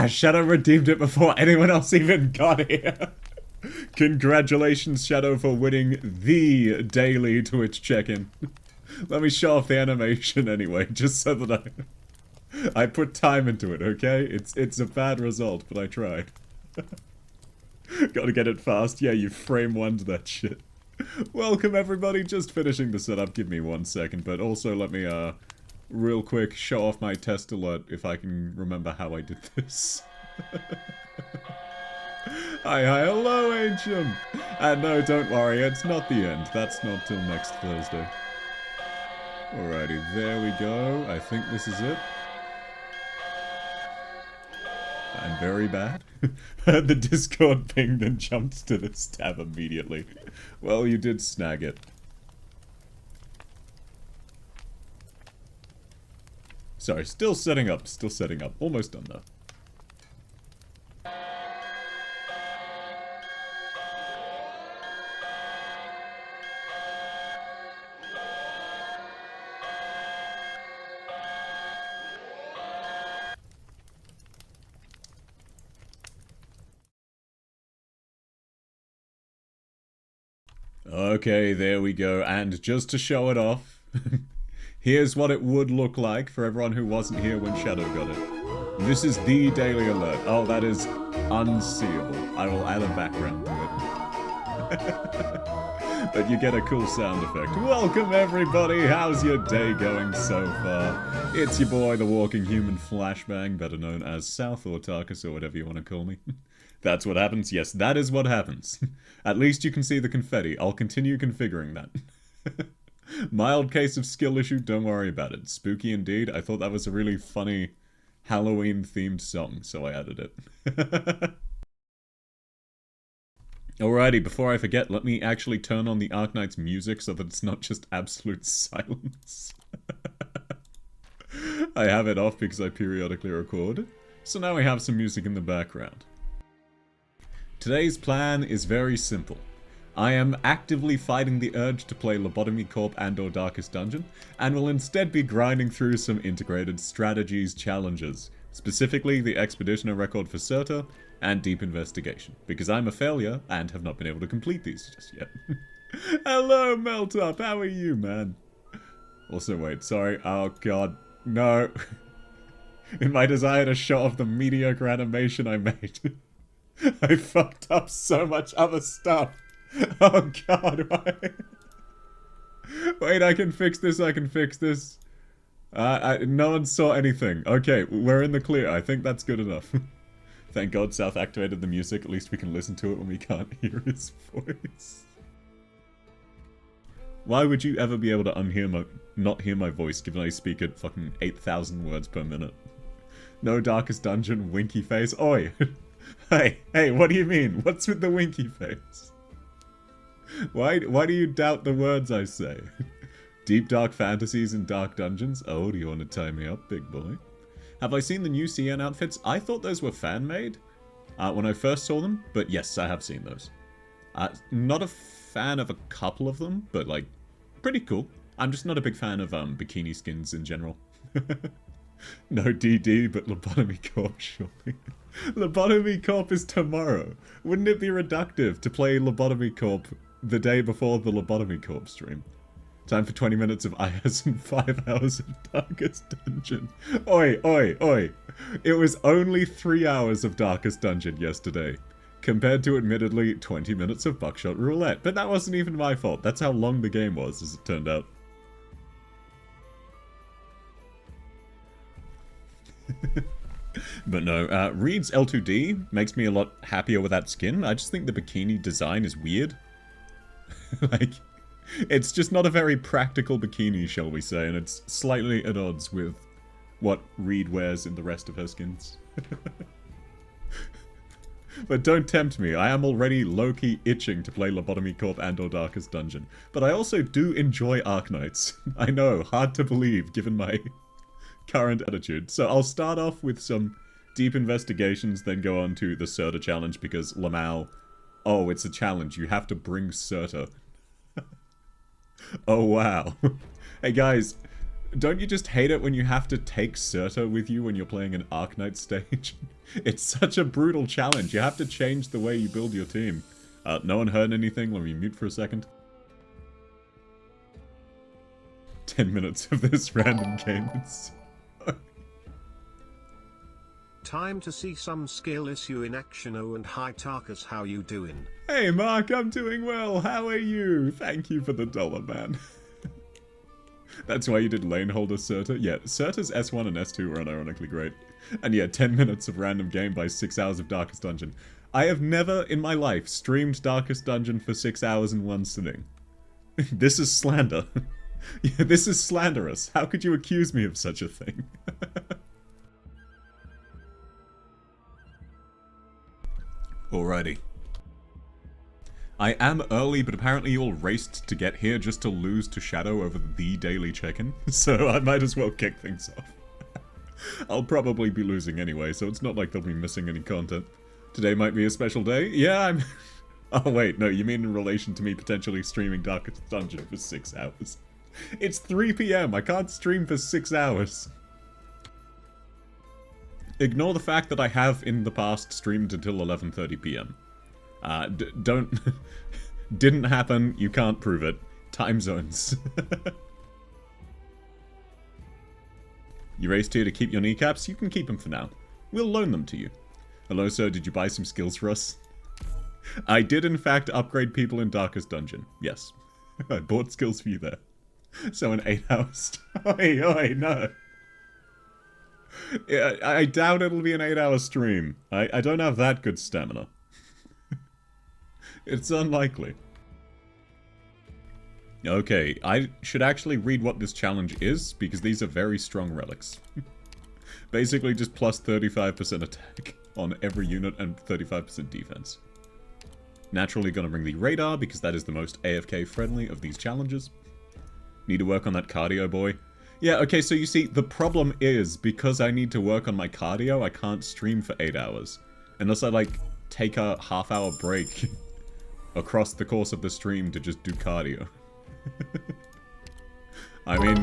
Shadow redeemed it before anyone else even got here. Congratulations, Shadow, for winning the daily Twitch check-in. Let me show off the animation anyway, just so that I put time into it, okay? It's a bad result, but I tried. Gotta get it fast. Yeah, you frame one'd that shit. Welcome, everybody. Just finishing the setup. Give me 1 second, but also let me, real quick, show off my test alert if I can remember how I did this. Hi, hello, Ancient! No, don't worry, it's not the end. That's not till next Thursday. Alrighty, there we go. I think this is it. I'm very bad. The Discord pinged and jumped to this tab immediately. Well, you did snag it. Sorry, still setting up, Almost done though. Okay, there we go, and just to show it off, here's what it would look like for everyone who wasn't here when Shadow got it. This is the daily alert. Oh, that is unseeable. I will add a background to it. But you get a cool sound effect. Welcome everybody, how's your day going so far? It's your boy, the Walking Human Flashbang, better known as South or Tarkus or whatever you want to call me. That's what happens? Yes, that is what happens. At least you can see the confetti. I'll continue configuring that. Mild case of skill issue, don't worry about it. Spooky indeed. I thought that was a really funny Halloween-themed song, so I added it. Alrighty, before I forget, let me actually turn on the Arknights music so that it's not just absolute silence. I have it off because I periodically record, so now we have some music in the background. Today's plan is very simple. I am actively fighting the urge to play Lobotomy Corp and/or Darkest Dungeon, and will instead be grinding through some integrated strategies challenges, specifically the Expeditioner record for Surta and Deep Investigation, because I'm a failure and have not been able to complete these just yet. Hello, Meltup, how are you, man? Also, wait, sorry, oh god, no. In my desire to show off the mediocre animation I made, I fucked up so much other stuff. Oh god, why? Wait, I can fix this, no one saw anything. Okay, we're in the clear. I think that's good enough. Thank god South activated the music. At least we can listen to it when we can't hear his voice. Why would you ever be able to not hear my voice given I speak at fucking 8,000 words per minute? No Darkest Dungeon, winky face. Oi! Hey, what do you mean? What's with the winky face? Why do you doubt the words I say? Deep dark fantasies and dark dungeons? Oh, do you want to tie me up, big boy? Have I seen the new CN outfits? I thought those were fan-made when I first saw them, but yes, I have seen those. Not a fan of a couple of them, but like, pretty cool. I'm just not a big fan of bikini skins in general. No DD, but Lobotomy Corp, surely. Lobotomy Corp is tomorrow. Wouldn't it be reductive to play Lobotomy Corp the day before the Lobotomy Corp stream? Time for 20 minutes of IS and 5 hours of Darkest Dungeon. Oi, oi, oi. It was only 3 hours of Darkest Dungeon yesterday, compared to admittedly 20 minutes of Buckshot Roulette. But that wasn't even my fault. That's how long the game was, as it turned out. But no, Reed's L2D makes me a lot happier with that skin. I just think the bikini design is weird. Like, it's just not a very practical bikini, shall we say, and it's slightly at odds with what Reed wears in the rest of her skins. But don't tempt me, I am already low-key itching to play Lobotomy Corp and/or Darkest Dungeon. But I also do enjoy Arknights. I know, hard to believe given my current attitude. So I'll start off with some deep investigations, then go on to the Surta challenge because Lamau... Oh, it's a challenge. You have to bring Surta. Oh, wow. Hey, guys. Don't you just hate it when you have to take Surta with you when you're playing an Arknight stage? It's such a brutal challenge. You have to change the way you build your team. No one heard anything. Let me mute for a second. 10 minutes of this random game. Time to see some skill issue in action. Oh, and hi Tarkus, how you doing? Hey Mark, I'm doing well. How are you? Thank you for the $1, man. That's why you did lane holder Surta? Yeah, Surta's S1 and S2 were unironically great. And yeah, 10 minutes of random game by 6 hours of Darkest Dungeon. I have never in my life streamed Darkest Dungeon for 6 hours in one sitting. This is slander. Yeah, this is slanderous. How could you accuse me of such a thing? Alrighty. I am early, but apparently you all raced to get here just to lose to Shadow over the daily check-in, so I might as well kick things off. I'll probably be losing anyway, so it's not like they'll be missing any content. Today might be a special day. Yeah, I'm... Oh wait, no, you mean in relation to me potentially streaming Darkest Dungeon for 6 hours. It's 3 PM, I can't stream for 6 hours. Ignore the fact that I have, in the past, streamed until 11:30 PM. Don't... Didn't happen, you can't prove it. Time zones. You raced here to keep your kneecaps? You can keep them for now. We'll loan them to you. Hello sir, did you buy some skills for us? I did in fact upgrade people in Darkest Dungeon. Yes. I bought skills for you there. So in 8 hours... Oi, oi, no. Yeah, I doubt it'll be an 8-hour stream. I don't have that good stamina. It's unlikely. Okay, I should actually read what this challenge is, because these are very strong relics. Basically just plus 35% attack on every unit and 35% defense. Naturally gonna bring the radar, because that is the most AFK friendly of these challenges. Need to work on that cardio, boy. Yeah, okay, so you see, the problem is, because I need to work on my cardio, I can't stream for 8 hours. Unless I, like, take a half-hour break across the course of the stream to just do cardio. I mean...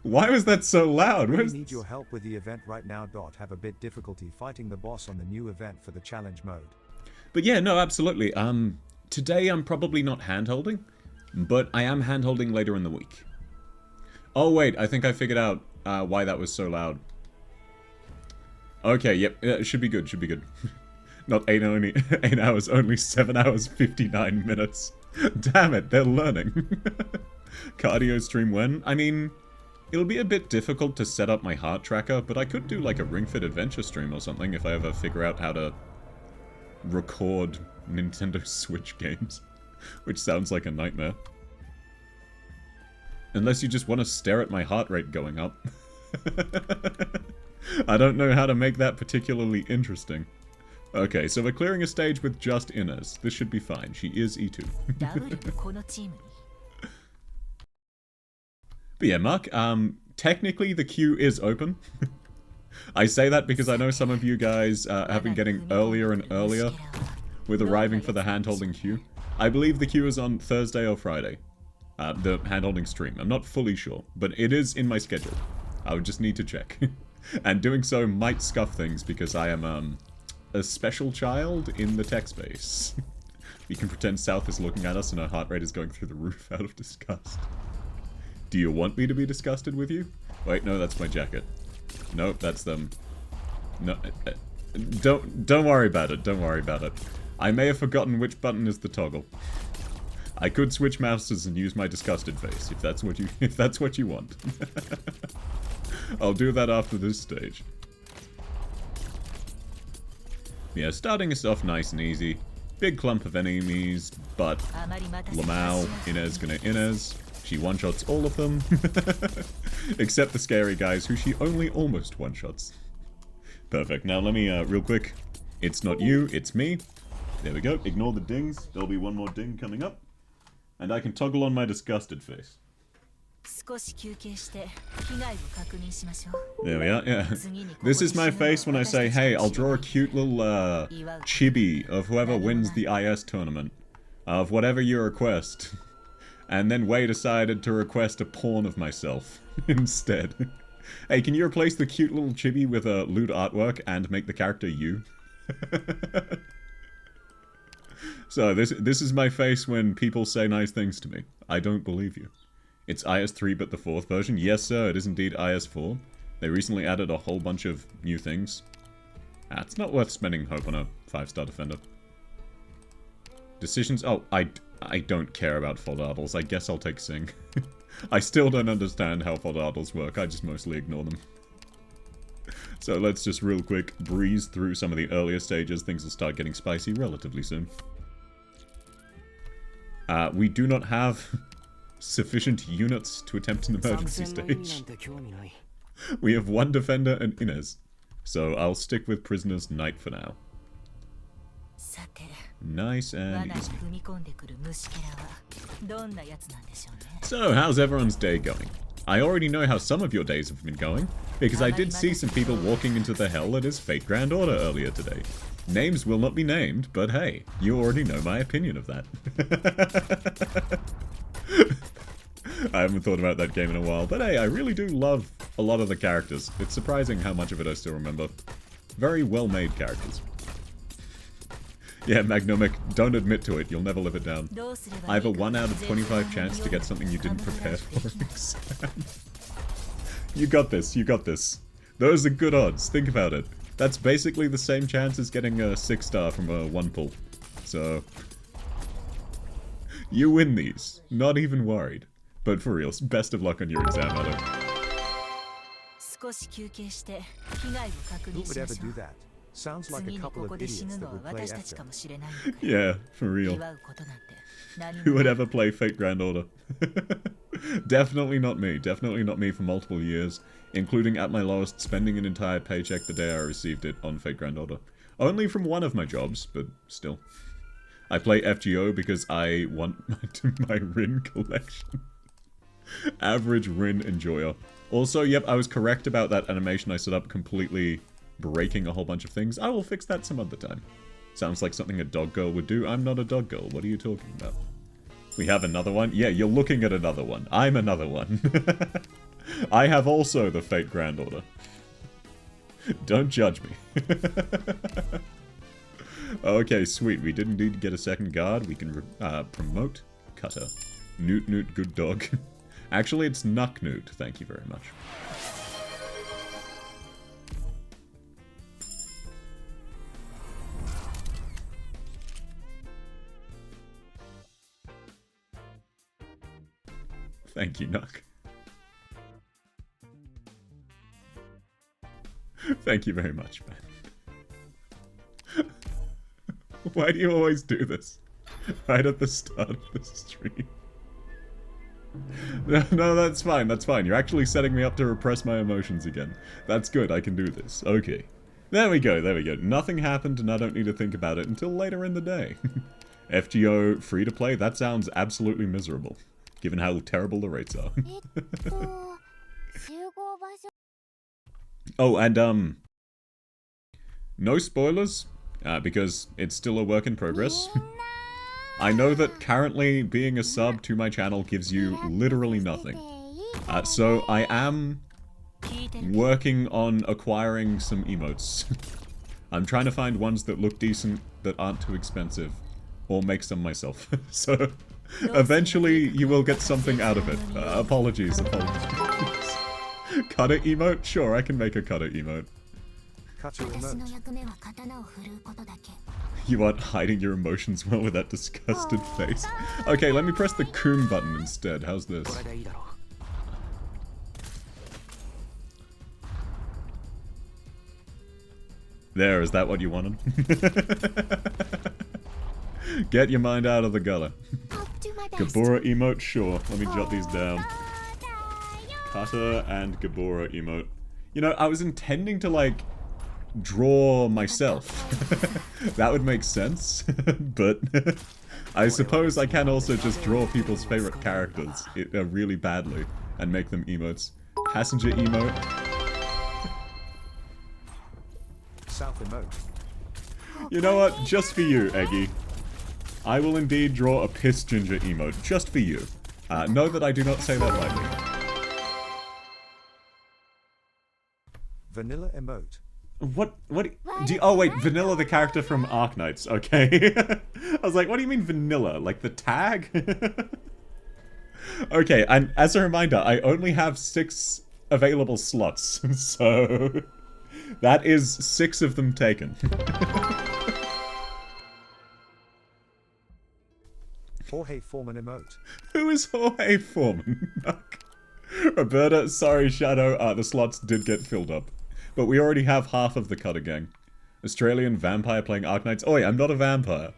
Why was that so loud? We need your help with the event right now. Have a bit difficulty fighting the boss on the new event for the challenge mode. But yeah, no, absolutely. Today I'm probably not hand-holding, but I am hand-holding later in the week. Oh wait, I think I figured out why that was so loud. Okay, yep, should be good, should be good. Not 8 hours, only 7 hours 59 minutes. Damn it, they're learning. Cardio stream when? I mean, it'll be a bit difficult to set up my heart tracker, but I could do like a Ring Fit Adventure stream or something if I ever figure out how to record Nintendo Switch games. Which sounds like a nightmare. Unless you just want to stare at my heart rate going up. I don't know how to make that particularly interesting. Okay, so we're clearing a stage with just Inez. This should be fine. She is E2. But yeah, Mark, technically the queue is open. I say that because I know some of you guys have been getting earlier and earlier with arriving for the hand-holding queue. I believe the queue is on Thursday or Friday. The hand-holding stream. I'm not fully sure, but it is in my schedule. I would just need to check. And doing so might scuff things because I am, a special child in the tech space. We can pretend South is looking at us and her heart rate is going through the roof out of disgust. Do you want me to be disgusted with you? Wait, no, that's my jacket. Nope, that's them. No, don't worry about it, don't worry about it. I may have forgotten which button is the toggle. I could switch mouses and use my disgusted face, if that's what you want. I'll do that after this stage. Yeah, starting us off nice and easy. Big clump of enemies, but Lamau, Inez gonna Inez. She one-shots all of them. Except the scary guys, who she only almost one-shots. Perfect. Now let me, real quick. It's not you, it's me. There we go. Ignore the dings. There'll be one more ding coming up. And I can toggle on my disgusted face. There we are, yeah. This is my face when I say, hey, I'll draw a cute little, chibi of whoever wins the IS tournament. Of whatever you request. And then Wei decided to request a pawn of myself instead. Hey, can you replace the cute little chibi with a lewd artwork and make the character you? So, this is my face when people say nice things to me. I don't believe you. It's IS3 but the 4th version. Yes, sir, it is indeed IS4. They recently added a whole bunch of new things. It's not worth spending hope on a 5-star defender. Decisions... Oh, I don't care about Foldadals. I guess I'll take Sing. I still don't understand how Foldadals work. I just mostly ignore them. So let's just real quick breeze through some of the earlier stages. Things will start getting spicy relatively soon. We do not have sufficient units to attempt an emergency stage. We have 1 defender and Inez. So I'll stick with Prisoner's Knight for now. Nice and easy. So, how's everyone's day going? I already know how some of your days have been going, because I did see some people walking into the hell that is Fate Grand Order earlier today. Names will not be named, but hey, you already know my opinion of that. I haven't thought about that game in a while, but hey, I really do love a lot of the characters. It's surprising how much of it I still remember. Very well-made characters. Yeah, Magnomic, don't admit to it, you'll never live it down. I have a 1 out of 25 chance to get something you didn't prepare for an exam. You got this, you got this. Those are good odds, think about it. That's basically the same chance as getting a 6-star from a 1 pull. So... you win these, not even worried. But for real, best of luck on your exam, Adam. Who would ever do that? Sounds like a couple of idiots that would play after. Yeah, for real. Who would ever play Fate Grand Order? Definitely not me. Definitely not me for multiple years, including at my lowest, spending an entire paycheck the day I received it on Fate Grand Order. Only from one of my jobs, but still. I play FGO because I want my Rin collection. Average Rin enjoyer. Also, yep, I was correct about that animation I set up completely breaking a whole bunch of things. I will fix that some other time. Sounds like something a dog girl would do. I'm not a dog girl. What are you talking about? We have another one? Yeah, you're looking at another one. I'm another one. I have also the Fate Grand Order. Don't judge me. Okay, sweet. We did indeed get a second guard. We can promote Cutter. Newt Newt, good dog. Actually, it's Nuck Newt. Thank you very much. Thank you, Nuck. Thank you very much, man. Why do you always do this? Right at the start of the stream. No, that's fine, that's fine. You're actually setting me up to repress my emotions again. That's good, I can do this. Okay. There we go, there we go. Nothing happened and I don't need to think about it until later in the day. FGO free to play? That sounds absolutely miserable, given how terrible the rates are. Oh, and no spoilers, because it's still a work in progress. I know that currently being a sub to my channel gives you literally nothing. So I am working on acquiring some emotes. I'm trying to find ones that look decent, that aren't too expensive, or make some myself. So eventually you will get something out of it. Apologies. Cutter emote? Sure, I can make a cutter emote. Cutter emote. You aren't hiding your emotions well with that disgusted face. Okay, let me press the Coom button instead. How's this? There, is that what you wanted? Get your mind out of the gutter. Gabora emote? Sure. Let me jot these down. Cutter and Gabora emote. You know, I was intending to, like, draw myself. That would make sense. But I suppose I can also just draw people's favorite characters really badly and make them emotes. Passenger emote. South emote. You know what? Just for you, Eggy. I will indeed draw a piss ginger emote. Just for you. Know that I do not say that lightly. Vanilla emote. What do you, oh wait, Vanilla the character from Arknights, okay. I was like, what do you mean vanilla? Like the tag? Okay, and as a reminder, I only have 6 available slots, so that is 6 of them taken. Jorge Foreman emote. Who is Jorge Foreman? Roberta, sorry Shadow, the slots did get filled up. But we already have half of the cutter gang. Australian vampire playing Arknights. Oi, I'm not a vampire.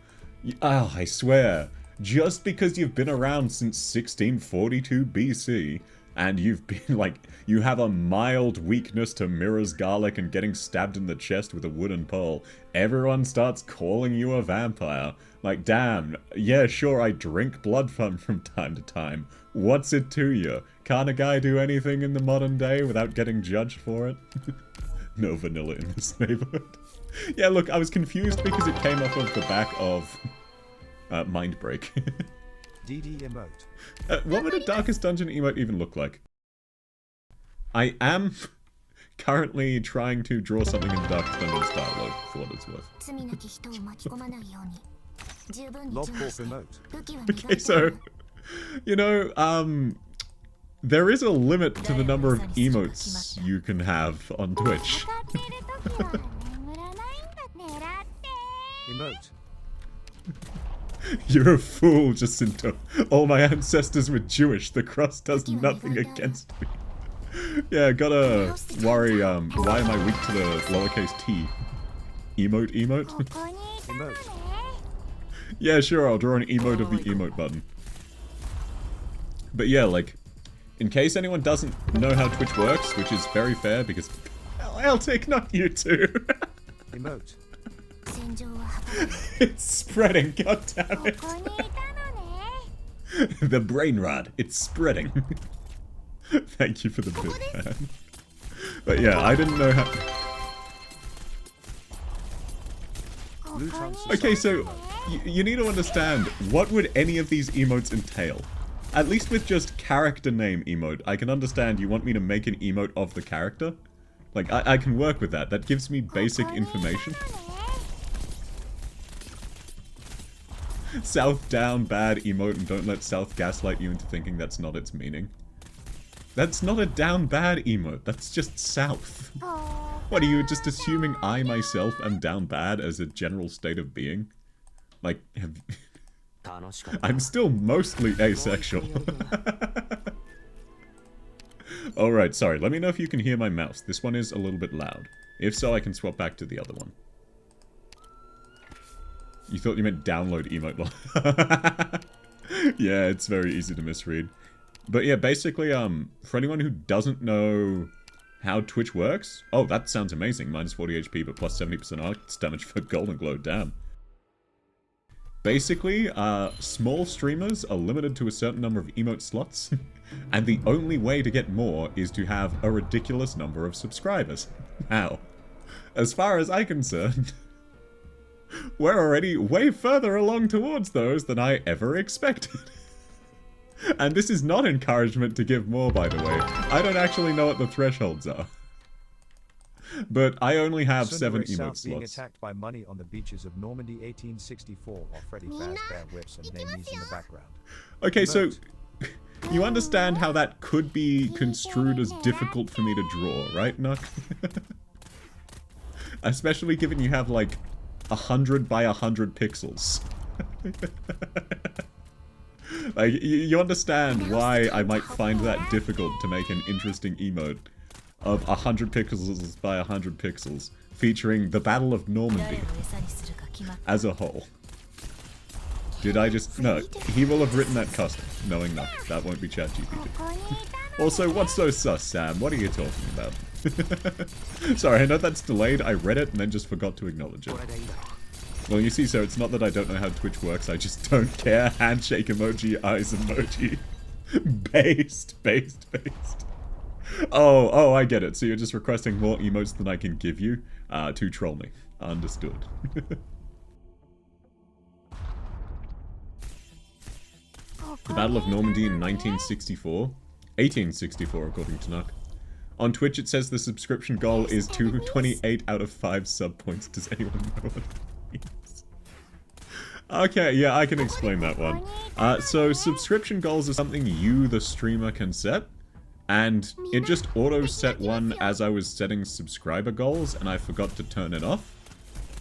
Oh, I swear. Just because you've been around since 1642 BC, and you've been, like, you have a mild weakness to Mira's garlic and getting stabbed in the chest with a wooden pole, everyone starts calling you a vampire. Like, damn, yeah, sure, I drink blood from time to time. What's it to you? Can't a guy do anything in the modern day without getting judged for it? No vanilla in this neighborhood. Yeah, look, I was confused because it came off of the back of Mind Break. DD emote. What would a Darkest Dungeon emote even look like? I am currently trying to draw something in the Darkest Dungeon style, though, for what it's worth. Lobcorp emote. Okay, so, you know, there is a limit to the number of emotes you can have on Twitch. Emote. You're a fool, Jacinto. All my ancestors were Jewish. The cross does nothing against me. Yeah, gotta worry, why am I weak to the lowercase t? Emote? Emote. Yeah, sure, I'll draw an emote of the emote button. But yeah, like, in case anyone doesn't know how Twitch works, which is very fair because I'll take not you two. Emote. It's spreading, god damn it. The brain rot, it's spreading. Thank you for the bit, man. But yeah, I didn't know how... Okay, so you need to understand, what would any of these emotes entail? At least with just character name emote, I can understand you want me to make an emote of the character. Like, I can work with that. That gives me basic information. South down, bad emote, and don't let South gaslight you into thinking that's not its meaning. That's not a down bad emote, that's just South. What, are you just assuming I myself am down bad as a general state of being? Like, I'm still mostly asexual. Alright, sorry, let me know if you can hear my mouse. This one is a little bit loud. If so, I can swap back to the other one. You thought you meant download emote. Yeah, it's very easy to misread. But yeah, basically, for anyone who doesn't know how Twitch works... Oh, that sounds amazing. Minus 40 HP, but plus 70% arcs damage for Golden Glow. Damn. Basically, small streamers are limited to a certain number of emote slots. And the only way to get more is to have a ridiculous number of subscribers. Now, as far as I'm concerned... we're already way further along towards those than I ever expected. And this is not encouragement to give more, by the way. I don't actually know what the thresholds are. But I only have 7 emote slots. Being attacked by money on the beaches of Normandy 1864 while Freddy Fazbear whips and Namies in the background. Okay, so you understand how that could be construed as difficult for me to draw, right, Nuck? Especially given you have, like, 100 by 100 pixels. Like, you understand why I might find that difficult to make an interesting emote of 100 pixels by 100 pixels, featuring the Battle of Normandy as a whole. Did I just... No, he will have written that custom, knowing that. That won't be ChatGPT. Also, what's so sus, Sam? What are you talking about? Sorry, I know that's delayed. I read it and then just forgot to acknowledge it. Well, you see, so it's not that I don't know how Twitch works, I just don't care. Handshake emoji, eyes emoji. Based. Oh, I get it. So you're just requesting more emotes than I can give you to troll me. Understood. The Battle of Normandy in 1964. 1864, according to Nuck. On Twitch, it says the subscription goal is 228 out of 5 sub points. Does anyone know what it means? Okay, yeah, I can explain that one. So subscription goals are something you, the streamer, can set. And it just auto-set one as I was setting subscriber goals, and I forgot to turn it off.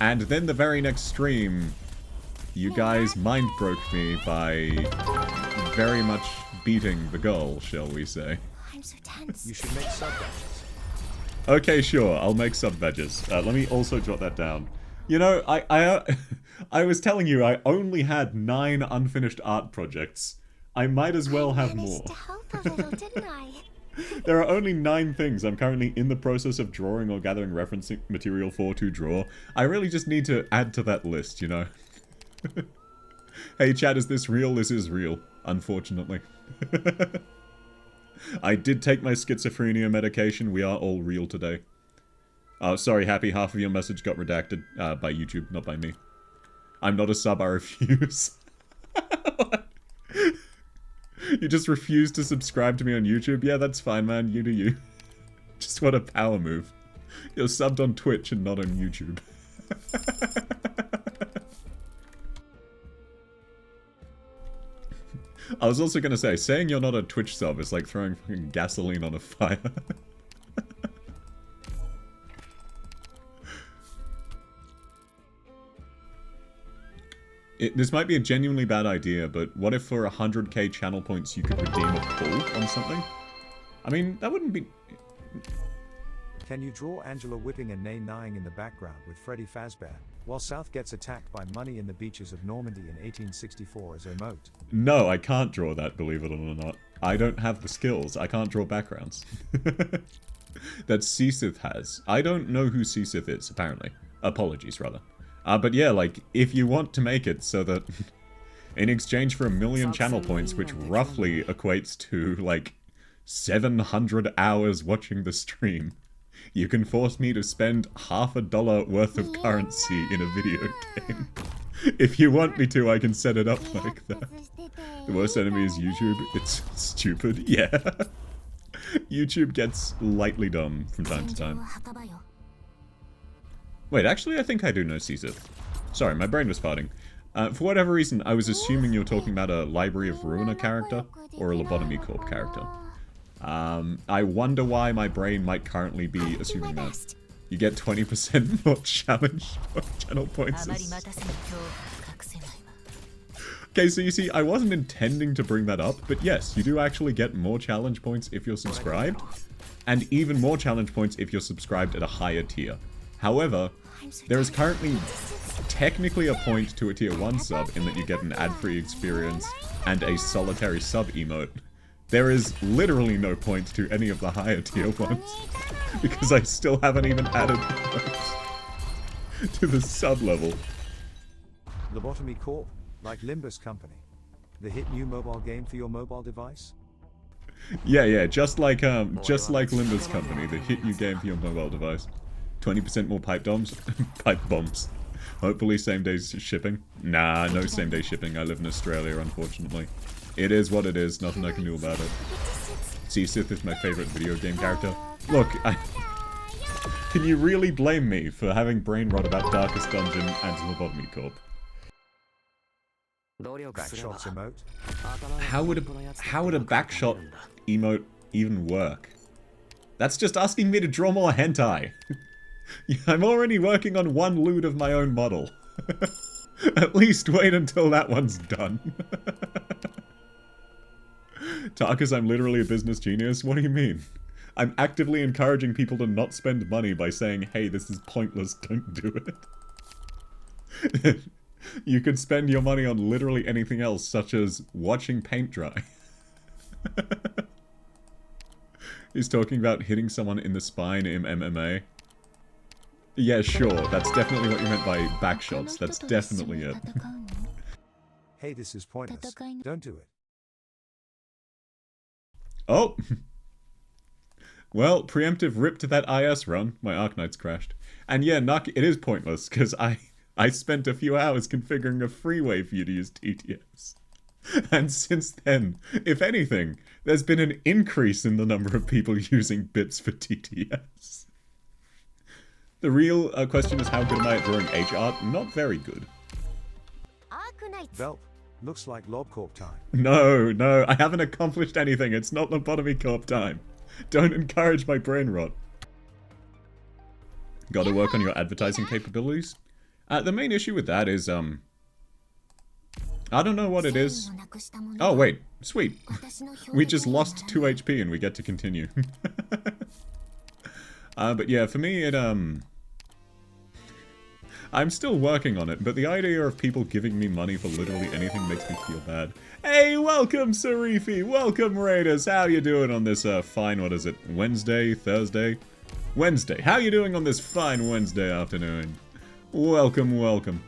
And then the very next stream, you guys mind broke me by very much beating the goal, shall we say. I'm so tense. You should make sub badges. Okay, sure, I'll make sub badges. Let me also jot that down. You know, I was telling you I only had 9 unfinished art projects. I might as well have more. To help a little, didn't I? There are only 9 things I'm currently in the process of drawing or gathering reference material for to draw. I really just need to add to that list, you know? Hey chat, is this real? This is real, unfortunately. I did take my schizophrenia medication. We are all real today. Oh, sorry, Happy. Half of your message got redacted by YouTube, not by me. I'm not a sub, I refuse. You just refuse to subscribe to me on YouTube? Yeah, that's fine, man. You do you. Just what a power move. You're subbed on Twitch and not on YouTube. I was also gonna say, saying you're not a Twitch sub is like throwing fucking gasoline on a fire. This might be a genuinely bad idea, but what if for 100k channel points you could redeem a pull on something? I mean, that wouldn't be... Can you draw Angela whipping and nay-naying in the background with Freddy Fazbear, while South gets attacked by money in the beaches of Normandy in 1864 as emote? No, I can't draw that, believe it or not. I don't have the skills. I can't draw backgrounds. That Seasith has. I don't know who Seasith is, apparently. Apologies, rather. But yeah, like, if you want to make it so that in exchange for 1 million channel points, which roughly equates to, like, 700 hours watching the stream, you can force me to spend $50 worth of currency in a video game. If you want me to, I can set it up like that. The worst enemy is YouTube. It's stupid. Yeah. YouTube gets lightly dumb from time to time. Wait, actually, I think I do know Caesar. Sorry, my brain was farting. For whatever reason, I was assuming you were talking about a Library of Ruina character, or a Lobotomy Corp character. I wonder why my brain might currently be assuming that. You get 20% more channel points. Okay, so you see, I wasn't intending to bring that up, but yes, you do actually get more challenge points if you're subscribed, and even more challenge points if you're subscribed at a higher tier. However, there is currently technically a point to a tier 1 sub in that you get an ad-free experience and a solitary sub emote. There is literally no point to any of the higher tier ones, because I still haven't even added those to the sub level. Lobotomy Corp, like Limbus Company. The hit new mobile game for your mobile device? Yeah, just like Limbus Company, the hit new game for your mobile device. 20% more pipe bombs. Pipe bombs. Hopefully same day shipping. Nah, no same day shipping. I live in Australia, unfortunately. It is what it is. Nothing I can do about it. Seasith is my favorite video game character. Look, can you really blame me for having brain rot about Darkest Dungeon and Lobotomy Corp? Backshots emote? How would a backshot emote even work? That's just asking me to draw more hentai. I'm already working on one loot of my own model. At least wait until that one's done. Tarkus, I'm literally a business genius? What do you mean? I'm actively encouraging people to not spend money by saying, hey, this is pointless, don't do it. You could spend your money on literally anything else, such as watching paint dry. He's talking about hitting someone in the spine in MMA. Yeah, sure, that's definitely what you meant by backshots. That's definitely it. Hey, this is pointless. Don't do it. Oh! Well, preemptive rip to that IS run. My Arknights crashed. And yeah, Nuck, it is pointless, because I spent a few hours configuring a freeway for you to use TTS. And since then, if anything, there's been an increase in the number of people using bits for TTS. The real question is, how good am I at drawing H art? Not very good. Arknights. Velp, looks like Lobcorp time. No, I haven't accomplished anything. It's not Lobotomy Corp time. Don't encourage my brain rot. Gotta work on your advertising capabilities. The main issue with that is, I don't know what it is. Oh, wait. Sweet. We just lost 2 HP and we get to continue. But yeah, for me, I'm still working on it, but the idea of people giving me money for literally anything makes me feel bad. Hey, welcome, Sarifi! Welcome, Raiders! How you doing on this, fine, what is it, Wednesday, Thursday? Wednesday. How you doing on this fine Wednesday afternoon? Welcome, welcome.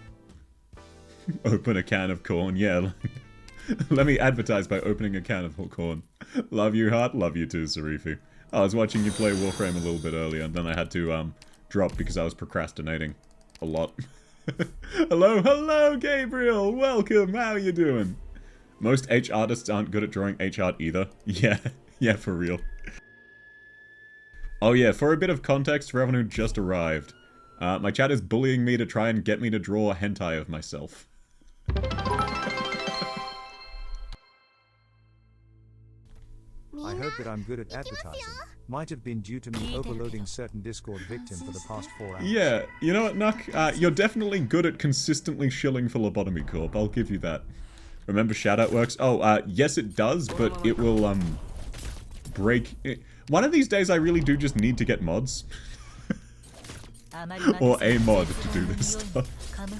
Open a can of corn, yeah. Let me advertise by opening a can of corn. Love you, heart. Love you too, Sarifi. I was watching you play Warframe a little bit earlier, and then I had to, drop because I was procrastinating. A lot. Hello, Gabriel! Welcome! How you doing? Most H artists aren't good at drawing H art either. Yeah, for real. Oh yeah, for a bit of context for everyone who just arrived. My chat is bullying me to try and get me to draw a hentai of myself. I heard that I'm good at advertising. Might have been due to me overloading certain Discord victim for the past 4 hours. Yeah, you know what, Nuck? You're definitely good at consistently shilling for Lobotomy Corp. I'll give you that. Remember shoutout works? Oh, yes it does, but it will, break... One of these days I really do just need to get mods. Or a mod to do this stuff.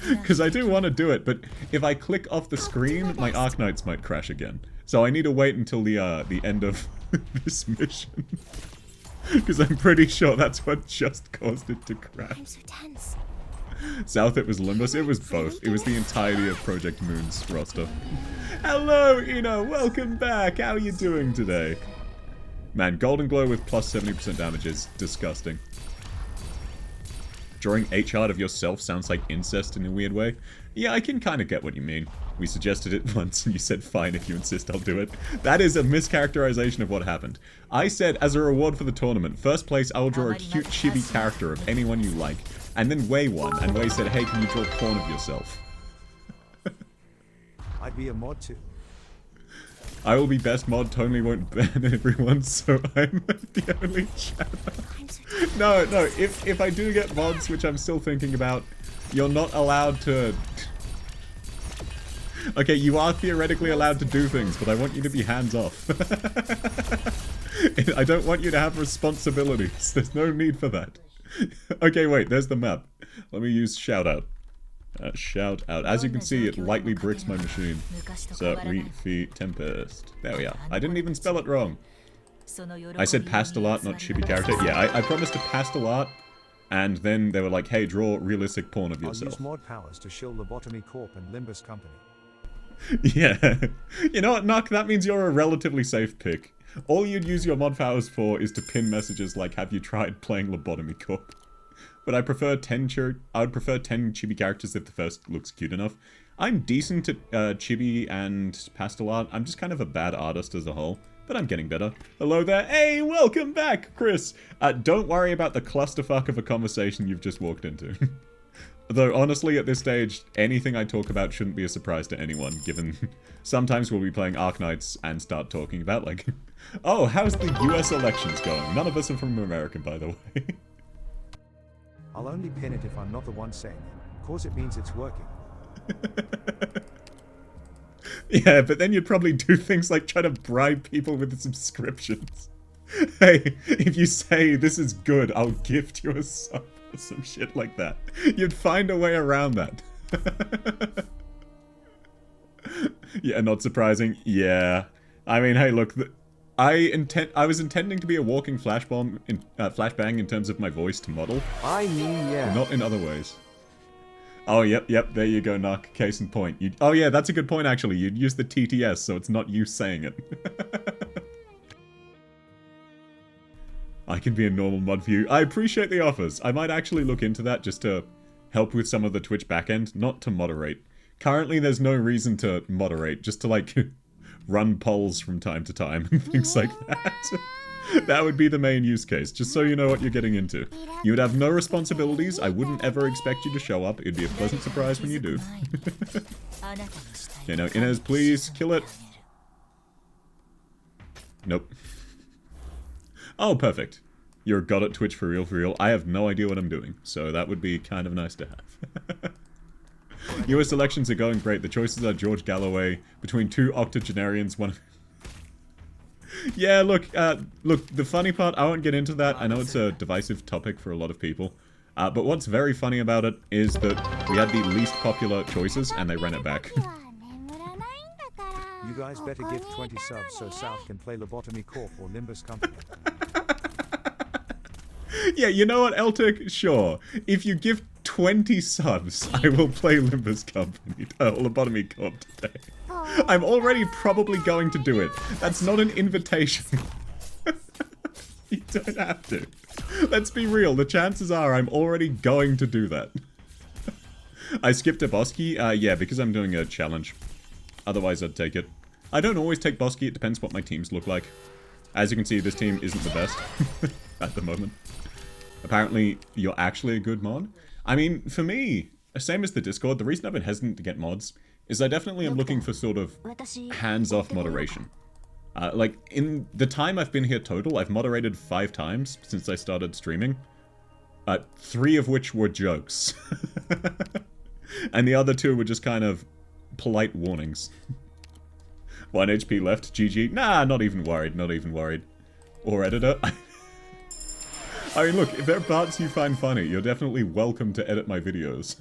Because I do want to do it, but if I click off the screen, my Arknights might crash again. So I need to wait until the end of this mission. Because I'm pretty sure that's what just caused it to crash. I'm so tense. South it was Limbus, it was both. It was the entirety of Project Moon's roster. Hello, Ino, welcome back. How are you doing today? Man, Golden Glow with plus 70% damage is disgusting. Drawing H art of yourself sounds like incest in a weird way. Yeah, I can kind of get what you mean. We suggested it once and you said fine, if you insist I'll do it. That is a mischaracterization of what happened. I said, as a reward for the tournament, first place I will draw a cute chibi character of anyone you like. And then Wei won, and Wei said, hey, can you draw porn of yourself? I'd be a mod too. I will be best mod, Tony won't ban everyone, so I'm the only channel. No, if I do get mods, which I'm still thinking about, you're not allowed to... Okay, you are theoretically allowed to do things, but I want you to be hands-off. I don't want you to have responsibilities. There's no need for that. Okay, wait, there's the map. Let me use shoutout. Shout out. As you can see, it lightly bricks my machine. So, Reefy Tempest. There we are. I didn't even spell it wrong. I said pastel art, not chibi character. Yeah, I promised a pastel art, and then they were like, hey, draw realistic porn of yourself. I'll use mod powers to shill Lobotomy Corp and Limbus Company. Yeah. You know what, Nuck? That means you're a relatively safe pick. All you'd use your mod powers for is to pin messages like, have you tried playing Lobotomy Corp? But I prefer 10 I would prefer 10 chibi characters if the first looks cute enough. I'm decent at chibi and pastel art. I'm just kind of a bad artist as a whole, but I'm getting better. Hello there. Hey, welcome back, Chris. Don't worry about the clusterfuck of a conversation you've just walked into. Though honestly, at this stage, anything I talk about shouldn't be a surprise to anyone, given sometimes we'll be playing Arknights and start talking about, like, oh, how's the US elections going? None of us are from America, by the way. I'll only pin it if I'm not the one saying it, cause it means it's working. Yeah, but then you'd probably do things like try to bribe people with subscriptions. Hey, if you say this is good, I'll gift you a sub or some shit like that. You'd find a way around that. Yeah, not surprising. Yeah. I mean, hey, look, I was intending to be a walking flashbang in terms of my voice to model. I mean, yeah. Not in other ways. Oh, yep, there you go, Knock. Case in point. Oh yeah, that's a good point actually. You'd use the TTS, so it's not you saying it. I can be a normal mod for you. I appreciate the offers. I might actually look into that just to help with some of the Twitch backend, not to moderate. Currently, there's no reason to moderate, just to, like, run polls from time to time and things like that. That would be the main use case, just so you know what you're getting into. You would have no responsibilities, I wouldn't ever expect you to show up, it'd be a pleasant surprise when you do. Okay, now, Inez, please, kill it. Nope. Oh, perfect. You're a god at Twitch for real, for real. I have no idea what I'm doing, so that would be kind of nice to have. US elections are going great. The choices are George Galloway between two octogenarians, one... Yeah, look, the funny part, I won't get into that. I know it's a divisive topic for a lot of people. But what's very funny about it is that we had the least popular choices and they ran it back. You guys better give 20 subs so South can play Lobotomy Corp or Limbus Company. Yeah, you know what, Eltic? Sure. If you give 20 subs, I will play Limbus Company, Lobotomy Corp today. I'm already probably going to do it. That's not an invitation. You don't have to. Let's be real, the chances are I'm already going to do that. I skipped a boss key? Yeah, because I'm doing a challenge. Otherwise, I'd take it. I don't always take boss key, it depends what my teams look like. As you can see, this team isn't the best at the moment. Apparently, you're actually a good mod. I mean, for me, same as the Discord, the reason I've been hesitant to get mods is I definitely am looking for sort of hands-off moderation. Like, in the time I've been here total, I've moderated 5 times since I started streaming. 3 of which were jokes. And the other 2 were just kind of polite warnings. 1 HP left, GG. Nah, not even worried, not even worried. Or editor. I mean, look, if there are parts you find funny, you're definitely welcome to edit my videos.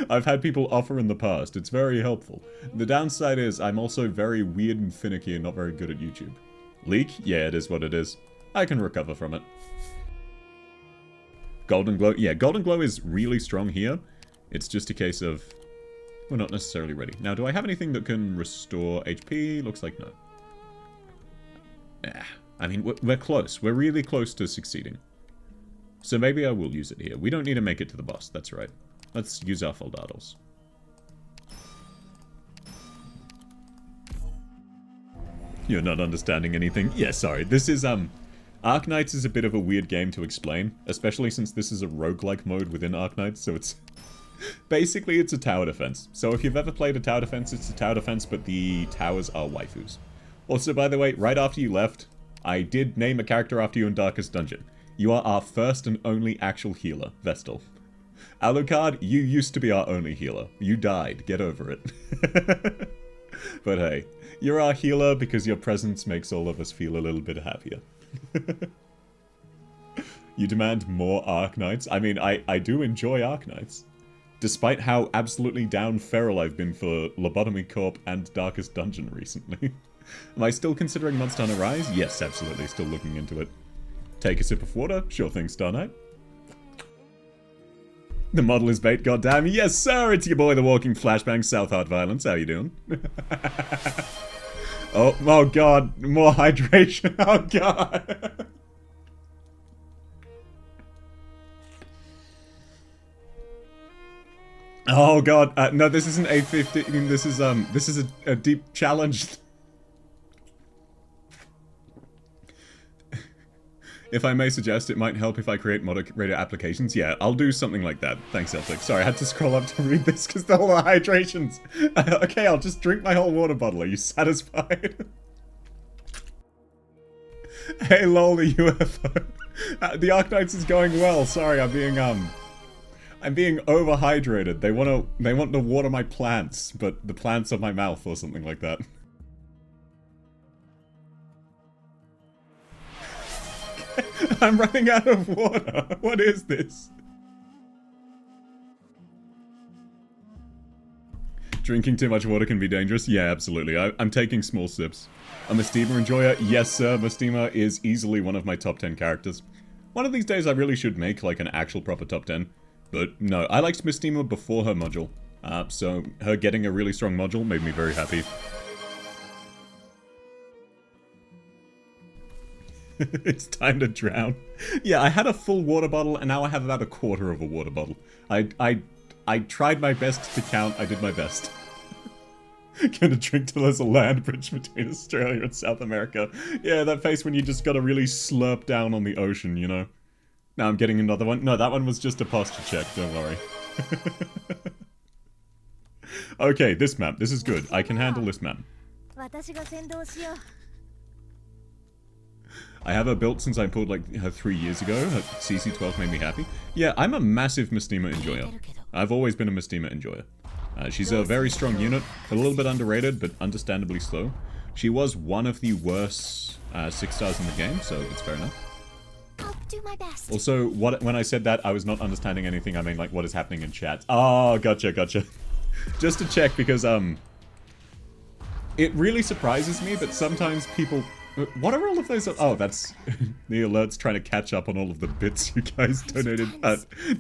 I've had people offer in the past, it's very helpful. The downside is, I'm also very weird and finicky and not very good at YouTube. Leak? Yeah, it is what it is. I can recover from it. Golden Glow? Yeah, Golden Glow is really strong here. It's just a case of... we're not necessarily ready. Now, do I have anything that can restore HP? Looks like no. I mean, we're close. We're really close to succeeding. So maybe I will use it here. We don't need to make it to the boss, that's right. Let's use our Foldados. You're not understanding anything? Yeah, sorry. This is, Arknights is a bit of a weird game to explain, especially since this is a roguelike mode within Arknights, so it's... basically, it's a tower defense. So if you've ever played a tower defense, it's a tower defense, but the towers are waifus. Also, by the way, right after you left, I did name a character after you in Darkest Dungeon. You are our first and only actual healer, Vestal. Alucard, you used to be our only healer. You died, get over it. But hey, you're our healer because your presence makes all of us feel a little bit happier. You demand more Arknights? I mean, I do enjoy Arknights. Despite how absolutely down feral I've been for Lobotomy Corp and Darkest Dungeon recently. Am I still considering Monster Hunter Rise? Yes, absolutely, still looking into it. Take a sip of water? Sure thing, Star Knight. The model is bait, goddamn. Yes, sir, it's your boy, the walking flashbang, South Heart Violence. How you doing? Oh god, more hydration. Oh god. Oh god, no, this isn't 8:15. This is a deep challenge. If I may suggest, it might help if I create moderator applications. Yeah, I'll do something like that. Thanks, Celtic. Sorry, I had to scroll up to read this because the whole hydrations. Okay, I'll just drink my whole water bottle. Are you satisfied? Hey, lol, the UFO. The Arknights is going well. Sorry, I'm being overhydrated. They want to water my plants, but the plants are my mouth or something like that. I'm running out of water. What is this? Drinking too much water can be dangerous? Yeah, absolutely. I'm taking small sips. A Mystima enjoyer? Yes, sir. Mystima is easily one of my top 10 characters. One of these days I really should make like an actual proper top 10. But no, I liked Mystima before her module. So her getting a really strong module made me very happy. It's time to drown. Yeah, I had a full water bottle, and now I have about a quarter of a water bottle. I I tried my best to count. I did my best. Gonna drink till there's a land bridge between Australia and South America. Yeah, that face when you just gotta really slurp down on the ocean, you know? Now I'm getting another one. No, that one was just a posture check, don't worry. Okay, this map. This is good. I can handle this map. 私が先導しよう I have her built since I pulled like her 3 years ago. Her CC12 made me happy. Yeah, I'm a massive Mystima enjoyer. I've always been a Mystima enjoyer. She's a very strong unit, a little bit underrated, but understandably slow. She was one of the worst 6 stars in the game, so it's fair enough. I'll do my best. Also, when I said that, I was not understanding anything. I mean, like, what is happening in chat? Oh, gotcha. Just to check, because, it really surprises me, but sometimes people... What are all of those... Oh, that's the alerts trying to catch up on all of the bits you guys donated,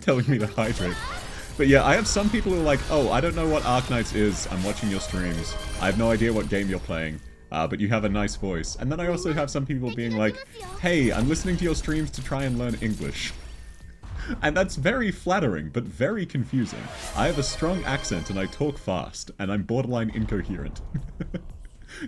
telling me to hydrate. But yeah, I have some people who are like, oh, I don't know what Arknights is, I'm watching your streams. I have no idea what game you're playing, but you have a nice voice. And then I also have some people being like, hey, I'm listening to your streams to try and learn English. And that's very flattering, but very confusing. I have a strong accent and I talk fast, and I'm borderline incoherent.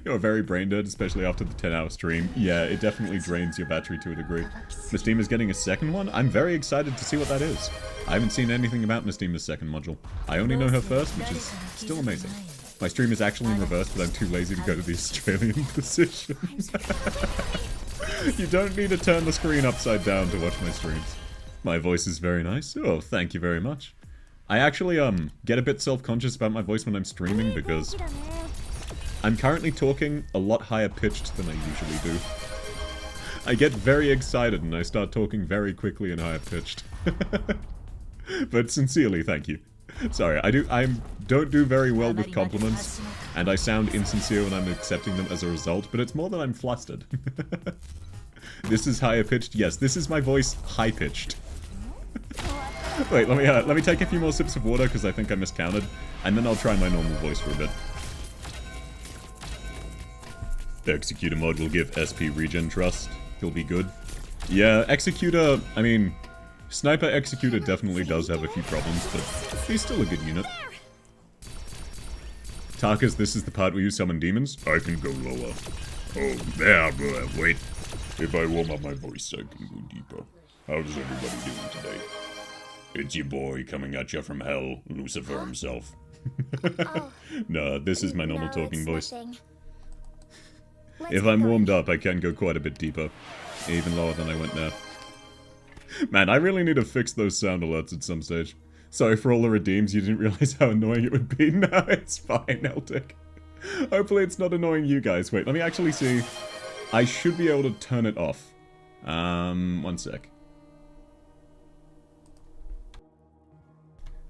You're very brain dead, especially after the 10-hour stream. Yeah, it definitely drains your battery to a degree. Mystima's getting a second one? I'm very excited to see what that is. I haven't seen anything about Mystima's second module. I only know her first, which is still amazing. My stream is actually in reverse, but I'm too lazy to go to the Australian position. You don't need to turn the screen upside down to watch my streams. My voice is very nice. Oh, thank you very much. I actually, get a bit self-conscious about my voice when I'm streaming because I'm currently talking a lot higher pitched than I usually do. I get very excited and I start talking very quickly and higher pitched. But sincerely, thank you. Sorry, I don't do very well with compliments, and I sound insincere when I'm accepting them as a result, but it's more that I'm flustered. This is higher pitched? Yes, this is my voice high pitched. Wait, let me take a few more sips of water because I think I miscounted, and then I'll try my normal voice for a bit. Executor mode will give SP regen trust. He'll be good. Yeah, Executor, I mean, Sniper Executor definitely does have a few problems, but he's still a good unit. Tarkus, this is the part where you summon demons? I can go lower. Oh, there, wait. If I warm up my voice, I can go deeper. How's everybody doing today? It's your boy coming at you from hell, Lucifer himself. No, this is my normal talking voice. If I'm warmed up, I can go quite a bit deeper. Even lower than I went now. Man, I really need to fix those sound alerts at some stage. Sorry for all the redeems, you didn't realize how annoying it would be. No, it's fine, Eltic. Hopefully it's not annoying you guys. Wait, let me actually see. I should be able to turn it off. One sec.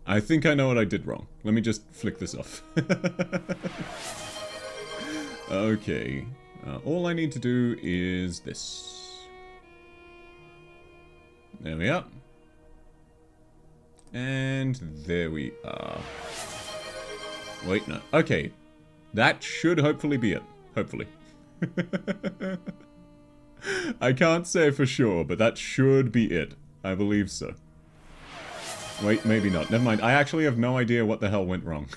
I think I know what I did wrong. Let me just flick this off. Okay. All I need to do is this. There we are. And there we are. Wait, no. Okay. That should hopefully be it. Hopefully. I can't say for sure, but that should be it. I believe so. Wait, maybe not. Never mind. I actually have no idea what the hell went wrong.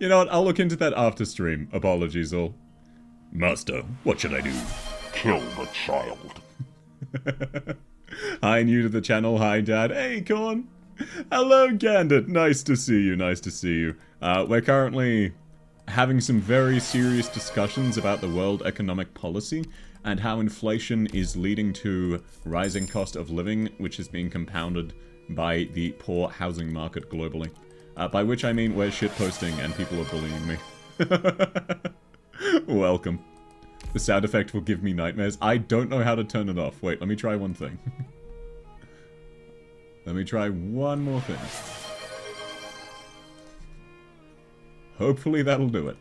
You know what? I'll look into that after stream. Apologies all. Master, what should I do? Kill the child. Hi, new to the channel. Hi, Dad. Hey, Corn. Hello, Gandit. Nice to see you. Nice to see you. We're currently having some very serious discussions about the world economic policy and how inflation is leading to rising cost of living, which is being compounded by the poor housing market globally. By which I mean we're shitposting and people are bullying me. Welcome. The sound effect will give me nightmares. I don't know how to turn it off. Wait, let me try one thing. Let me try one more thing. Hopefully that'll do it.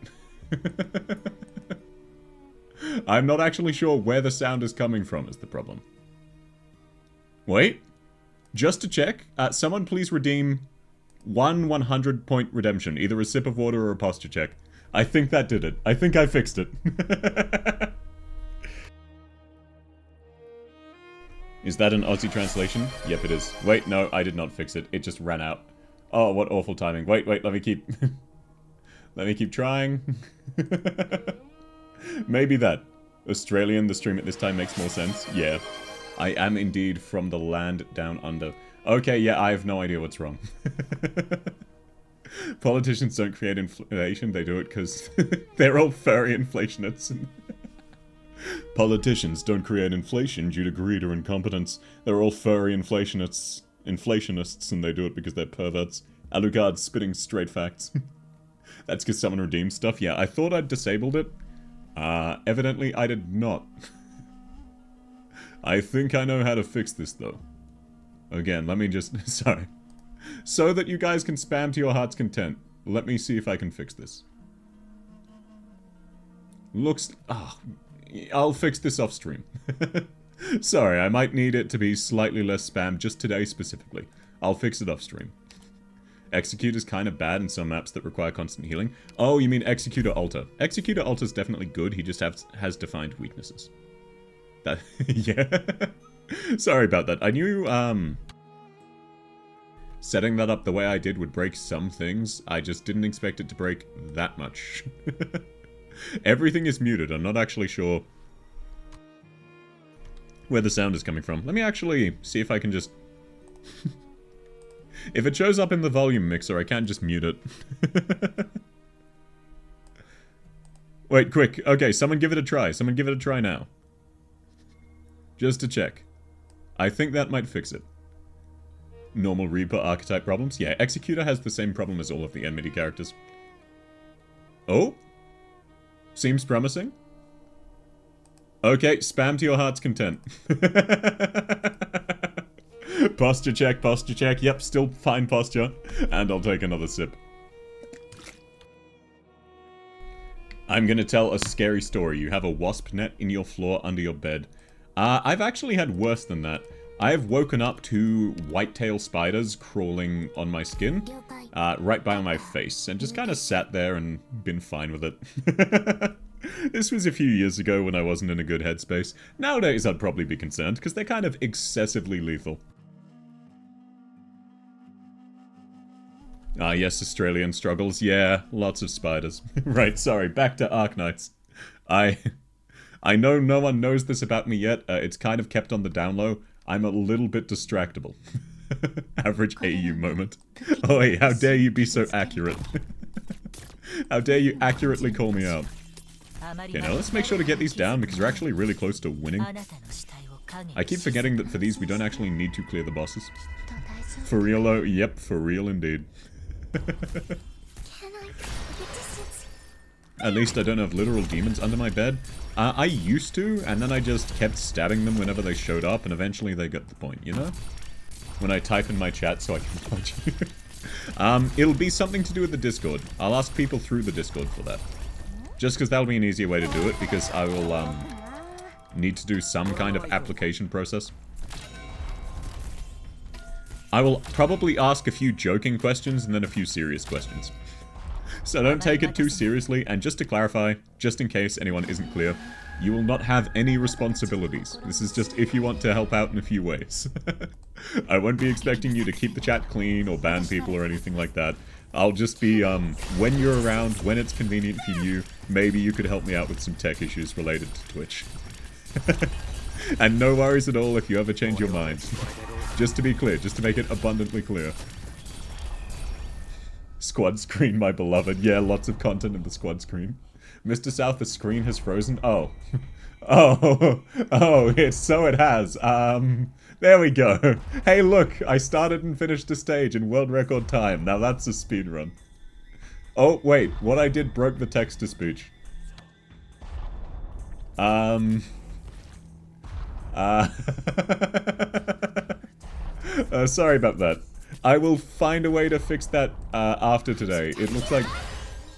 I'm not actually sure where the sound is coming from is the problem. Wait. Just to check, someone please redeem one 100-point redemption. Either a sip of water or a posture check. I think that did it. I think I fixed it. Is that an Aussie translation? Yep, it is. Wait, no, I did not fix it. It just ran out. Oh, what awful timing. Wait, let me keep... let me keep trying. Maybe that. Australian, the stream at this time makes more sense. Yeah. I am indeed from the land down under. Okay, yeah, I have no idea what's wrong. Politicians don't create inflation, they do it because they're all furry inflationists. Politicians don't create inflation due to greed or incompetence. They're all furry inflationists, and they do it because they're perverts. Alucard's spitting straight facts. That's because someone redeemed stuff. Yeah, I thought I'd disabled it. Evidently I did not. I think I know how to fix this though. Again, let me just... sorry. So that you guys can spam to your heart's content. Let me see if I can fix this. Looks... ah, I'll fix this off stream. Sorry, I might need it to be slightly less spam just today specifically. I'll fix it off stream. Execute is kind of bad in some maps that require constant healing. Oh, you mean Executor Alter. Executor Alter's definitely good, he just has defined weaknesses. That... yeah. Sorry about that. I knew, setting that up the way I did would break some things. I just didn't expect it to break that much. Everything is muted. I'm not actually sure where the sound is coming from. Let me actually see if I can just... if it shows up in the volume mixer, I can't just mute it. Wait, quick. Okay, someone give it a try. Someone give it a try now. Just to check. I think that might fix it. Normal Reaper archetype problems? Yeah, Executor has the same problem as all of the enmity characters. Oh? Seems promising. Okay, spam to your heart's content. Posture check, posture check. Yep, still fine posture. And I'll take another sip. I'm gonna tell a scary story. You have a wasp net in your floor under your bed. I've actually had worse than that. I have woken up to whitetail spiders crawling on my skin, right by my face, and just kind of sat there and been fine with it. This was a few years ago when I wasn't in a good headspace. Nowadays I'd probably be concerned, because they're kind of excessively lethal. Ah yes, Australian struggles. Yeah, lots of spiders. Right, sorry, back to Arknights. I know no one knows this about me yet, it's kind of kept on the down low. I'm a little bit distractible. Average AU moment. Oi, how dare you be so accurate. How dare you accurately call me out. Okay, now let's make sure to get these down because we're actually really close to winning. I keep forgetting that for these we don't actually need to clear the bosses. For real though? Yep, for real indeed. At least I don't have literal demons under my bed. I used to, and then I just kept stabbing them whenever they showed up, and eventually they got the point, you know? When I type in my chat so I can punch you. It'll be something to do with the Discord. I'll ask people through the Discord for that. Just because that'll be an easier way to do it, because I will, need to do some kind of application process. I will probably ask a few joking questions and then a few serious questions. So don't take it too seriously, and just to clarify, just in case anyone isn't clear, you will not have any responsibilities. This is just if you want to help out in a few ways. I won't be expecting you to keep the chat clean or ban people or anything like that. I'll just be, when you're around, when it's convenient for you, maybe you could help me out with some tech issues related to Twitch. And no worries at all if you ever change your mind. Just to be clear, just to make it abundantly clear. Squad screen, my beloved. Yeah, lots of content in the squad screen. Mr. South, the screen has frozen. Oh. Oh. Oh, so it has. There we go. Hey, look, I started and finished a stage in world record time. Now that's a speedrun. Oh, wait, what I did broke the text-to-speech. Sorry about that. I will find a way to fix that after today. It looks like...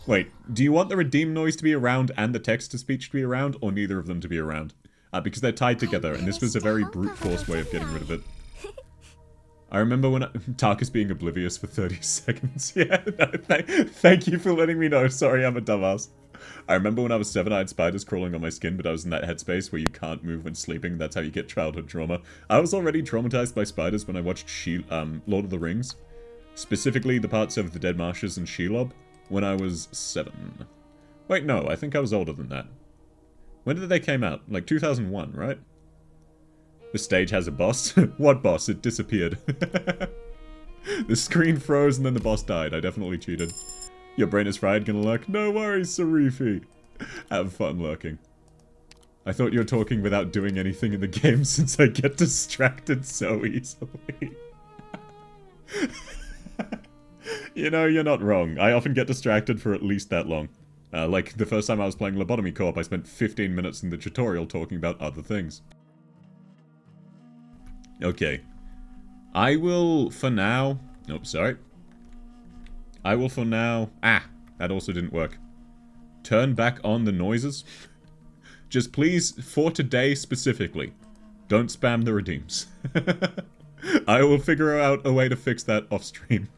Wait, do you want the redeem noise to be around and the text-to-speech to be around, or neither of them to be around? Because they're tied together, and this was a very brute force way of getting rid of it. I remember when Tarkus being oblivious for 30 seconds. Yeah, no, thank you for letting me know. Sorry, I'm a dumbass. I remember when I was 7, I had spiders crawling on my skin, but I was in that headspace where you can't move when sleeping. That's how you get childhood trauma. I was already traumatized by spiders when I watched Lord of the Rings. Specifically the parts of the Dead Marshes and Shelob when I was 7. Wait, no, I think I was older than that. When did they came out? Like 2001, right? The stage has a boss? What boss? It disappeared. The screen froze and then the boss died. I definitely cheated. Your brain is fried, gonna lurk? No worries, Sarifi. Have fun lurking. I thought you were talking without doing anything in the game since I get distracted so easily. You know, you're not wrong. I often get distracted for at least that long. Like, the first time I was playing Lobotomy Co-op, I spent 15 minutes in the tutorial talking about other things. Okay. I will, for now... Nope, sorry. I will for now... Ah! That also didn't work. Turn back on the noises. Just please, for today specifically, don't spam the redeems. I will figure out a way to fix that off-stream.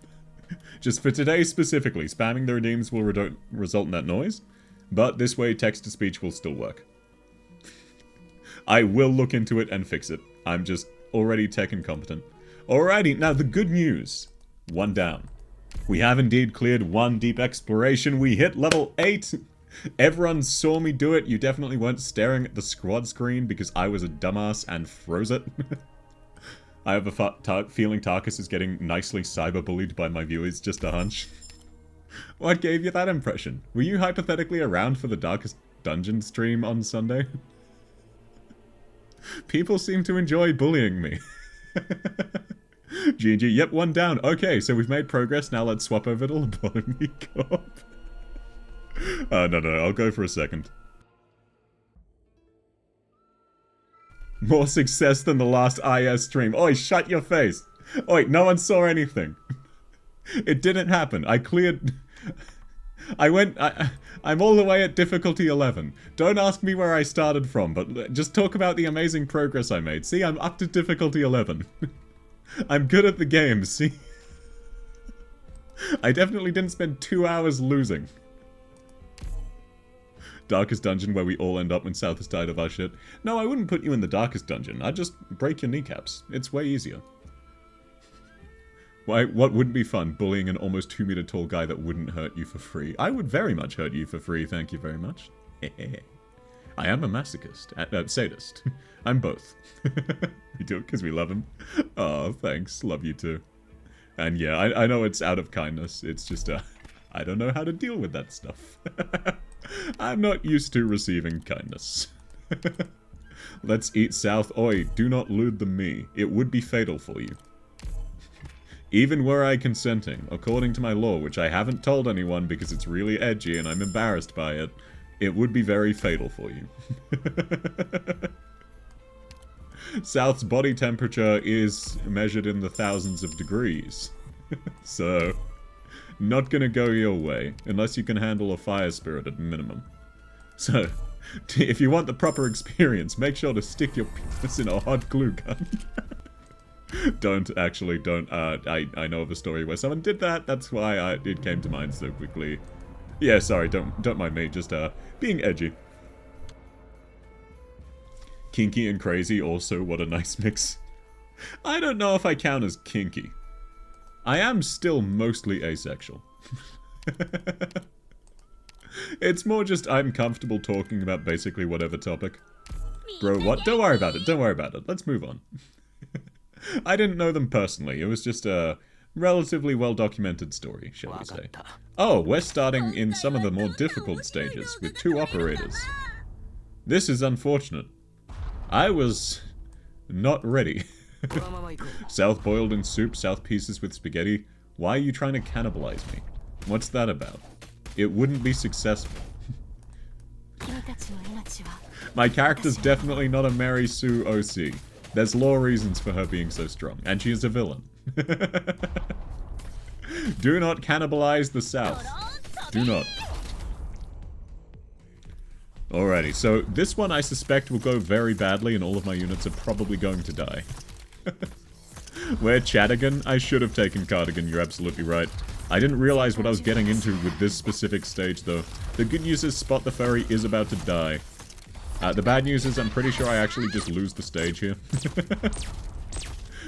Just for today specifically, spamming the redeems will result in that noise, but this way text-to-speech will still work. I will look into it and fix it. I'm just already tech incompetent. Alrighty, now the good news. 1 down. We have indeed cleared 1 deep exploration. We hit level 8. Everyone saw me do it. You definitely weren't staring at the squad screen because I was a dumbass and froze it. I have a feeling Tarkus is getting nicely cyberbullied by my viewers, just a hunch. What gave you that impression? Were you hypothetically around for the Darkest Dungeon stream on Sunday? People seem to enjoy bullying me. GG, yep, 1 down. Okay, so we've made progress, now let's swap over to Lobotomy Co-op. No, I'll go for a second. More success than the last IS stream. Oi, shut your face. Oi, no one saw anything. It didn't happen. I cleared... I'm all the way at difficulty 11. Don't ask me where I started from, but just talk about the amazing progress I made. See, I'm up to difficulty 11. I'm good at the game, see? I definitely didn't spend 2 hours losing. Darkest dungeon where we all end up when South has died of our shit. No, I wouldn't put you in the darkest dungeon. I'd just break your kneecaps. It's way easier. Why? What wouldn't be fun? Bullying an almost 2 meter tall guy that wouldn't hurt you for free. I would very much hurt you for free, thank you very much. I am a masochist. Sadist. I'm both. We do it because we love him. Oh, thanks. Love you too. And yeah, I know it's out of kindness. It's just, I don't know how to deal with that stuff. I'm not used to receiving kindness. Let's eat South. Oi, do not lewd the me. It would be fatal for you. Even were I consenting, according to my law, which I haven't told anyone because it's really edgy and I'm embarrassed by it, it would be very fatal for you. South's body temperature is measured in the thousands of degrees. So, not gonna go your way, unless you can handle a fire spirit at minimum. So, if you want the proper experience, make sure to stick your penis in a hot glue gun. Don't. I know of a story where someone did that, that's why it came to mind so quickly. Yeah, sorry, don't mind me, just being edgy. Kinky and crazy also, what a nice mix. I don't know if I count as kinky. I am still mostly asexual. It's more just I'm comfortable talking about basically whatever topic. Bro, what? Don't worry about it, don't worry about it. Let's move on. I didn't know them personally, it was just a relatively well-documented story, shall we say. Oh, we're starting in some of the more difficult stages, with 2 operators. This is unfortunate. I was not ready. South boiled in soup, South pieces with spaghetti. Why are you trying to cannibalize me? What's that about? It wouldn't be successful. My character's definitely not a Mary Sue OC. There's law reasons for her being so strong, and she is a villain. Do not cannibalize the South. Do not. Alrighty, so this one I suspect will go very badly and all of my units are probably going to die. Where Chadigan? I should have taken Cardigan, you're absolutely right. I didn't realize what I was getting into with this specific stage, though. The good news is Spot the Furry is about to die. The bad news is I'm pretty sure I actually just lose the stage here.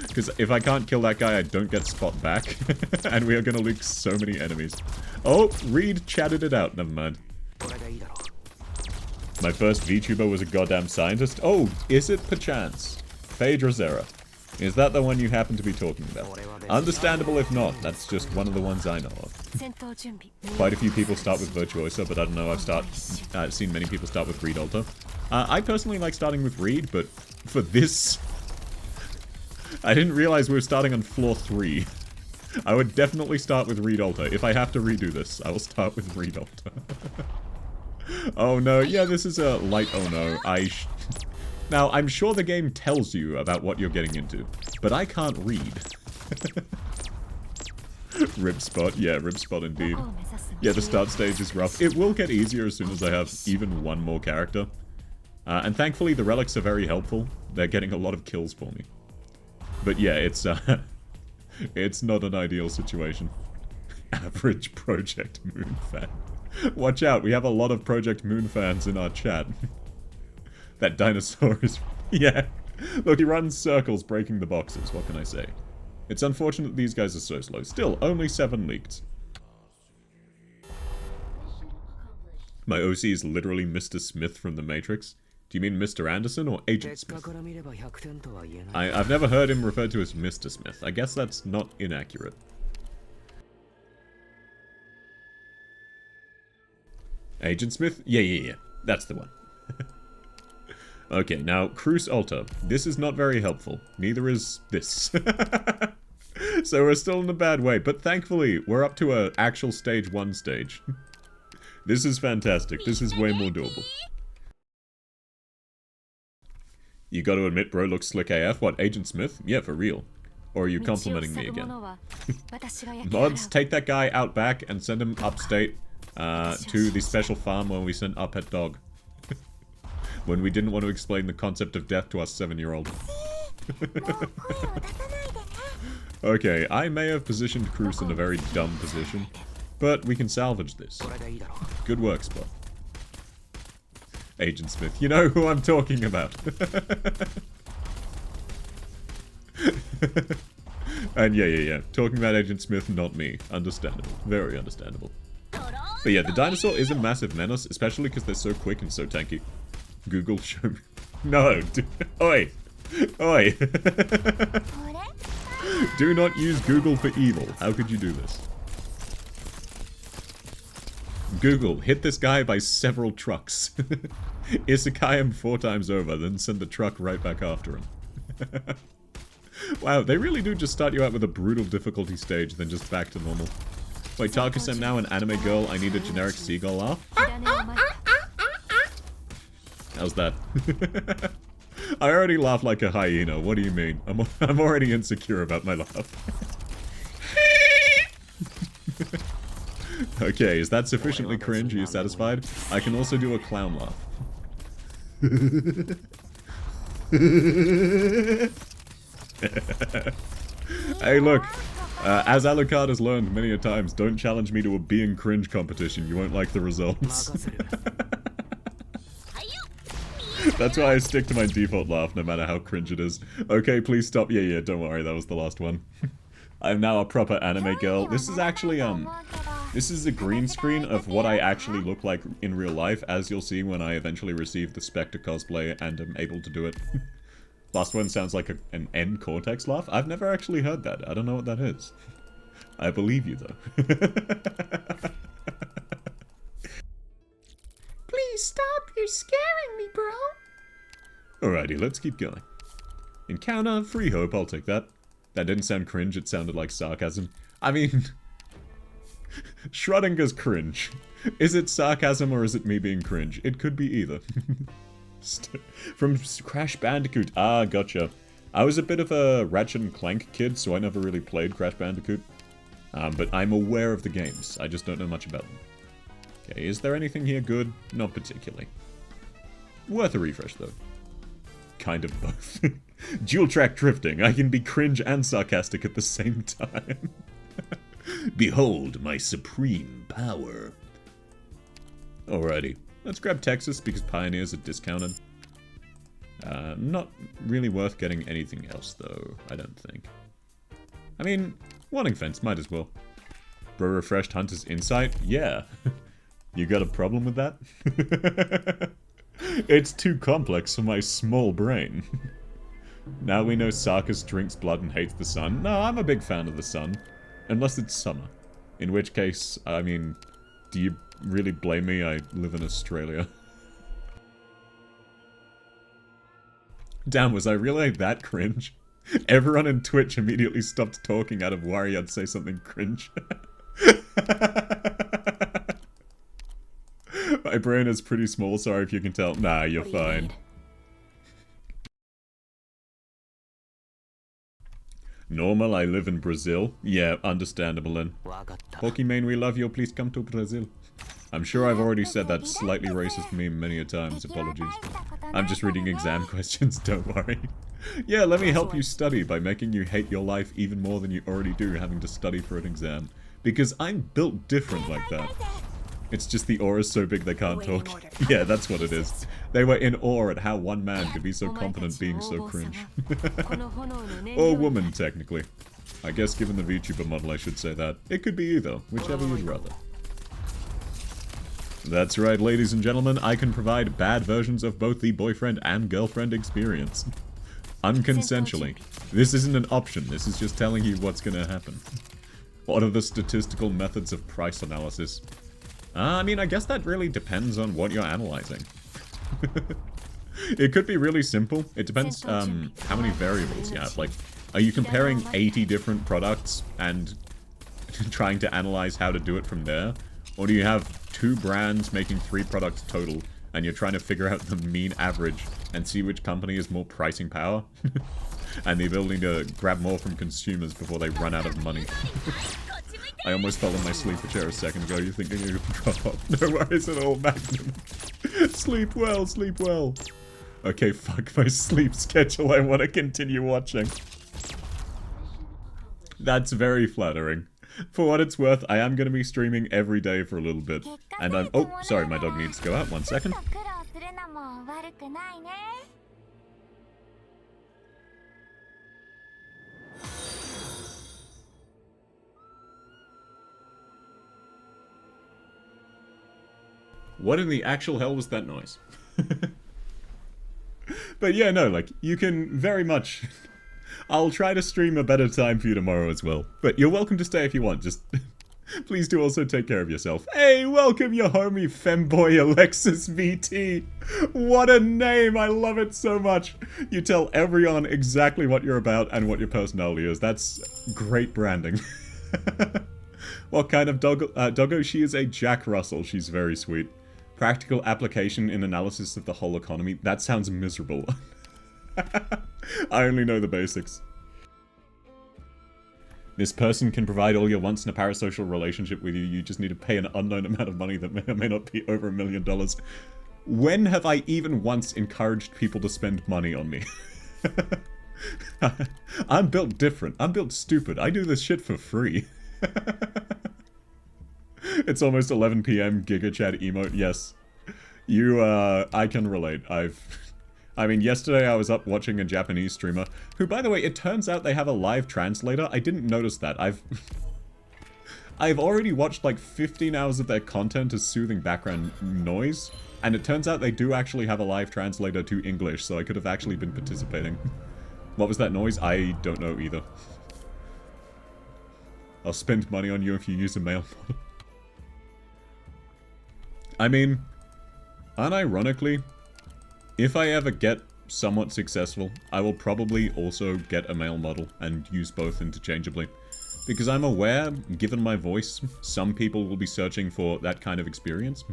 Because if I can't kill that guy, I don't get Spot back. And we are going to lose so many enemies. Oh, Reed chatted it out. Never mind. My first VTuber was a goddamn scientist. Oh, is it perchance Phaedra Zera? Is that the one you happen to be talking about? Understandable if not. That's just one of the ones I know of. Quite a few people start with Virtuoso, but I don't know. I've seen many people start with Reed Alter. I personally like starting with Reed, but for this... I didn't realize we were starting on floor 3. I would definitely start with Reed Alter. If I have to redo this, I will start with Reed Alter. Oh no, yeah, this is a light oh no. Now, I'm sure the game tells you about what you're getting into, but I can't read. Rib Spot, yeah, Rib Spot indeed. Yeah, the start stage is rough. It will get easier as soon as I have even one more character. And thankfully, the relics are very helpful. They're getting a lot of kills for me. But yeah, it's not an ideal situation. Average Project Moon fan. Watch out, we have a lot of Project Moon fans in our chat. That dinosaur is... yeah. Look, he runs circles breaking the boxes, what can I say? It's unfortunate these guys are so slow. Still, only 7 leaked. My OC is literally Mr. Smith from The Matrix. Do you mean Mr. Anderson or Agent Smith? I've never heard him referred to as Mr. Smith. I guess that's not inaccurate. Agent Smith? Yeah. That's the one. Okay, now, Cruise Alter. This is not very helpful. Neither is this. So we're still in a bad way, but thankfully, we're up to a actual stage 1 stage. This is fantastic. This is way more doable. You gotta admit, bro looks slick AF. What, Agent Smith? Yeah, for real. Or are you complimenting me again? Mods, take that guy out back and send him upstate to the special farm where we sent our pet dog. When we didn't want to explain the concept of death to our 7-year-old. Okay, I may have positioned Cruz in a very dumb position, but we can salvage this. Good work, Spot. Agent Smith, you know who I'm talking about. And yeah. Talking about Agent Smith, not me. Understandable. Very understandable. But yeah, the dinosaur is a massive menace, especially because they're so quick and so tanky. Google, show me. No, oi! Oi! Do not use Google for evil. How could you do this? Google, hit this guy by several trucks. Isekai him 4 times over, then send the truck right back after him. Wow, they really do just start you out with a brutal difficulty stage, then just back to normal. Wait, Tarkus, I'm now an anime girl, I need a generic seagull laugh? How's that? I already laugh like a hyena, what do you mean? I'm already insecure about my laugh. Okay, is that sufficiently cringe? Are you satisfied? I can also do a clown laugh. Hey, look. As Alucard has learned many a times, don't challenge me to a being cringe competition. You won't like the results. That's why I stick to my default laugh, no matter how cringe it is. Okay, please stop. Yeah, don't worry. That was the last one. I'm now a proper anime girl. This is actually, this is a green screen of what I actually look like in real life, as you'll see when I eventually receive the Spectre cosplay and am able to do it. Last one sounds like an N Cortex laugh. I've never actually heard that. I don't know what that is. I believe you, though. Please stop. You're scaring me, bro. Alrighty, let's keep going. Encounter, free hope. I'll take that. That didn't sound cringe. It sounded like sarcasm. I mean... Schrodinger's cringe. Is it sarcasm or is it me being cringe? It could be either. From Crash Bandicoot. Ah, gotcha. I was a bit of a Ratchet & Clank kid, so I never really played Crash Bandicoot. But I'm aware of the games. I just don't know much about them. Okay, is there anything here good? Not particularly. Worth a refresh, though. Kind of both. Dual track drifting. I can be cringe and sarcastic at the same time. Behold my supreme power. Alrighty. Let's grab Texas because Pioneers are discounted. Not really worth getting anything else though, I don't think. I mean, Warning Fence, might as well. Bro refreshed Hunter's Insight? Yeah. You got a problem with that? It's too complex for my small brain. Now we know Sarkis drinks blood and hates the sun. No, I'm a big fan of the sun. Unless it's summer. In which case, I mean, do you really blame me? I live in Australia. Damn, was I really that cringe? Everyone in Twitch immediately stopped talking out of worry I'd say something cringe. My brain is pretty small, sorry if you can tell. Nah, you're fine. Normal, I live in Brazil. Yeah, understandable then. Pokimane, we love you, please come to Brazil. I'm sure I've already said that slightly racist meme many a times, apologies. I'm just reading exam questions, don't worry. Yeah, let me help you study by making you hate your life even more than you already do having to study for an exam. Because I'm built different like that. It's just the aura's so big they can't talk. Yeah, that's what it is. They were in awe at how one man could be so confident being so cringe. Or woman, technically. I guess given the VTuber model I should say that. It could be either, whichever you'd rather. That's right, ladies and gentlemen, I can provide bad versions of both the boyfriend and girlfriend experience. Unconsensually. This isn't an option, this is just telling you what's gonna happen. What are the statistical methods of price analysis? I mean, I guess that really depends on what you're analyzing. It could be really simple. It depends how many variables you have. Like, are you comparing 80 different products and trying to analyze how to do it from there? Or do you have 2 brands making 3 products total and you're trying to figure out the mean average and see which company has more pricing power? And the ability to grab more from consumers before they run out of money. I almost fell in my sleeper chair a second ago. You thinking you would drop off? No worries at all, Magnum. Sleep well, sleep well. Okay, fuck my sleep schedule. I want to continue watching. That's very flattering. For what it's worth, I am going to be streaming every day for a little bit. And I'm... Oh, sorry, my dog needs to go out. 1 second. What in the actual hell was that noise? But yeah, no, like, you can very much... I'll try to stream a better time for you tomorrow as well. But you're welcome to stay if you want, just... Please do also take care of yourself. Hey, welcome your homie femboy Alexis VT. What a name, I love it so much. You tell everyone exactly what you're about and what your personality is. That's great branding. What kind of doggo? She is a Jack Russell, she's very sweet. Practical application in analysis of the whole economy. That sounds miserable. I only know the basics. This person can provide all your wants in a parasocial relationship with you. You just need to pay an unknown amount of money that may or may not be over $1 million. When have I even once encouraged people to spend money on me? I'm built different. I'm built stupid. I do this shit for free. It's almost 11 PM, Giga Chat emote, yes. I can relate. I mean, yesterday I was up watching a Japanese streamer, who, by the way, it turns out they have a live translator. I didn't notice that. I've already watched like 15 hours of their content as soothing background noise, and it turns out they do actually have a live translator to English, so I could have actually been participating. What was that noise? I don't know either. I'll spend money on you if you use a male model. I mean, unironically, if I ever get somewhat successful, I will probably also get a male model and use both interchangeably. Because I'm aware, given my voice, some people will be searching for that kind of experience.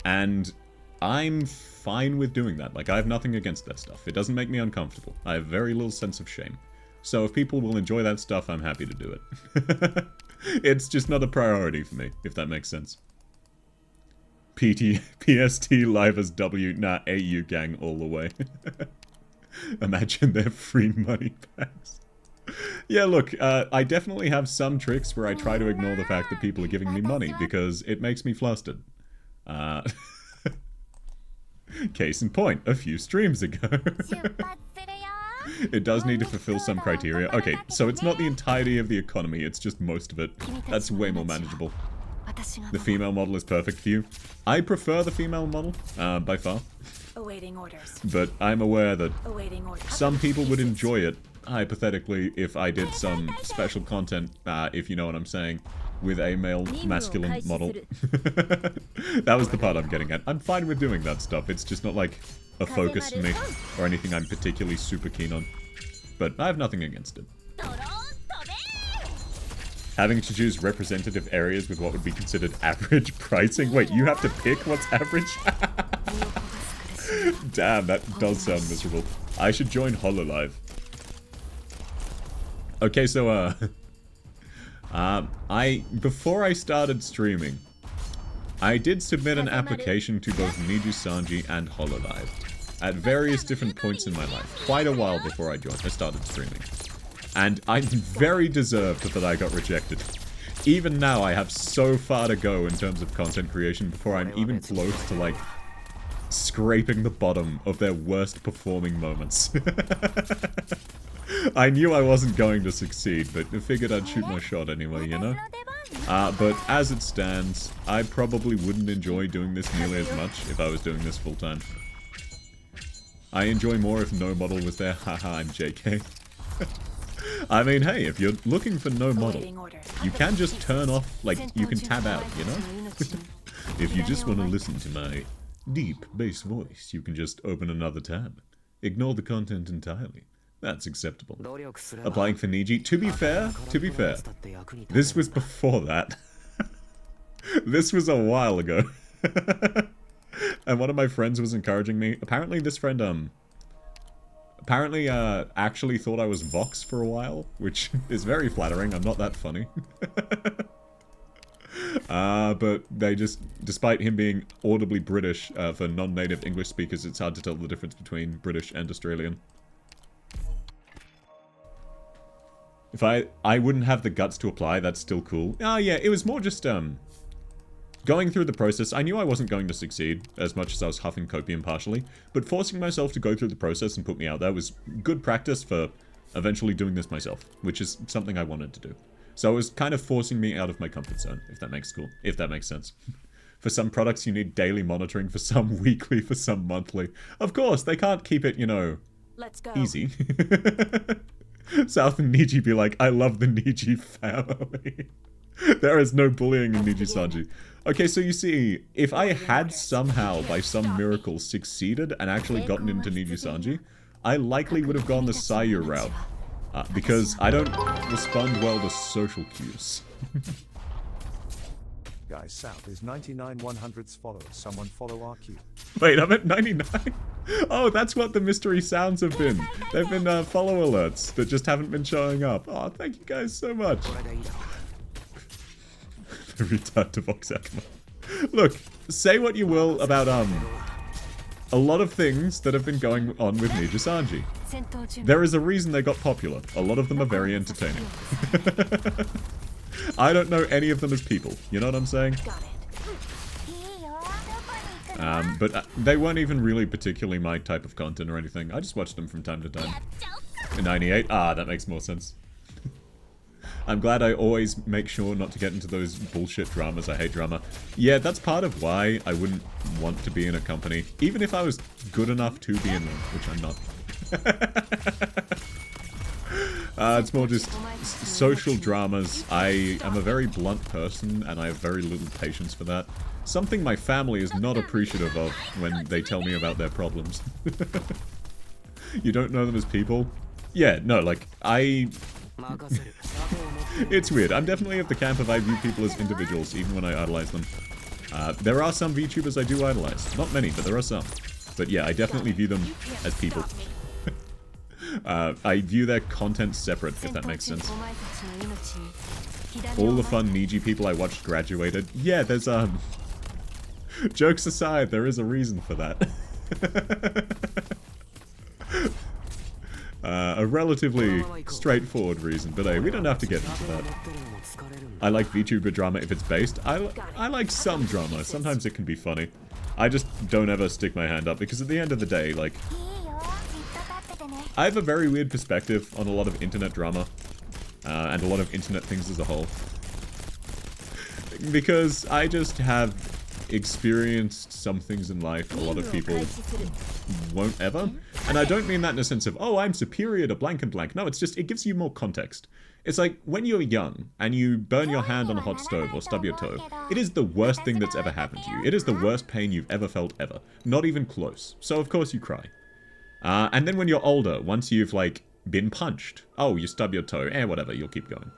And I'm fine with doing that. Like, I have nothing against that stuff. It doesn't make me uncomfortable. I have very little sense of shame. So if people will enjoy that stuff, I'm happy to do it. It's just not a priority for me, if that makes sense. PST live as W, nah, AU gang all the way. Imagine their free money packs. Yeah, look, I definitely have some tricks where I try to ignore the fact that people are giving me money, because it makes me flustered. Case in point, a few streams ago. It does need to fulfill some criteria. Okay, so it's not the entirety of the economy, it's just most of it. That's way more manageable. The female model is perfect for you. I prefer the female model, by far. Awaiting orders. But I'm aware that Awaiting orders. some people would enjoy it, hypothetically, if I did some special content, if you know what I'm saying, with a male masculine model. That was the part I'm getting at. I'm fine with doing that stuff, it's just not like a focus for me, or anything I'm particularly super keen on. But I have nothing against it. Having to choose representative areas with what would be considered average pricing? Wait, you have to pick what's average? Damn, that does sound miserable. I should join HoloLive. Okay, so, before I started streaming, I did submit an application to both Niju Sanji and HoloLive at various different points in my life, quite a while before I started streaming. And I very deserved that I got rejected. Even now, I have so far to go in terms of content creation before I'm even close to, like, scraping the bottom of their worst performing moments. I knew I wasn't going to succeed, but I figured I'd shoot my shot anyway, you know? But as it stands, I probably wouldn't enjoy doing this nearly as much if I was doing this full-time. I enjoy more if no model was there, haha, I'm JK. I mean, hey, if you're looking for no model, you can just turn off, like, you can tab out, you know? If you just want to listen to my deep bass voice, you can just open another tab. Ignore the content entirely. That's acceptable. Applying for Niji. To be fair, this was before that. This was a while ago. And one of my friends was encouraging me. Apparently this friend, actually thought I was Vox for a while, which is very flattering. I'm not that funny. But they just, despite him being audibly British, for non-native English speakers, it's hard to tell the difference between British and Australian. If I wouldn't have the guts to apply, that's still cool. Ah, yeah, it was more just, going through the process. I knew I wasn't going to succeed, as much as I was huffing copium partially, but forcing myself to go through the process and put me out there was good practice for eventually doing this myself, which is something I wanted to do. So it was kind of forcing me out of my comfort zone, if that makes sense. For some products, you need daily monitoring, for some weekly, for some monthly. Of course, they can't keep it, you know, Let's go. easy. South and Niji be like, I love the Niji family. There is no bullying in Niji Sanji. Okay, so you see, if I had somehow, by some miracle, succeeded and actually gotten into Niji Sanji, I likely would have gone the Sayu route. Because I don't respond well to social cues. Guys, South is 99/100ths followers. Someone follow RQ. Wait, I'm at 99? Oh, that's what the mystery sounds have been. They've been follow alerts that just haven't been showing up. Oh, thank you guys so much. The retard to Vox Akuma. Look, say what you will about, a lot of things that have been going on with Niji Sanji. There is a reason they got popular. A lot of them are very entertaining. I don't know any of them as people, you know what I'm saying? But they weren't even really particularly my type of content or anything. I just watched them from time to time. In 98? Ah, that makes more sense. I'm glad I always make sure not to get into those bullshit dramas. I hate drama. Yeah, that's part of why I wouldn't want to be in a company, even if I was good enough to be in one, which I'm not. It's more just social dramas. I am a very blunt person, and I have very little patience for that. Something my family is not appreciative of when they tell me about their problems. You don't know them as people? Yeah, no, like, it's weird. I'm definitely of the camp of I view people as individuals, even when I idolize them. There are some VTubers I do idolize. Not many, but there are some. But yeah, I definitely view them as people. I view their content separate, if that makes sense. All the fun Niji people I watched graduated. Yeah, there's, jokes aside, there is a reason for that. A relatively straightforward reason, but hey, we don't have to get into that. I like VTuber drama if it's based. I like some drama. Sometimes it can be funny. I just don't ever stick my hand up because at the end of the day, like, I have a very weird perspective on a lot of internet drama and a lot of internet things as a whole. Because I just have experienced some things in life a lot of people won't ever. And I don't mean that in a sense of, oh, I'm superior to blank and blank. No, it's just, it gives you more context. It's like, when you're young, and you burn your hand on a hot stove or stub your toe, it is the worst thing that's ever happened to you. It is the worst pain you've ever felt ever. Not even close. So of course you cry. And then when you're older, once you've, like, been punched, oh, you stub your toe, whatever, you'll keep going.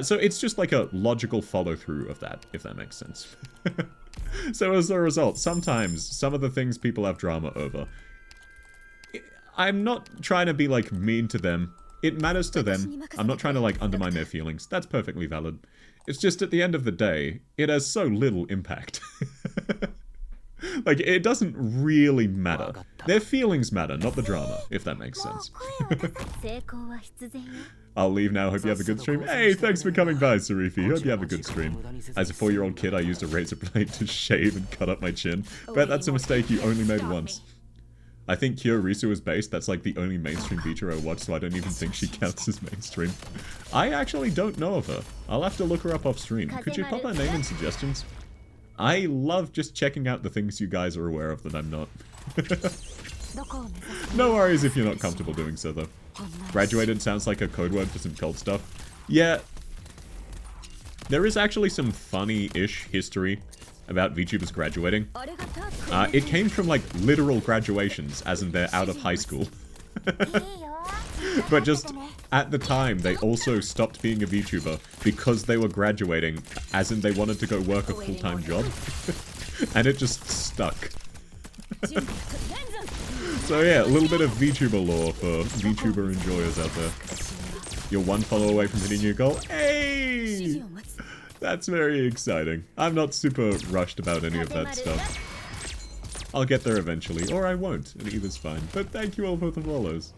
So it's just like a logical follow-through of that, if that makes sense. So as a result, sometimes, some of the things people have drama over, I'm not trying to be, like, mean to them. It matters to them. I'm not trying to, like, undermine their feelings. That's perfectly valid. It's just, at the end of the day, it has so little impact. Like, it doesn't really matter. Their feelings matter, not the drama, if that makes sense. I'll leave now. Hope you have a good stream. Hey, thanks for coming by, Sarifi. Hope you have a good stream. As a 4-year-old kid, I used a razor blade to shave and cut up my chin. Bet that's a mistake you only made once. I think Kyorisu is based. That's like the only mainstream VTuber I watch, so I don't even think she counts as mainstream. I actually don't know of her. I'll have to look her up off stream. Could you pop her name in suggestions? I love just checking out the things you guys are aware of that I'm not. No worries if you're not comfortable doing so, though. Graduated sounds like a code word for some cult stuff. Yeah. There is actually some funny-ish history about VTubers graduating. It came from, like, literal graduations, as in they're out of high school. But just, at the time, they also stopped being a VTuber because they were graduating, as in they wanted to go work a full-time job. And it just stuck. So yeah, a little bit of VTuber lore for VTuber enjoyers out there. You're one follow away from hitting your goal. Hey! That's very exciting. I'm not super rushed about any of that stuff. I'll get there eventually, or I won't, and either's fine. But thank you all for the follows.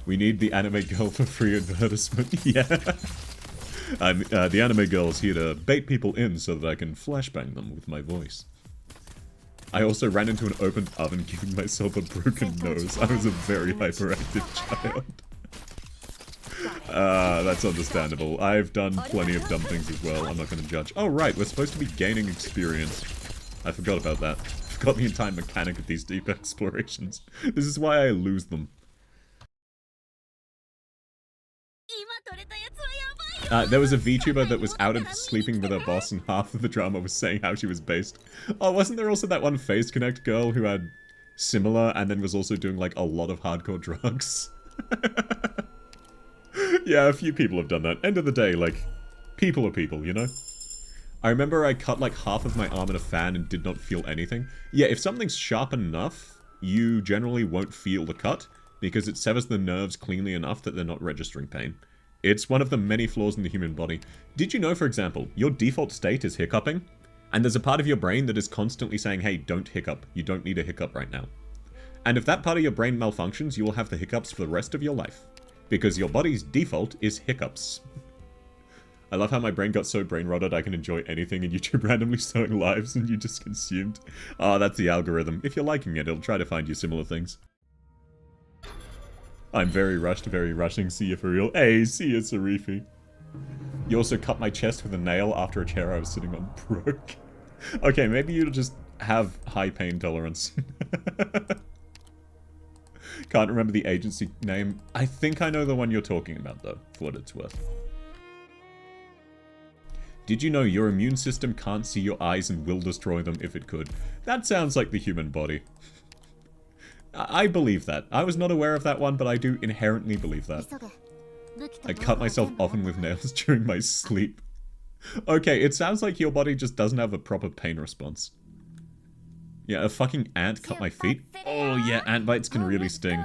We need the anime girl for free advertisement. Yeah. The anime girl's here to bait people in so that I can flashbang them with my voice. I also ran into an open oven giving myself a broken nose. I was a very hyperactive child. That's understandable. I've done plenty of dumb things as well. I'm not going to judge. Oh, right. We're supposed to be gaining experience. I forgot about that. I forgot the entire mechanic of these deep explorations. This is why I lose them. There was a VTuber that was outed for sleeping with her boss, and half of the drama was saying how she was based. Oh, wasn't there also that one Phase Connect girl who had similar and then was also doing, like, a lot of hardcore drugs? Yeah, a few people have done that. End of the day, like, people are people, you know? I remember I cut, like, half of my arm in a fan and did not feel anything. Yeah, if something's sharp enough, you generally won't feel the cut, because it severs the nerves cleanly enough that they're not registering pain. It's one of the many flaws in the human body. Did you know, for example, your default state is hiccuping? And there's a part of your brain that is constantly saying, hey, don't hiccup. You don't need a hiccup right now. And if that part of your brain malfunctions, you will have the hiccups for the rest of your life. Because your body's default is hiccups. I love how my brain got so brain rotted I can enjoy anything and YouTube randomly showing lives and you just consumed. Oh, that's the algorithm. If you're liking it, it'll try to find you similar things. I'm very rushed, very rushing. See you for real. Hey, see you, Sarifi. You also cut my chest with a nail after a chair I was sitting on broke. Okay, maybe you'll just have high pain tolerance. Can't remember the agency name. I think I know the one you're talking about, though, for what it's worth. Did you know your immune system can't see your eyes and will destroy them if it could? That sounds like the human body. I believe that. I was not aware of that one, but I do inherently believe that. I cut myself often with nails during my sleep. Okay, it sounds like your body just doesn't have a proper pain response. Yeah, a fucking ant cut my feet. Oh yeah, ant bites can really sting.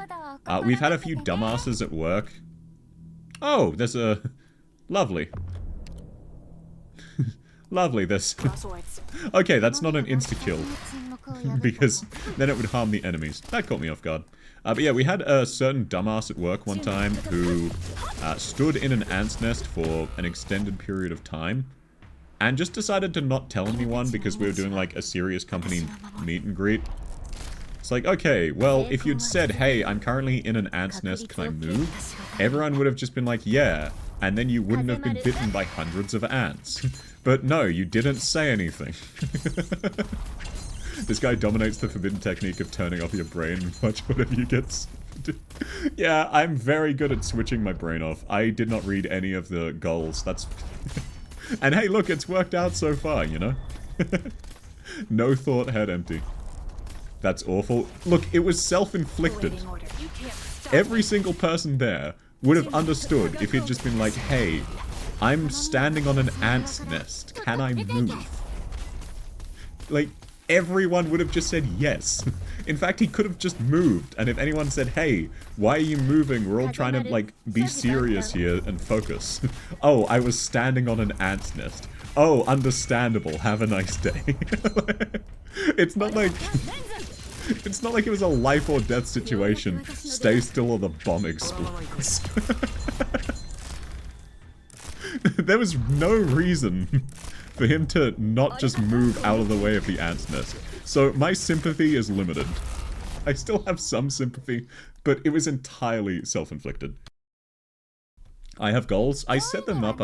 We've had a few dumbasses at work. Oh, there's a... Lovely. Lovely, this. Okay, that's not an insta-kill. Because then it would harm the enemies. That caught me off guard. But yeah, we had a certain dumbass at work one time who stood in an ant's nest for an extended period of time and just decided to not tell anyone because we were doing like a serious company meet and greet. It's like, okay, well, if you'd said, hey, I'm currently in an ant's nest, can I move? Everyone would have just been like, yeah, and then you wouldn't have been bitten by hundreds of ants. But no, you didn't say anything. This guy dominates the forbidden technique of turning off your brain and watch whatever you get. Yeah, I'm very good at switching my brain off. I did not read any of the goals. That's... And hey, look, it's worked out so far, you know? No thought, head empty. That's awful. Look, it was self-inflicted. Every single person there would have understood if he'd just been like, hey, I'm standing on an ant's nest. Can I move? Like... Everyone would have just said yes. In fact, he could have just moved, and if anyone said, hey, why are you moving? We're all trying to, like, be serious here and focus. Oh, I was standing on an ant's nest. Oh, understandable. Have a nice day. It's not like... It's not like it was a life or death situation. Stay still or the bomb explodes. There was no reason for him to not just move out of the way of the ant's nest. So my sympathy is limited. I still have some sympathy, but it was entirely self-inflicted. I have goals. I set them up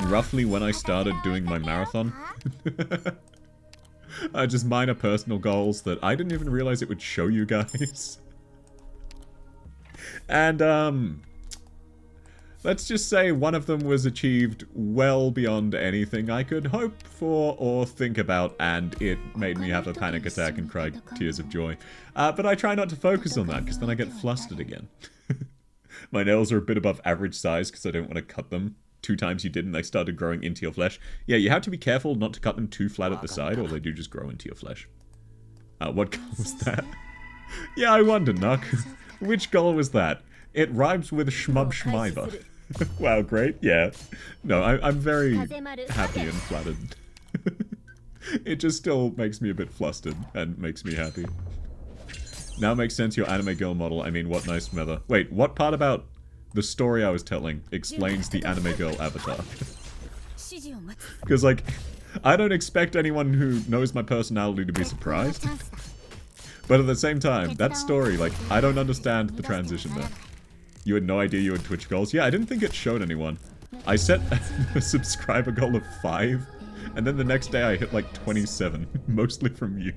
roughly when I started doing my marathon. Just minor personal goals that I didn't even realize it would show you guys. And let's just say one of them was achieved well beyond anything I could hope for or think about, and it made me have a panic attack and cry tears of joy. But I try not to focus on that, because then I get flustered again. My nails are a bit above average size, because I don't want to cut them 2 times you did and they started growing into your flesh. Yeah, you have to be careful not to cut them too flat at the side, or they do just grow into your flesh. What goal was that? Yeah, I wonder, Nuck. Which goal was that? It rhymes with Schmub Schmeiber. Wow, great, yeah. No, I'm very happy and flattered. It just still makes me a bit flustered and makes me happy. Now makes sense, your anime girl model. I mean, what nice mother. Wait, what part about the story I was telling explains the anime girl avatar? Because, like, I don't expect anyone who knows my personality to be surprised. But at the same time, that story, like, I don't understand the transition there. You had no idea you had Twitch goals? Yeah, I didn't think it showed anyone. I set a subscriber goal of 5, and then the next day I hit like 27, mostly from you.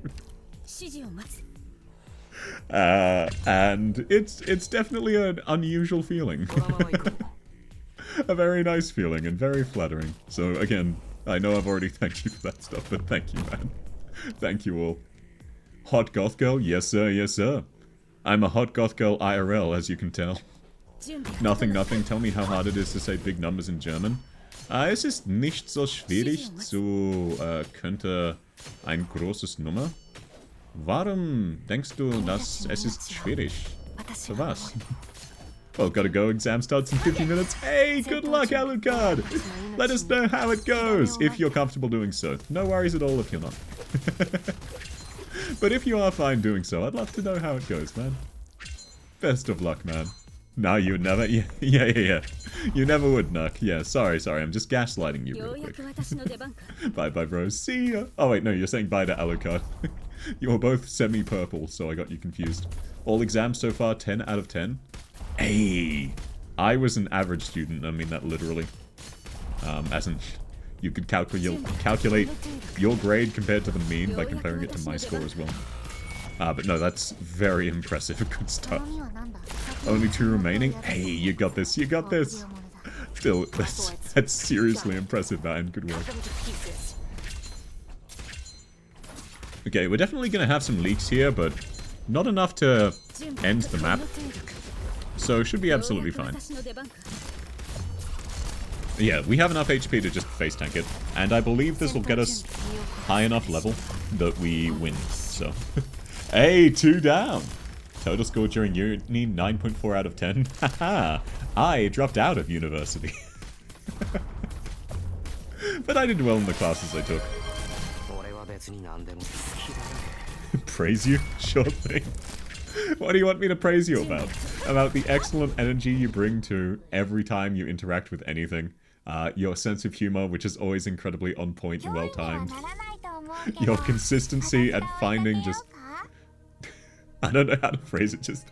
And it's definitely an unusual feeling. A very nice feeling and very flattering. So again, I know I've already thanked you for that stuff, but thank you, man. Thank you all. Hot goth girl? Yes sir, yes sir. I'm a hot goth girl IRL, as you can tell. Nothing, nothing. Tell me how hard it is to say big numbers in German. Es ist nicht so schwierig zu könnte ein großes Nummer. Warum denkst du, dass es ist schwierig? Für was? Well, gotta go. Exam starts in 50 minutes. Hey, good luck, Alucard! Let us know how it goes, if you're comfortable doing so. No worries at all if you're not. But if you are fine doing so, I'd love to know how it goes, man. Best of luck, man. No, you would never. Yeah. You never would, Nuck. Yeah, sorry. I'm just gaslighting you real quick. Bye, bro. See ya. Oh, wait, no, you're saying bye to Alucard. You're both semi-purple, so I got you confused. All exams so far, 10 out of 10. Hey! I was an average student, I mean that literally. As in, you could calculate your grade compared to the mean by comparing it to my score as well. But no, that's very impressive. Good stuff. Only 2 remaining? Hey, you got this, you got this! Still, that's seriously impressive, man. Good work. Okay, we're definitely gonna have some leaks here, but not enough to end the map. So, should be absolutely fine. Yeah, we have enough HP to just face tank it, and I believe this will get us high enough level that we win, so... Hey, 2 down! Total score during uni, 9.4 out of 10. Haha! I dropped out of university. But I did well in the classes I took. Praise you? Sure thing. What do you want me to praise you about? About the excellent energy you bring to every time you interact with anything. Your sense of humor, which is always incredibly on point and well timed. Your consistency at finding just... I don't know how to phrase it, just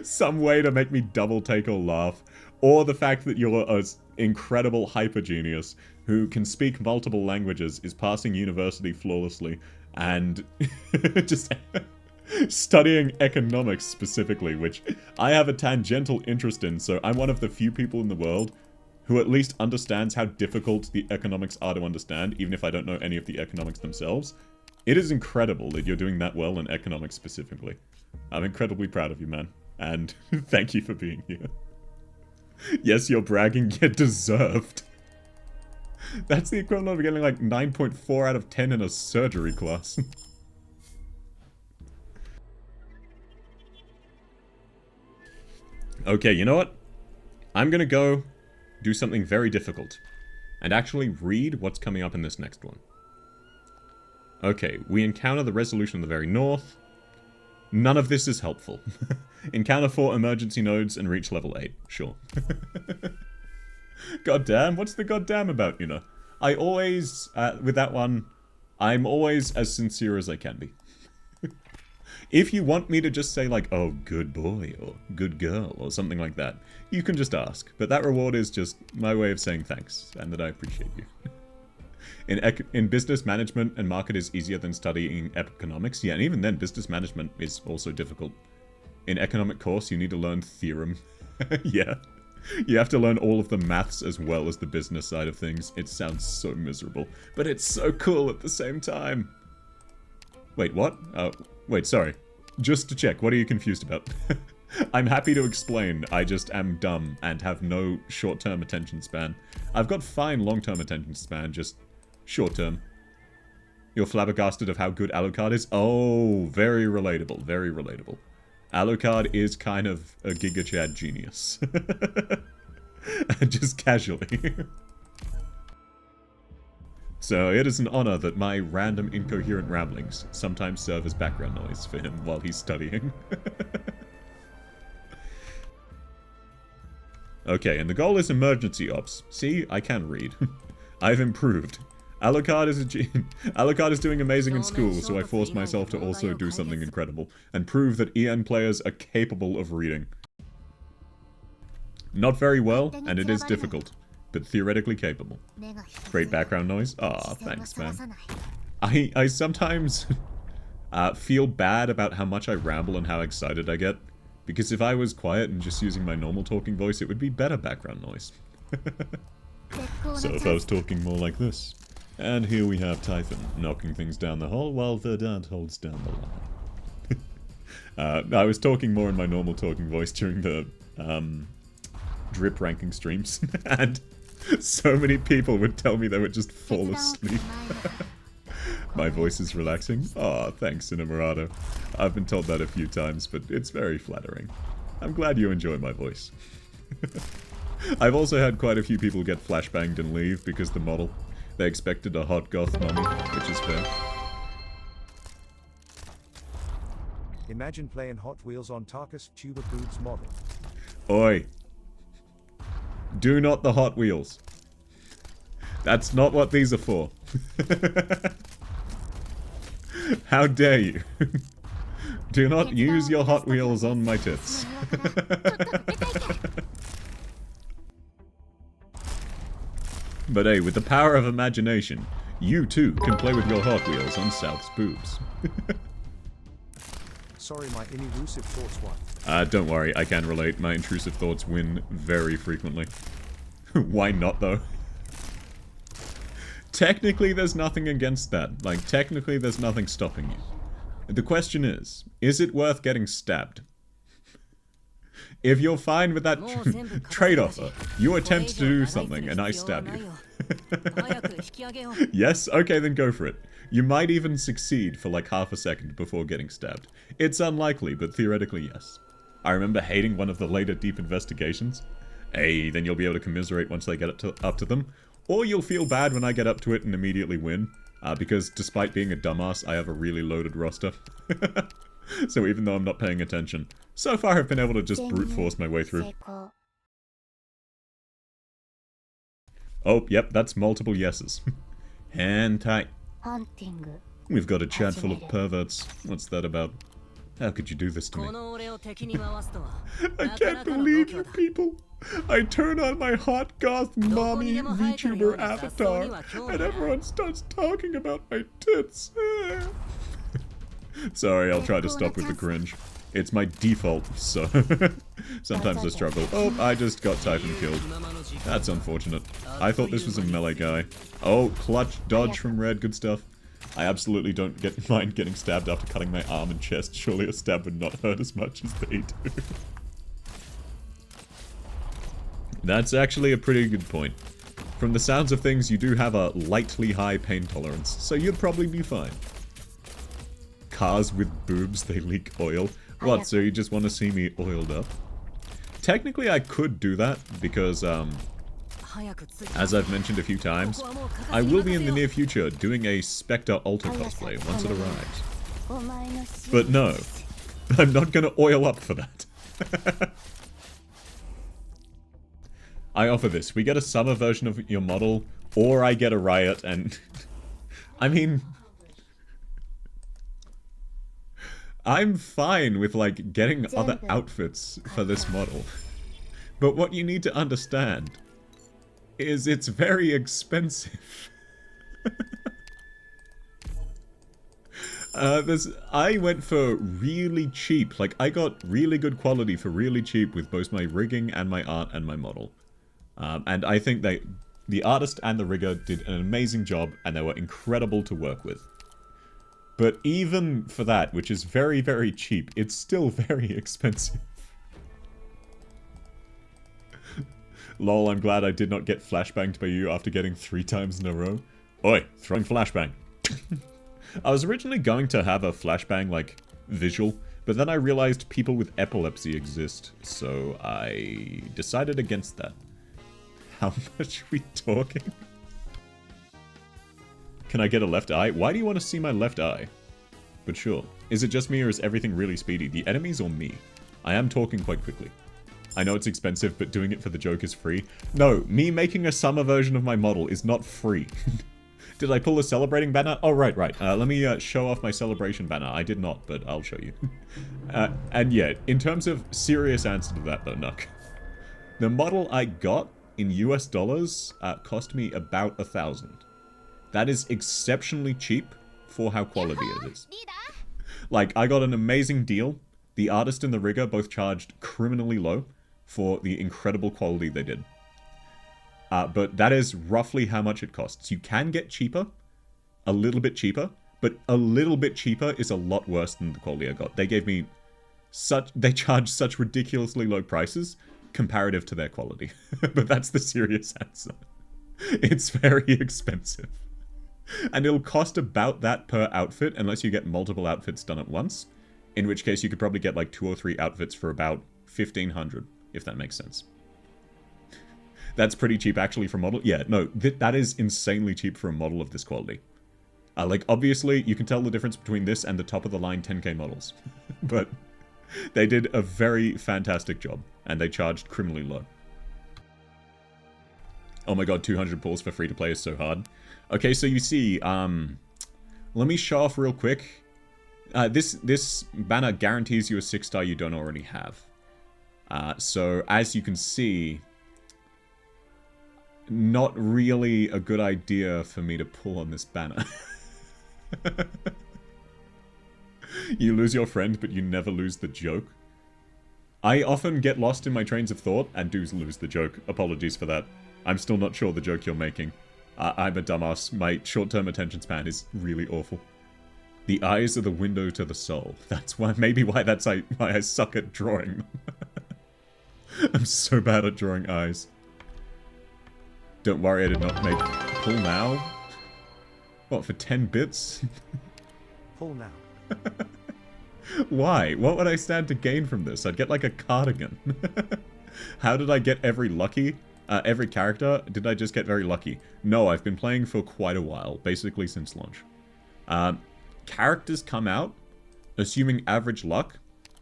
some way to make me double take or laugh. Or the fact that you're an incredible hyper genius who can speak multiple languages, is passing university flawlessly, and just studying economics specifically, which I have a tangential interest in, so I'm one of the few people in the world who at least understands how difficult the economics are to understand, even if I don't know any of the economics themselves. It is incredible that you're doing that well in economics specifically. I'm incredibly proud of you, man. And thank you for being here. Yes, you're bragging, yet deserved. That's the equivalent of getting like 9.4 out of 10 in a surgery class. Okay, you know what? I'm gonna go do something very difficult and actually read what's coming up in this next one. Okay, we encounter the resolution of the very north. None of this is helpful. Encounter 4 emergency nodes and reach level 8. Sure. Goddamn, what's the goddamn about, you know? I always, with that one, I'm always as sincere as I can be. If you want me to just say like, oh, good boy, or good girl, or something like that, you can just ask. But that reward is just my way of saying thanks, and that I appreciate you. In business management and market is easier than studying economics. Yeah, and even then, business management is also difficult. In economic course, you need to learn theorem. Yeah. You have to learn all of the maths as well as the business side of things. It sounds so miserable, but it's so cool at the same time. Wait, what? Wait, sorry. Just to check, what are you confused about? I'm happy to explain, I just am dumb and have no short-term attention span. I've got fine long-term attention span, just short-term. You're flabbergasted of how good Alucard is? Oh, very relatable, very relatable. Alucard is kind of a Giga Chad genius. Just casually. So it is an honor that my random incoherent ramblings sometimes serve as background noise for him while he's studying. Okay, and the goal is emergency ops. See, I can read. I've improved. Alucard is doing amazing in school, so I forced myself to also do something incredible, and prove that EN players are capable of reading. Not very well, and it is difficult, but theoretically capable. Great background noise? Aw, thanks, man. I sometimes feel bad about how much I ramble and how excited I get, because if I was quiet and just using my normal talking voice, it would be better background noise. So if I was talking more like this. And here we have Typhon knocking things down the hole while Verdant holds down the line. I was talking more in my normal talking voice during the drip ranking streams, and so many people would tell me they would just fall asleep. My voice is relaxing. Aw, thanks, Inamorado. I've been told that a few times, but it's very flattering. I'm glad you enjoy my voice. I've also had quite a few people get flashbanged and leave because the model. They expected a hot goth mummy, which is fair. Imagine playing Hot Wheels on Tarkus Tuba Boobs model. Oi. Do not the Hot Wheels. That's not what these are for. How dare you? Do not use your Hot Wheels on my tits. But hey, with the power of imagination, you too can play with your Hot Wheels on South's boobs. Sorry, my intrusive thoughts won. Don't worry, I can relate. My intrusive thoughts win very frequently. Why not, though? Technically, there's nothing against that. Like, technically, there's nothing stopping you. The question is it worth getting stabbed? If you're fine with that trade offer, you attempt to do something and I stab you. Yes? Okay, then go for it. You might even succeed for like half a second before getting stabbed. It's unlikely, but theoretically, yes. I remember hating one of the later deep investigations. Hey, then you'll be able to commiserate once I get up to them. Or you'll feel bad when I get up to it and immediately win. Because despite being a dumbass, I have a really loaded roster. So even though I'm not paying attention, so far I've been able to just brute force my way through. 成功 Oh, yep, that's multiple yeses. Hentai. ハンティング We've got a chat full of perverts. What's that about? How could you do this to me? この俺を敵に回すとは I なか can't なかの believe 度 you 胸だ people. I turn on my hot goth mommy どこにでも生えてるよう VTuber な雑草には avatar 興味 and ない everyone starts talking about my tits. Sorry, I'll try to stop with the cringe. It's my default, so sometimes I struggle. Oh, I just got Typhon killed. That's unfortunate. I thought this was a melee guy. Oh, clutch dodge from red, good stuff. I absolutely don't mind getting stabbed after cutting my arm and chest. Surely a stab would not hurt as much as they do. That's actually a pretty good point. From the sounds of things, you do have a lightly high pain tolerance, so you'd probably be fine. Cars with boobs, they leak oil. What, so you just want to see me oiled up? Technically, I could do that, because, as I've mentioned a few times, I will be in the near future doing a Spectre Alter cosplay once it arrives. お前の幸せ But no, I'm not gonna oil up for that. I offer this. We get a summer version of your model, or I get a riot, and... I mean... I'm fine with, like, getting other outfits for this model. But what you need to understand is it's very expensive. I went for really cheap. Like, I got really good quality for really cheap with both my rigging and my art and my model. And I think that the artist and the rigger did an amazing job, and they were incredible to work with. But even for that, which is very, very cheap, it's still very expensive. Lol, I'm glad I did not get flashbanged by you after getting 3 times in a row. Oi, throwing flashbang. I was originally going to have a flashbang, like, visual, but then I realized people with epilepsy exist, so I decided against that. How much are we talking? Can I get a left eye? Why do you want to see my left eye? But sure. Is it just me or is everything really speedy? The enemies or me? I am talking quite quickly. I know it's expensive, but doing it for the joke is free. No, me making a summer version of my model is not free. Did I pull a celebrating banner? Oh, right. Let me show off my celebration banner. I did not, but I'll show you. And yeah, in terms of serious answer to that though, Nuck. The model I got in US dollars cost me about 1,000. That is exceptionally cheap for how quality it is. Like, I got an amazing deal. The artist and the rigger both charged criminally low for the incredible quality they did. But that is roughly how much it costs. You can get cheaper, a little bit cheaper, but a little bit cheaper is a lot worse than the quality I got. They gave me they charged such ridiculously low prices comparative to their quality. But that's the serious answer. It's very expensive. And it'll cost about that per outfit, unless you get multiple outfits done at once. In which case you could probably get like 2 or 3 outfits for about 1,500, if that makes sense. That's pretty cheap actually for a model. Yeah, no, that is insanely cheap for a model of this quality. Like, obviously, you can tell the difference between this and the top-of-the-line 10k models. But they did a very fantastic job, and they charged criminally low. Oh my god, 200 pulls for free-to-play is so hard. Okay, so you see, let me show off real quick. This banner guarantees you a 6-star you don't already have. So, as you can see, not really a good idea for me to pull on this banner. You lose your friend, but you never lose the joke. I often get lost in my trains of thought and do lose the joke. Apologies for that. I'm still not sure the joke you're making. I'm a dumbass. My short-term attention span is really awful. The eyes are the window to the soul. That's why, maybe why I suck at drawing them. I'm so bad at drawing eyes. Don't worry, I did not make pull now. What, for 10 bits? Pull now. Why? What would I stand to gain from this? I'd get like a cardigan. How did I get every character? Did I just get very lucky? No, I've been playing for quite a while, basically since launch. Characters come out Assuming average luck,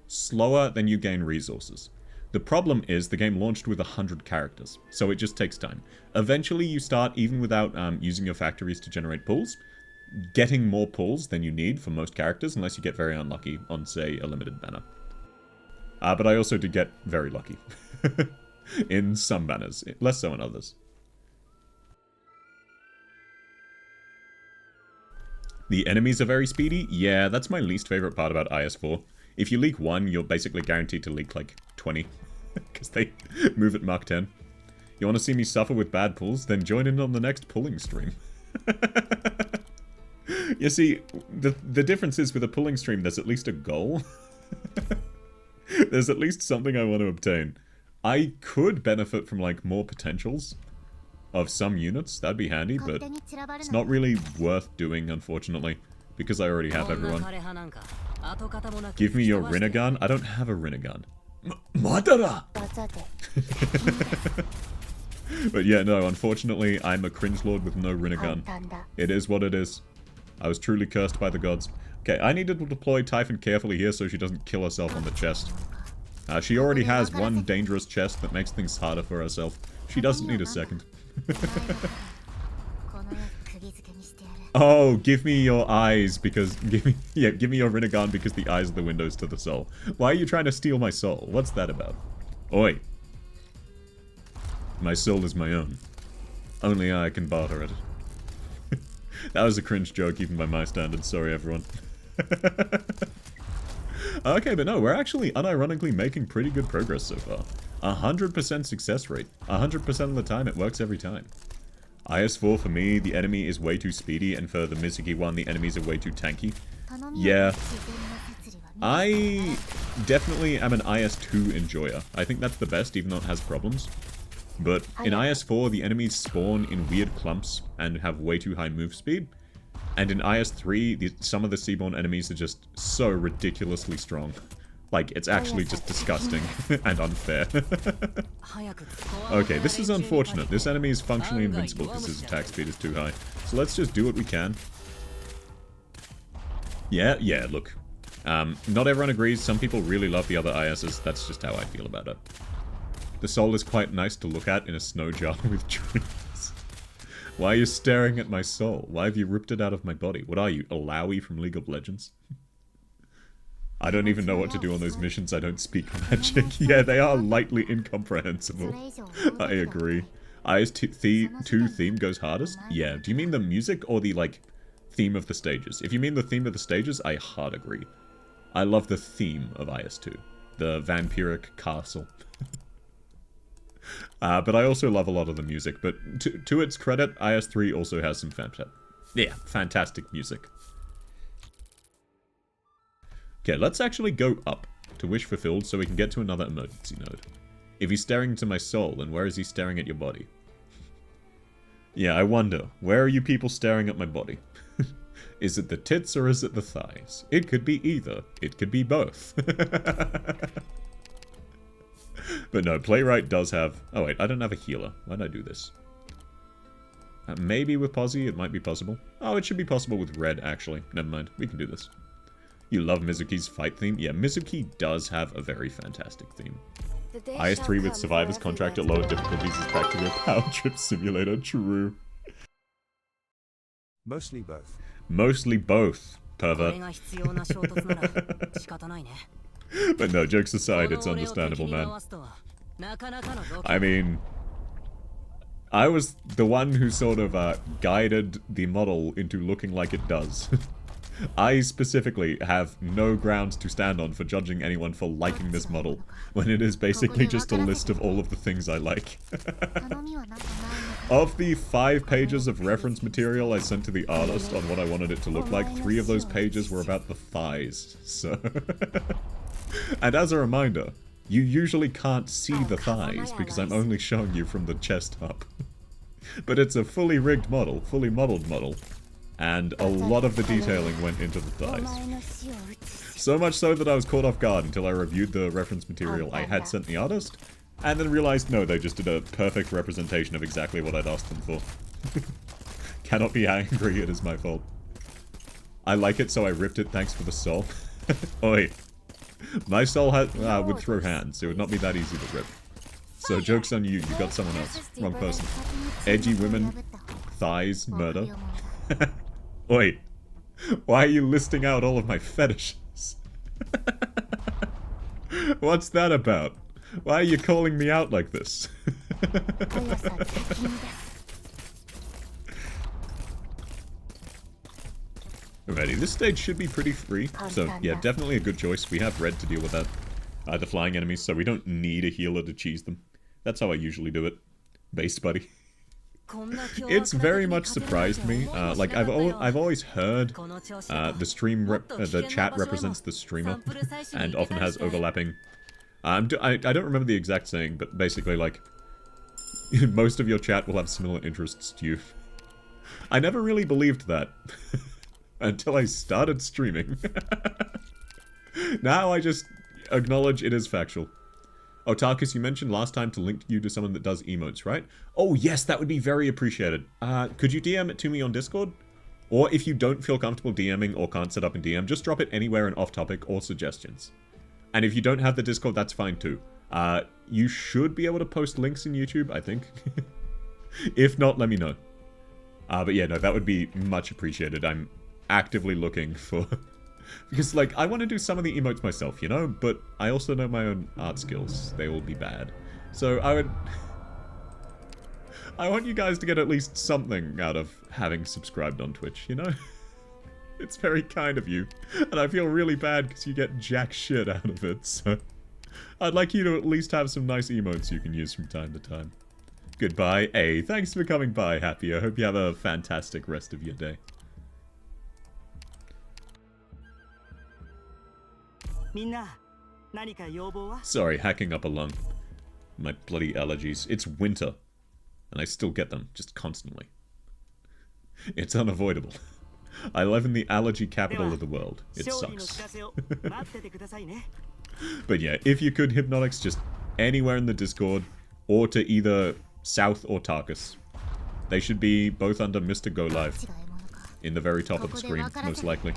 slower than you gain resources. The problem is the game launched with 100 characters, so it just takes time. Eventually you start, even without using your factories to generate pulls, getting more pulls than you need for most characters, unless you get very unlucky on, say, a limited banner. But I also did get very lucky. In some banners, less so in others. The enemies are very speedy? Yeah, that's my least favorite part about IS-4. If you leak 1, you're basically guaranteed to leak like 20. Because they move at Mach 10. You want to see me suffer with bad pulls? Then join in on the next pulling stream. You see, the difference is with a pulling stream, there's at least a goal. There's at least something I want to obtain. I could benefit from like more potentials of some units. That'd be handy, but it's not really worth doing, unfortunately, because I already have everyone. Give me your Rinnegan? I don't have a Rinnegan. Madara! But yeah, no, unfortunately, I'm a cringe lord with no Rinnegan. It is what it is. I was truly cursed by the gods. Okay, I need to deploy Typhon carefully here so she doesn't kill herself on the chest. She already has one dangerous chest that makes things harder for herself. She doesn't need a second. Oh, give me your eyes because... give me your Rinnegan because the eyes are the windows to the soul. Why are you trying to steal my soul? What's that about? Oi. My soul is my own. Only I can barter it. That was a cringe joke even by my standards. Sorry, everyone. Okay, but no, we're actually unironically making pretty good progress so far. 100% success rate. 100% of the time, it works every time. IS-4 for me, the enemy is way too speedy, and for the Mizuki one, the enemies are way too tanky. Yeah. I definitely am an IS-2 enjoyer. I think that's the best, even though it has problems. But in IS-4, the enemies spawn in weird clumps and have way too high move speed. And in IS-3, some of the Seaborn enemies are just so ridiculously strong. Like, it's actually just disgusting and unfair. Okay, this is unfortunate. This enemy is functionally invincible because his attack speed is too high. So let's just do what we can. Yeah, look. Not everyone agrees. Some people really love the other ISs. That's just how I feel about it. The soul is quite nice to look at in a snow jar with dreams. Why are you staring at my soul? Why have you ripped it out of my body? What are you, Alawi from League of Legends? I don't even know what to do on those missions. I don't speak magic. Yeah, they are lightly incomprehensible. I agree. IS-2 theme goes hardest? Yeah. Do you mean the music or the, like, theme of the stages? If you mean the theme of the stages, I hard agree. I love the theme of IS-2. The vampiric castle. But I also love a lot of the music. But to its credit, IS-3 also has some fantastic music. Okay, let's actually go up to Wish Fulfilled so we can get to another emergency node. If he's staring into my soul, then where is he staring at your body? Yeah, I wonder. Where are you people staring at my body? Is it the tits or is it the thighs? It could be either. It could be both. But no, Playwright does have... Oh wait, I don't have a healer. Why did I do this? Maybe with Posy it might be possible. Oh, it should be possible with Red, actually. Never mind, we can do this. You love Mizuki's fight theme? Yeah, Mizuki does have a very fantastic theme. IS-3 with Survivor's Contract at lower difficulties is practically a power trip simulator. True. Mostly both. Mostly both, pervert. But no, jokes aside, it's understandable, man. I mean, I was the one who sort of guided the model into looking like it does. I specifically have no grounds to stand on for judging anyone for liking this model, when it is basically just a list of all of the things I like. Of the 5 pages of reference material I sent to the artist on what I wanted it to look like, 3 of those pages were about the thighs, so... And as a reminder, you usually can't see the thighs because I'm only showing you from the chest up. But it's a fully rigged model, fully modeled model. And a lot of the detailing went into the thighs. So much so that I was caught off guard until I reviewed the reference material I had sent the artist, and then realized no, they just did a perfect representation of exactly what I'd asked them for. Cannot be angry, it is my fault. I like it, so I ripped it, thanks for the soul. Oi. My soul would throw hands. It would not be that easy to rip. So joke's on you. You got someone else. Wrong person. Edgy women. Thighs. Murder. Oi. Why are you listing out all of my fetishes? What's that about? Why are you calling me out like this? Alrighty, this stage should be pretty free. So, yeah, definitely a good choice. We have red to deal with that. The flying enemies, so we don't need a healer to cheese them. That's how I usually do it. Based buddy. It's very much surprised me. Like, I've always heard the chat represents the streamer and often has overlapping. I don't remember the exact saying, but basically, like, most of your chat will have similar interests to you. I never really believed that. Until I started streaming. Now I just acknowledge it is factual. Oh, Tarkus, you mentioned last time to link you to someone that does emotes, right? Oh, yes, that would be very appreciated. Could you DM it to me on Discord? Or if you don't feel comfortable DMing or can't set up in DM, just drop it anywhere in off-topic or suggestions. And if you don't have the Discord, that's fine too. You should be able to post links in YouTube, I think. If not, let me know. But yeah, no, that would be much appreciated. I'm actively looking for... because, like, I want to do some of the emotes myself, you know? But I also know my own art skills. They will be bad. So I would... I want you guys to get at least something out of having subscribed on Twitch, you know? It's very kind of you. And I feel really bad because you get jack shit out of it, so... I'd like you to at least have some nice emotes you can use from time to time. Goodbye. Hey, thanks for coming by, Happy. I hope you have a fantastic rest of your day. Sorry, hacking up a lung. My bloody allergies. It's winter. And I still get them, just constantly. It's unavoidable. I live in the allergy capital of the world. It sucks. But yeah, if you could, Hypnotics, just anywhere in the Discord, or to either South or Tarkus. They should be both under Mr. Go Live. In the very top of the screen, most likely.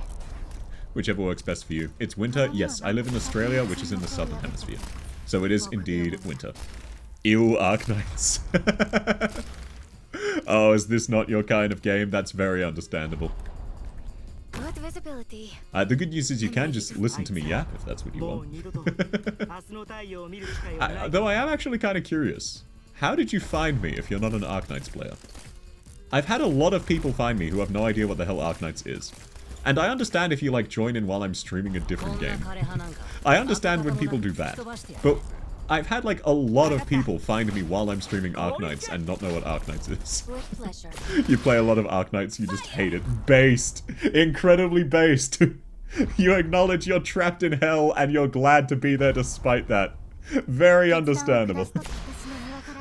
Whichever works best for you. It's winter? Yes, I live in Australia, which is in the southern hemisphere. So it is indeed winter. Ew, Arknights. Oh, is this not your kind of game? That's very understandable. The good news is you can just listen to me yap if that's what you want. Though I am actually kind of curious. How did you find me if you're not an Arknights player? I've had a lot of people find me who have no idea what the hell Arknights is. And I understand if you, like, join in while I'm streaming a different game. I understand when people do that. But I've had, like, a lot of people find me while I'm streaming Arknights and not know what Arknights is. You play a lot of Arknights, you just hate it. Based! Incredibly based! You acknowledge you're trapped in hell and you're glad to be there despite that. Very understandable.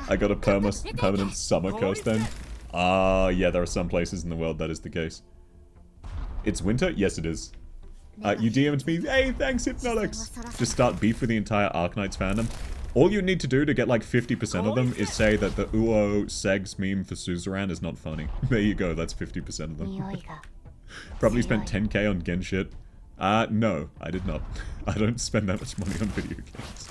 I got a permanent summer curse then? Yeah, there are some places in the world that is the case. It's winter? Yes, it is. You DM'd me, hey, thanks, Hypnotics! Just start beef with the entire Arknights fandom. All you need to do to get like 50% of them is say that the Uo Segs meme for Suzerain is not funny. There you go, that's 50% of them. Probably spent 10k on Gen shit. No, I did not. I don't spend that much money on video games.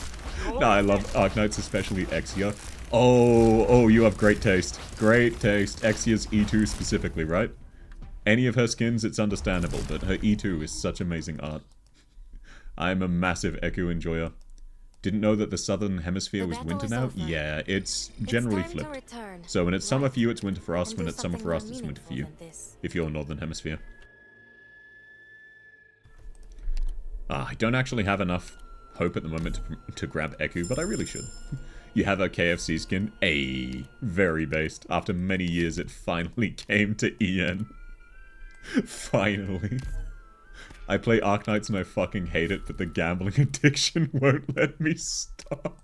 No, I love Arknights, especially Exia. Oh, you have great taste. Great taste. Exia's E2 specifically, right? Any of her skins, it's understandable, but her E2 is such amazing art. I'm a massive Echo enjoyer. Didn't know that the southern hemisphere was winter now? Yeah, it's generally flipped. So when it's summer for you, it's winter for us. When it's summer for us, it's winter for you. If you're northern hemisphere. I don't actually have enough hope at the moment to grab Echo, but I really should. You have a KFC skin? Ayy, very based. After many years, it finally came to EN. Finally. I play Arknights and I fucking hate it, but the gambling addiction won't let me stop.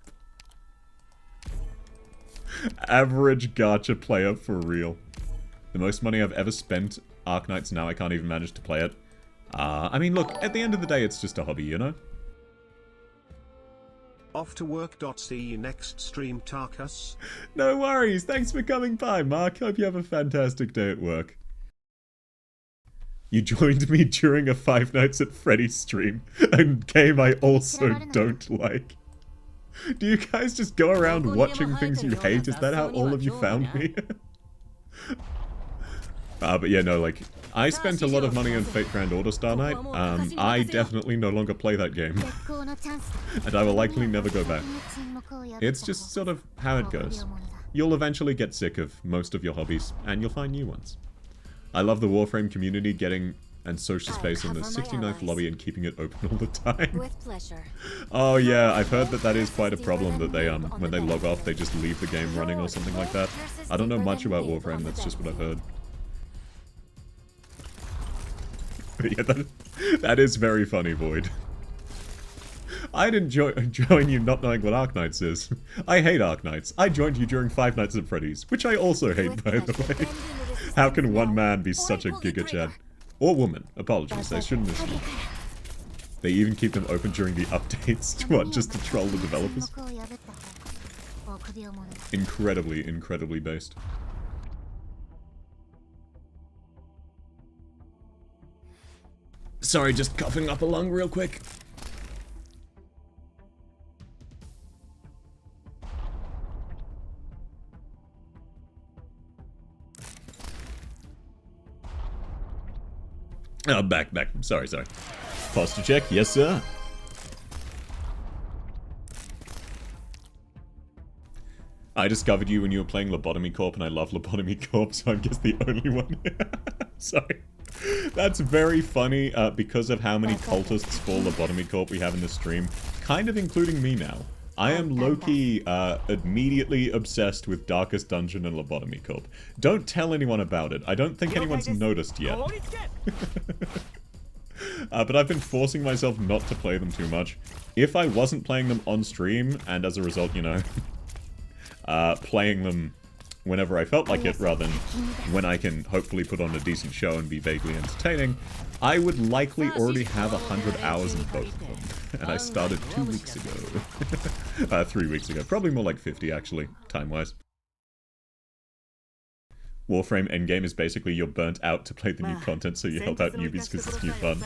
Average gacha player for real. The most money I've ever spent Arknights, now I can't even manage to play it. I mean, look, at the end of the day, it's just a hobby, you know? Off to work. See you next stream, Tarkus. No worries. Thanks for coming by, Mark. Hope you have a fantastic day at work. You joined me during a Five Nights at Freddy's stream, a game I also don't like. Do you guys just go around watching things you hate? Is that how all of you found me? But yeah, no, like, I spent a lot of money on Fate Grand Order Star Night. I definitely no longer play that game. And I will likely never go back. It's just sort of how it goes. You'll eventually get sick of most of your hobbies, and you'll find new ones. I love the Warframe community getting and social space in the 69th lobby and keeping it open all the time. With pleasure. Oh yeah, I've heard that that is quite a problem, that they, when they log off, they just leave the game running or something like that. I don't know much about Warframe, that's just what I've heard. But yeah, that is very funny, Void. I'd join you not knowing what Arknights is. I hate Arknights. I joined you during Five Nights at Freddy's, which I also hate, by the way. How can one man be such a giga chad? Or woman. Apologies, I shouldn't assume. They even keep them open during the updates. What, just to troll the developers? Incredibly, incredibly based. Sorry, just coughing up a lung real quick. Oh, back. Sorry. Posture check, yes sir. I discovered you when you were playing Lobotomy Corp, and I love Lobotomy Corp, so I guess the only one. Sorry. That's very funny, because of how many cultists for Lobotomy Corp we have in the stream, kind of including me now. I am low-key, immediately obsessed with Darkest Dungeon and Lobotomy Corp. Don't tell anyone about it. I don't think anyone's noticed yet. But I've been forcing myself not to play them too much. If I wasn't playing them on stream, and as a result, you know, playing them whenever I felt like it, rather than when I can hopefully put on a decent show and be vaguely entertaining, I would likely already have 100 hours in both of them. And I started 2 weeks ago. 3 weeks ago. Probably more like 50, actually, time-wise. Warframe Endgame is basically you're burnt out to play the new content, so you help out newbies because it's new fun.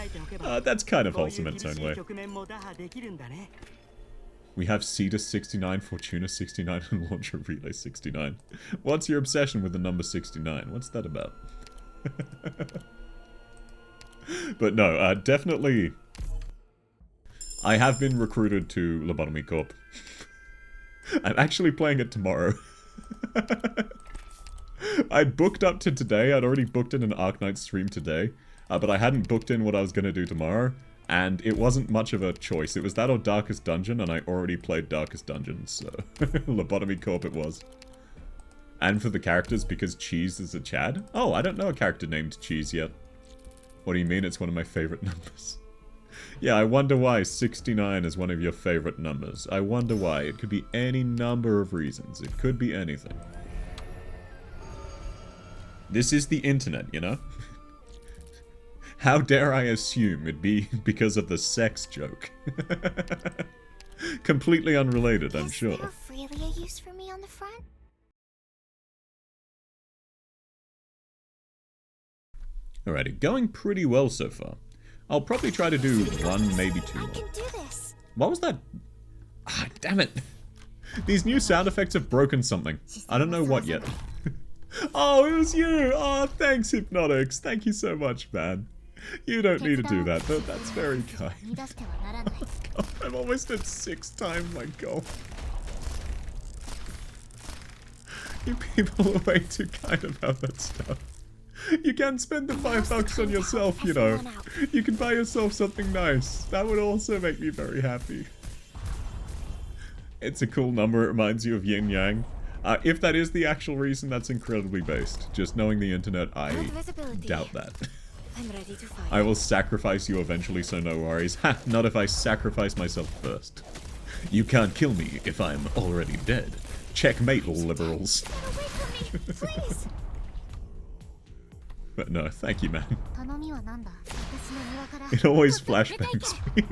That's kind of wholesome in its own way. We have Cedar 69, Fortuna 69, and Launcher Relay 69. What's your obsession with the number 69? What's that about? But no, definitely... I have been recruited to Lobotomy Corp. I'm actually playing it tomorrow. I'd booked up to today. I'd already booked in an Arknights stream today. But I hadn't booked in what I was going to do tomorrow. And it wasn't much of a choice. It was that or Darkest Dungeon, and I already played Darkest Dungeon, so... Lobotomy Corp it was. And for the characters, because Cheese is a Chad? Oh, I don't know a character named Cheese yet. What do you mean it's one of my favorite numbers? Yeah, I wonder why 69 is one of your favorite numbers. I wonder why. It could be any number of reasons. It could be anything. This is the internet, you know? How dare I assume it'd be because of the sex joke? Completely unrelated, I'm sure. Is there really a use for me on the front? Alrighty, going pretty well so far. I'll probably try to do one, maybe two I more. can do this. What was that? Ah, damn it. These new sound effects have broken something. I don't know what yet. Oh, it was you! Oh, thanks, Hypnotics. Thank you so much, man. You don't need to do that, but that's very kind. God, I'm almost at 6 times my goal. You people are way too kind about that stuff. You can spend the $5 on yourself, you know. You can buy yourself something nice. That would also make me very happy. It's a cool number. It reminds you of yin yang. If that is the actual reason, that's incredibly based. Just knowing the internet, I doubt that. I'm ready to fight. I will sacrifice you eventually, so no worries. Ha! Not if I sacrifice myself first. You can't kill me if I'm already dead. Checkmate, all liberals. Get away from me, please. But no, thank you, man. 頼みはなんだ? 私の庭から It always flashbangs me.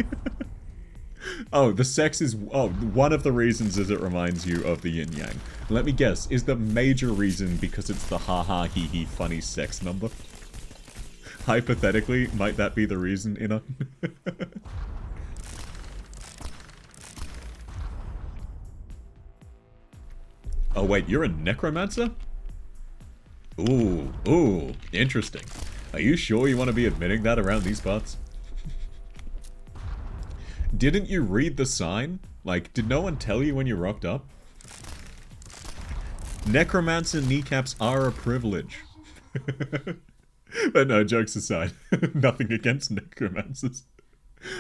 Oh, the sex is... Oh, one of the reasons is it reminds you of the yin-yang. Let me guess, is the major reason because it's the ha-ha hee-hee funny sex number? hypothetically, might that be the reason, Inna? Oh wait, you're a necromancer? Ooh, interesting. Are you sure you want to be admitting that around these parts? Didn't you read the sign? Like, did no one tell you when you rocked up? Necromancer kneecaps are a privilege. But no, jokes aside, nothing against necromancers.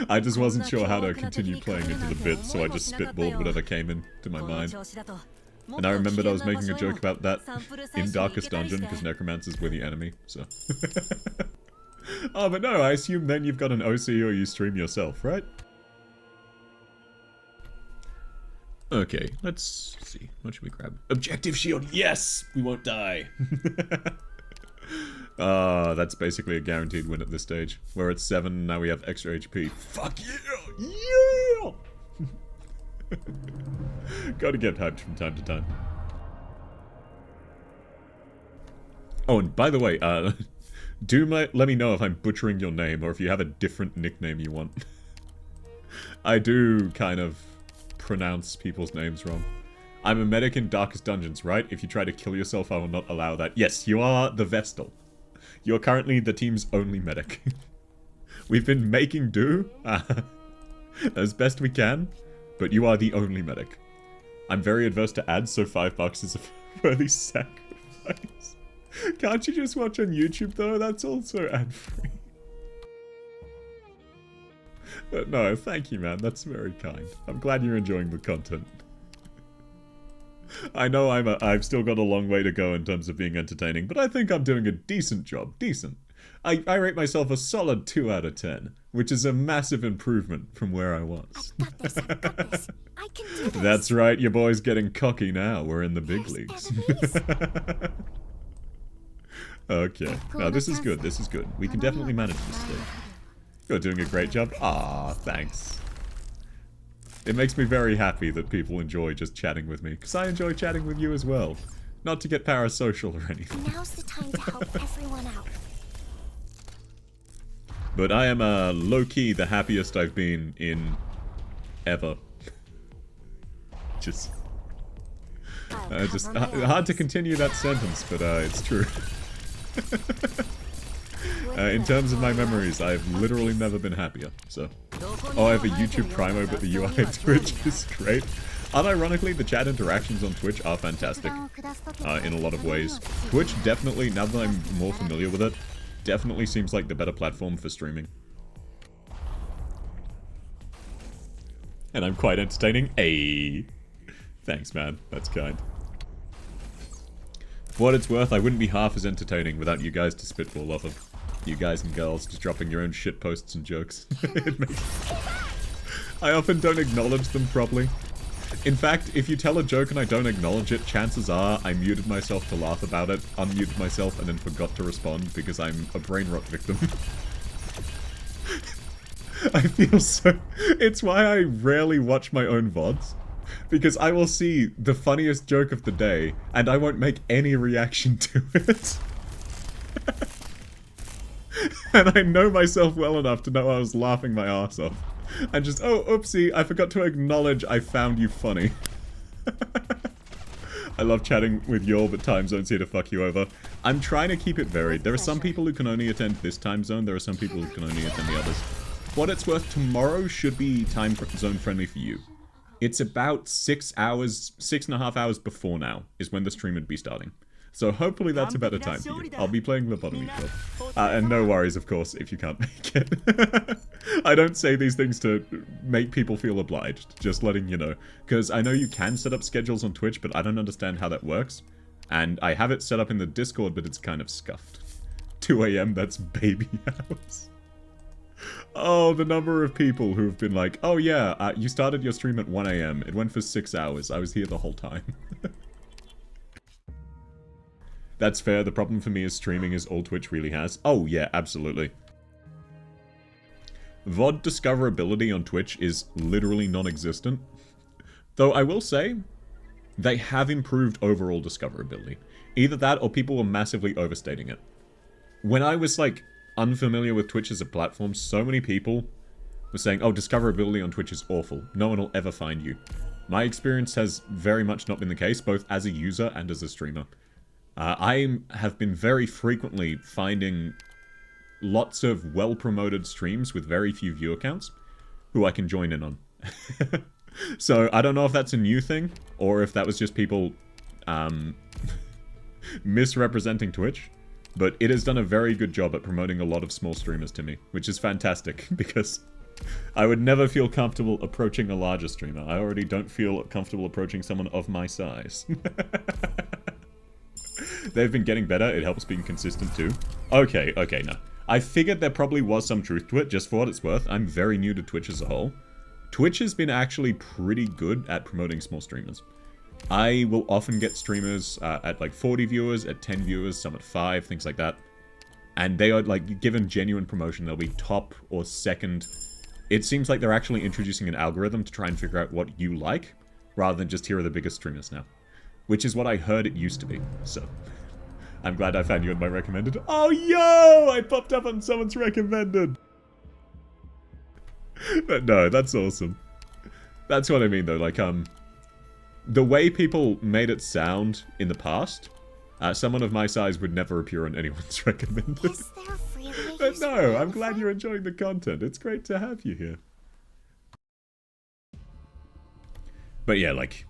I just wasn't sure how to continue playing into the bit, so I just spitballed whatever came into my mind. And I remembered I was making a joke about that in Darkest Dungeon, because necromancers were the enemy, so... Oh, but no, I assume then you've got an OC or you stream yourself, right? Okay, let's see. What should we grab? Objective shield! Yes! We won't die! That's basically a guaranteed win at this stage. We're at 7, now we have extra HP. Fuck yeah! Yeah! Gotta get hyped from time to time. Oh, and by the way, let me know if I'm butchering your name or if you have a different nickname you want. I do kind of pronounce people's names wrong. I'm a medic in Darkest Dungeons, right? If you try to kill yourself, I will not allow that. Yes, you are the Vestal. You're currently the team's only medic. We've been making do as best we can, but you are the only medic. I'm very adverse to ads, so $5 is a worthy sacrifice. Can't you just watch on YouTube though? That's also ad-free. But no, thank you, man. That's very kind. I'm glad you're enjoying the content. I know I've still got a long way to go in terms of being entertaining, but I think I'm doing a decent job. Decent. I rate myself a solid 2 out of 10, which is a massive improvement from where I was. I've got this. I can do this. That's right, your boy's getting cocky now. We're in the big leagues. Okay. No, this is good. This is good. We can definitely manage this stage. You're doing a great job. Ah, thanks. It makes me very happy that people enjoy just chatting with me, because I enjoy chatting with you as well. Not to get parasocial or anything. Now's the time to help everyone out. But I am low-key the happiest I've been in ever. Just hard to continue that sentence, but it's true. In terms of my memories, I've literally never been happier, so... Oh, I have a YouTube Primo, but the UI at Twitch is great. Unironically, the chat interactions on Twitch are fantastic, in a lot of ways. Twitch definitely, now that I'm more familiar with it, definitely seems like the better platform for streaming. And I'm quite entertaining. Ayy. Thanks, man. That's kind. For what it's worth, I wouldn't be half as entertaining without you guys to spitball off of. You guys and girls just dropping your own shit posts and jokes. I often don't acknowledge them properly. In fact, if you tell a joke and I don't acknowledge it, chances are I muted myself to laugh about it, unmuted myself, and then forgot to respond because I'm a brain rot victim. I feel so... It's why I rarely watch my own VODs. Because I will see the funniest joke of the day, and I won't make any reaction to it. And I know myself well enough to know I was laughing my ass off. And just, oh, oopsie, I forgot to acknowledge I found you funny. I love chatting with y'all, but time zones here to fuck you over. I'm trying to keep it varied. There are some people who can only attend this time zone, there are some people who can only attend the others. For what it's worth, tomorrow should be time zone friendly for you. It's about 6.5 hours before now, is when the stream would be starting. So hopefully that's a better time for you. I'll be playing Lobotomy Club. And no worries, of course, if you can't make it. I don't say these things to make people feel obliged, just letting you know. Because I know you can set up schedules on Twitch, but I don't understand how that works. And I have it set up in the Discord, but it's kind of scuffed. 2 AM, that's baby hours. Oh, the number of people who have been like, oh yeah, you started your stream at 1 AM. It went for 6 hours. I was here the whole time. That's fair. The problem for me is streaming is all Twitch really has. Oh yeah, absolutely. VOD discoverability on Twitch is literally non-existent. Though I will say, they have improved overall discoverability. Either that or people were massively overstating it. When I was like unfamiliar with Twitch as a platform, so many people were saying, oh, discoverability on Twitch is awful. No one will ever find you. My experience has very much not been the case, both as a user and as a streamer. I have been very frequently finding lots of well-promoted streams with very few viewer counts who I can join in on. So I don't know if that's a new thing, or if that was just people misrepresenting Twitch, but it has done a very good job at promoting a lot of small streamers to me, which is fantastic, because I would never feel comfortable approaching a larger streamer. I already don't feel comfortable approaching someone of my size. They've been getting better, it helps being consistent too. Okay, no. I figured there probably was some truth to it, just for what it's worth. I'm very new to Twitch as a whole. Twitch has been actually pretty good at promoting small streamers. I will often get streamers at like 40 viewers, at 10 viewers, some at 5, things like that. And they are like, given genuine promotion, they'll be top or second. It seems like they're actually introducing an algorithm to try and figure out what you like, rather than just here are the biggest streamers now. Which is what I heard it used to be, so... I'm glad I found you in my recommended. Oh, yo! I popped up on someone's recommended! But no, that's awesome. That's what I mean, though. Like, the way people made it sound in the past, someone of my size would never appear on anyone's recommended. Is there really a But no, I'm glad you're enjoying the content. It's great to have you here. But yeah, like,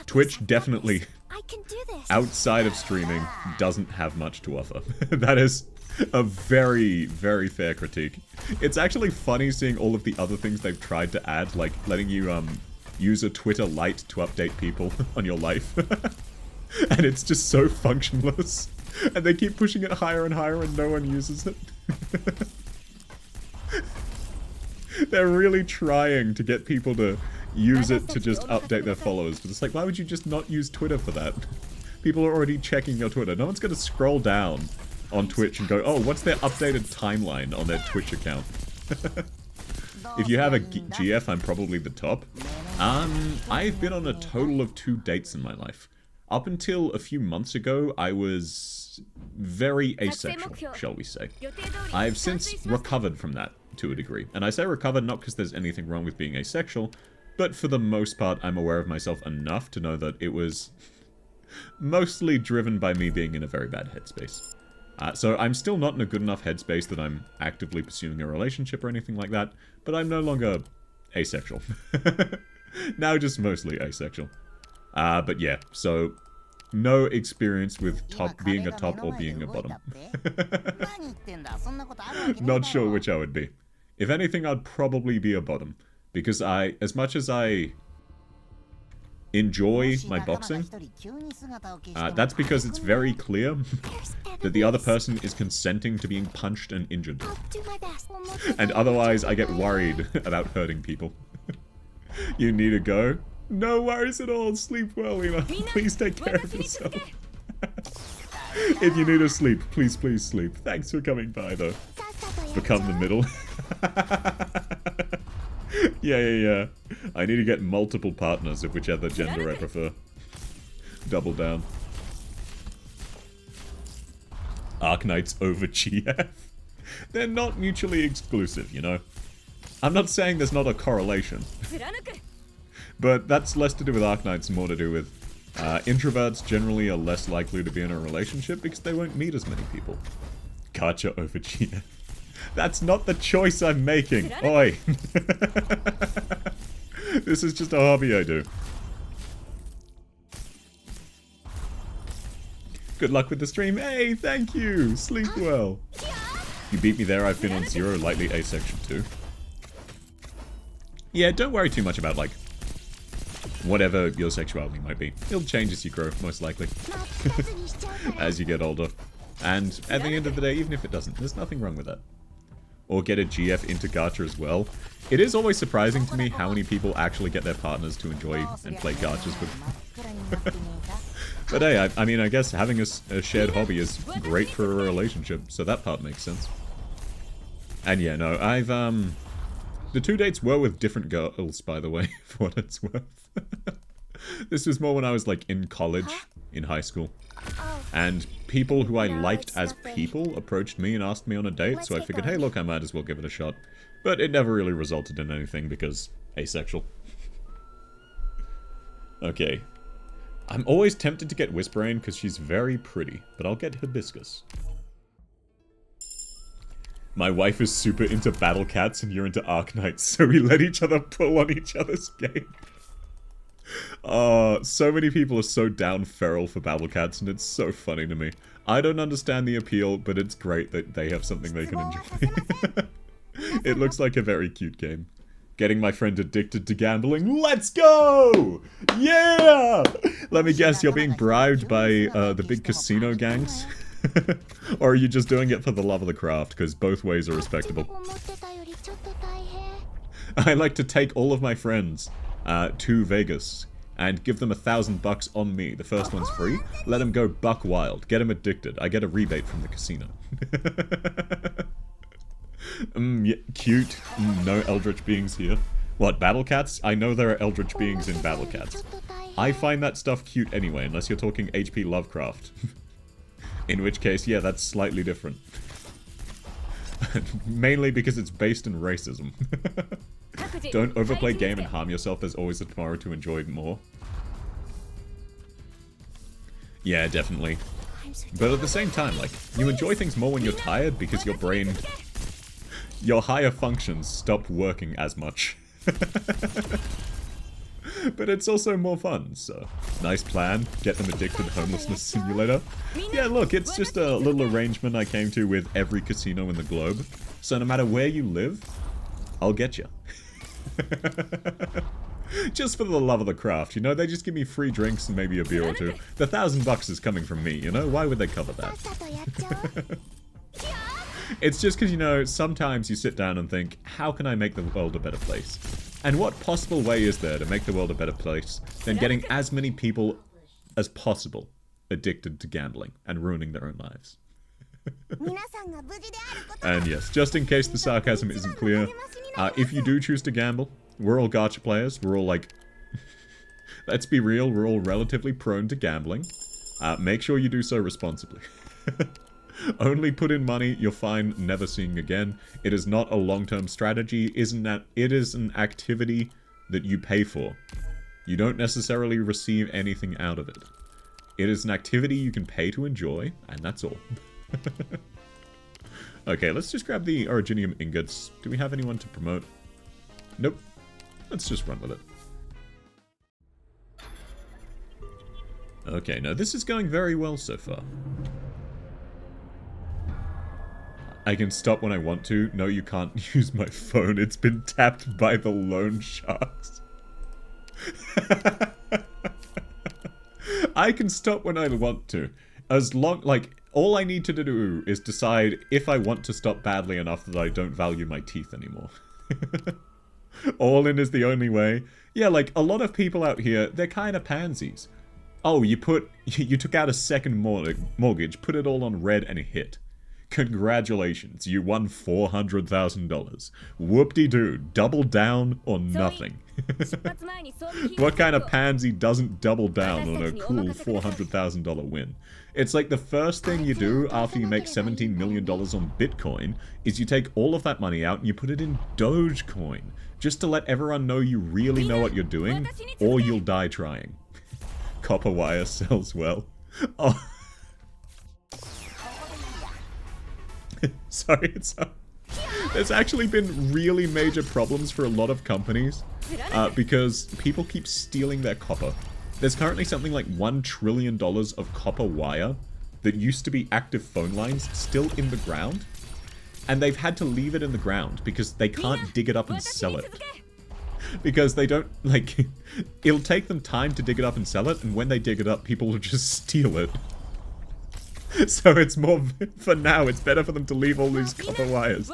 Twitch definitely... I can do this. outside of streaming, doesn't have much to offer. That is a very, very fair critique. It's actually funny seeing all of the other things they've tried to add, like letting you use a Twitter Lite to update people on your life. And it's just so functionless. And they keep pushing it higher and higher and no one uses it. They're really trying to get people to use it to just update their followers. But it's like, why would you just not use Twitter for that? People are already checking your Twitter. No one's going to scroll down on Twitch and go, oh, what's their updated timeline on their Twitch account? If you have a GF, I'm probably the top. I've been on a total of 2 dates in my life. Up until a few months ago, I was very asexual, shall we say. I've since recovered from that to a degree. And I say recovered not because there's anything wrong with being asexual, but for the most part, I'm aware of myself enough to know that it was mostly driven by me being in a very bad headspace. So I'm still not in a good enough headspace that I'm actively pursuing a relationship or anything like that, but I'm no longer asexual. Now just mostly asexual. But yeah, so no experience with being a top or being a bottom. Not sure which I would be. If anything, I'd probably be a bottom. Because as much as I enjoy my boxing, that's because it's very clear that the other person is consenting to being punched and injured. I'll do my best. And otherwise, I get worried about hurting people. You need to go? No worries at all. Sleep well, Lena. Please take care of yourself. If you need to sleep, please sleep. Thanks for coming by, though. Become the middle. Yeah. I need to get multiple partners of whichever gender I prefer. Double down. Arknights over GF. They're not mutually exclusive, you know? I'm not saying there's not a correlation. But that's less to do with Arknights and more to do with introverts generally are less likely to be in a relationship because they won't meet as many people. Gacha over GF. That's not the choice I'm making. Oi. This is just a hobby I do. Good luck with the stream. Hey, thank you. Sleep well. You beat me there. I've been on 0, lightly asexual too. Yeah, don't worry too much about, like, whatever your sexuality might be. It'll change as you grow, most likely. As you get older. And at the end of the day, even if it doesn't, there's nothing wrong with that. Or get a GF into gacha as well. It is always surprising to me how many people actually get their partners to enjoy and play gachas with them. But hey, I mean, I guess having a shared hobby is great for a relationship, so that part makes sense. And yeah, no, I've, the 2 dates were with different girls, by the way, for what it's worth. This was more when I was, like, in college, in high school. And people who I No, liked it's as nothing. people approached me and asked me on a date, Let's so I get figured, going. hey look, I might as well give it a shot. But it never really resulted in anything because asexual. Okay. I'm always tempted to get Whisperrain because she's very pretty, but I'll get Hibiscus. My wife is super into Battle Cats and you're into Arknights, so we let each other pull on each other's game. So many people are so down feral for Battle Cats and it's so funny to me. I don't understand the appeal, but it's great that they have something they can enjoy. It looks like a very cute game. Getting my friend addicted to gambling. Let's go! Yeah! Let me guess, you're being bribed by the big casino gangs? Or are you just doing it for the love of the craft? Because both ways are respectable. I like to take all of my friends to Vegas and give them $1,000 on me. The first one's free. Let them go buck wild. Get them addicted. I get a rebate from the casino. Yeah, cute. No eldritch beings here. What, Battle Cats? I know there are eldritch beings in Battle Cats. I find that stuff cute anyway, unless you're talking H.P. Lovecraft. In which case, yeah, that's slightly different. Mainly because it's based in racism. Don't overplay game and harm yourself, there's always a tomorrow to enjoy more. Yeah, definitely. But at the same time, like, you enjoy things more when you're tired because your brain... Your higher functions stop working as much. But it's also more fun, so... Nice plan. Get them addicted homelessness simulator. Yeah, look, it's just a little arrangement I came to with every casino in the globe. So no matter where you live, I'll get you. Just for the love of the craft, you know? They just give me free drinks and maybe a beer or two. The $1,000 is coming from me, you know? Why would they cover that? It's just because, you know, sometimes you sit down and think, how can I make the world a better place? And what possible way is there to make the world a better place than getting as many people as possible addicted to gambling and ruining their own lives? And yes, just in case the sarcasm isn't clear, if you do choose to gamble, we're all gacha players, we're all like... Let's be real, we're all relatively prone to gambling. Make sure you do so responsibly. Only put in money you're fine never seeing again. It is not a long-term strategy. It is an activity that you pay for. You don't necessarily receive anything out of it. It is an activity you can pay to enjoy, and that's all. Okay, let's just grab the Originium ingots. Do we have anyone to promote? Nope. Let's just run with it. Okay, now this is going very well so far. I can stop when I want to. No, you can't use my phone. It's been tapped by the loan sharks. I can stop when I want to. As long, like, all I need to do is decide if I want to stop badly enough that I don't value my teeth anymore. All in is the only way. Yeah, like, a lot of people out here, they're kind of pansies. Oh, you took out a second mortgage, put it all on red and hit. Congratulations, you won $400,000. Whoop-de-doo, double down or nothing. What kind of pansy doesn't double down on a cool $400,000 win? It's like the first thing you do after you make $17 million on Bitcoin is you take all of that money out and you put it in Dogecoin, just to let everyone know you really know what you're doing, or you'll die trying. Copper wire sells well. Oh. Sorry, there's actually been really major problems for a lot of companies because people keep stealing their copper. There's currently something like $1 trillion of copper wire that used to be active phone lines still in the ground, and they've had to leave it in the ground because they can't dig it up and sell it. Because they don't, like, it'll take them time to dig it up and sell it, and when they dig it up, people will just steal it. So it's more, for now, it's better for them to leave all these copper wires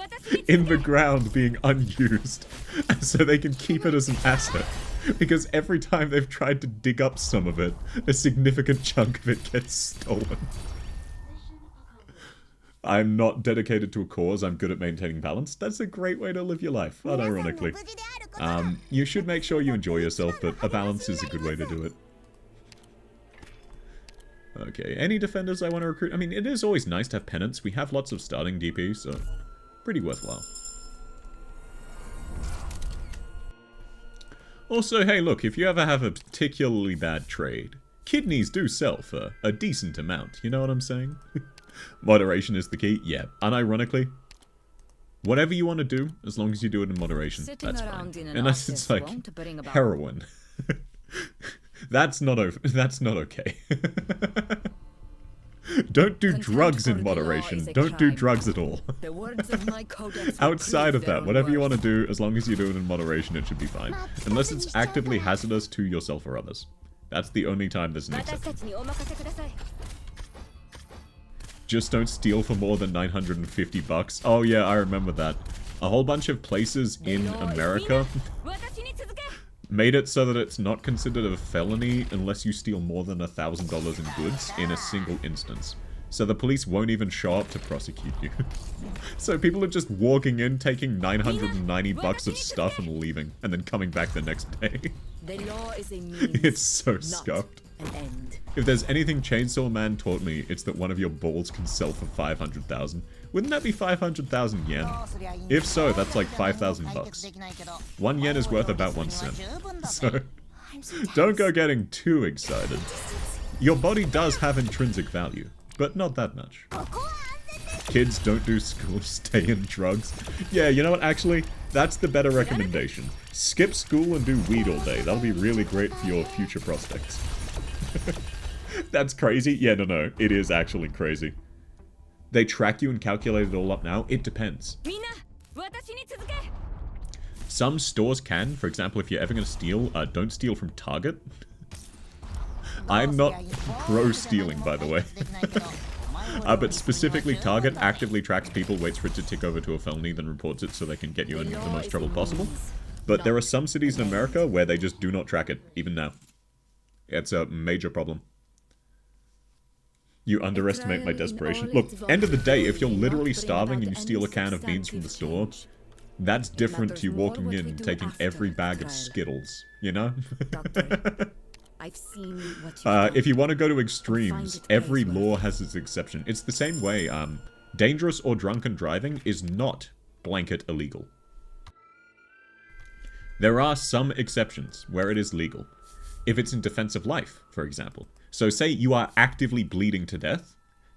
in the ground being unused, so they can keep it as an asset. Because every time they've tried to dig up some of it, a significant chunk of it gets stolen. I'm not dedicated to a cause, I'm good at maintaining balance. That's a great way to live your life, unironically. You should make sure you enjoy yourself, but a balance is a good way to do it. Okay, any defenders I want to recruit? I mean, it is always nice to have penance. We have lots of starting DP, so pretty worthwhile. Also, hey, look, if you ever have a particularly bad trade, kidneys do sell for a decent amount, you know what I'm saying? Moderation is the key. Yeah, unironically, whatever you want to do, as long as you do it in moderation, that's fine. Unless it's like heroin. That's not okay. Don't do drugs in moderation. Don't do drugs at all. Outside of that, whatever you want to do, as long as you do it in moderation, it should be fine. Unless it's actively hazardous to yourself or others. That's the only time there's an exception. Just don't steal for more than 950 bucks. Oh yeah, I remember that. A whole bunch of places in America made it so that it's not considered a felony unless you steal more than $1,000 in goods in a single instance. So the police won't even show up to prosecute you. So people are just walking in, taking 990 bucks of stuff and leaving, and then coming back the next day. It's so scuffed. If there's anything Chainsaw Man taught me, it's that one of your balls can sell for 500,000. Wouldn't that be 500,000 yen? If so, that's like 5,000 bucks. 1 yen is worth about 1 cent. So, don't go getting too excited. Your body does have intrinsic value, but not that much. Kids don't do school, stay in drugs. Yeah, you know what, actually, that's the better recommendation. Skip school and do weed all day. That'll be really great for your future prospects. That's crazy? Yeah, no, it is actually crazy. They track you and calculate it all up now? It depends. Some stores can. For example, if you're ever going to steal, don't steal from Target. I'm not pro-stealing, by the way. But specifically, Target actively tracks people, waits for it to tick over to a felony, then reports it so they can get you in the most trouble possible. But there are some cities in America where they just do not track it, even now. It's a major problem. You underestimate my desperation. Look, end of the day, if you're literally starving and you steal a can of beans from the store, that's different to you walking in and taking every bag of Skittles, you know? If you want to go to extremes, every law has its exception. It's the same way, dangerous or drunken driving is not blanket illegal. There are some exceptions where it is legal. If it's in defense of life, for example. So say you are actively bleeding to death,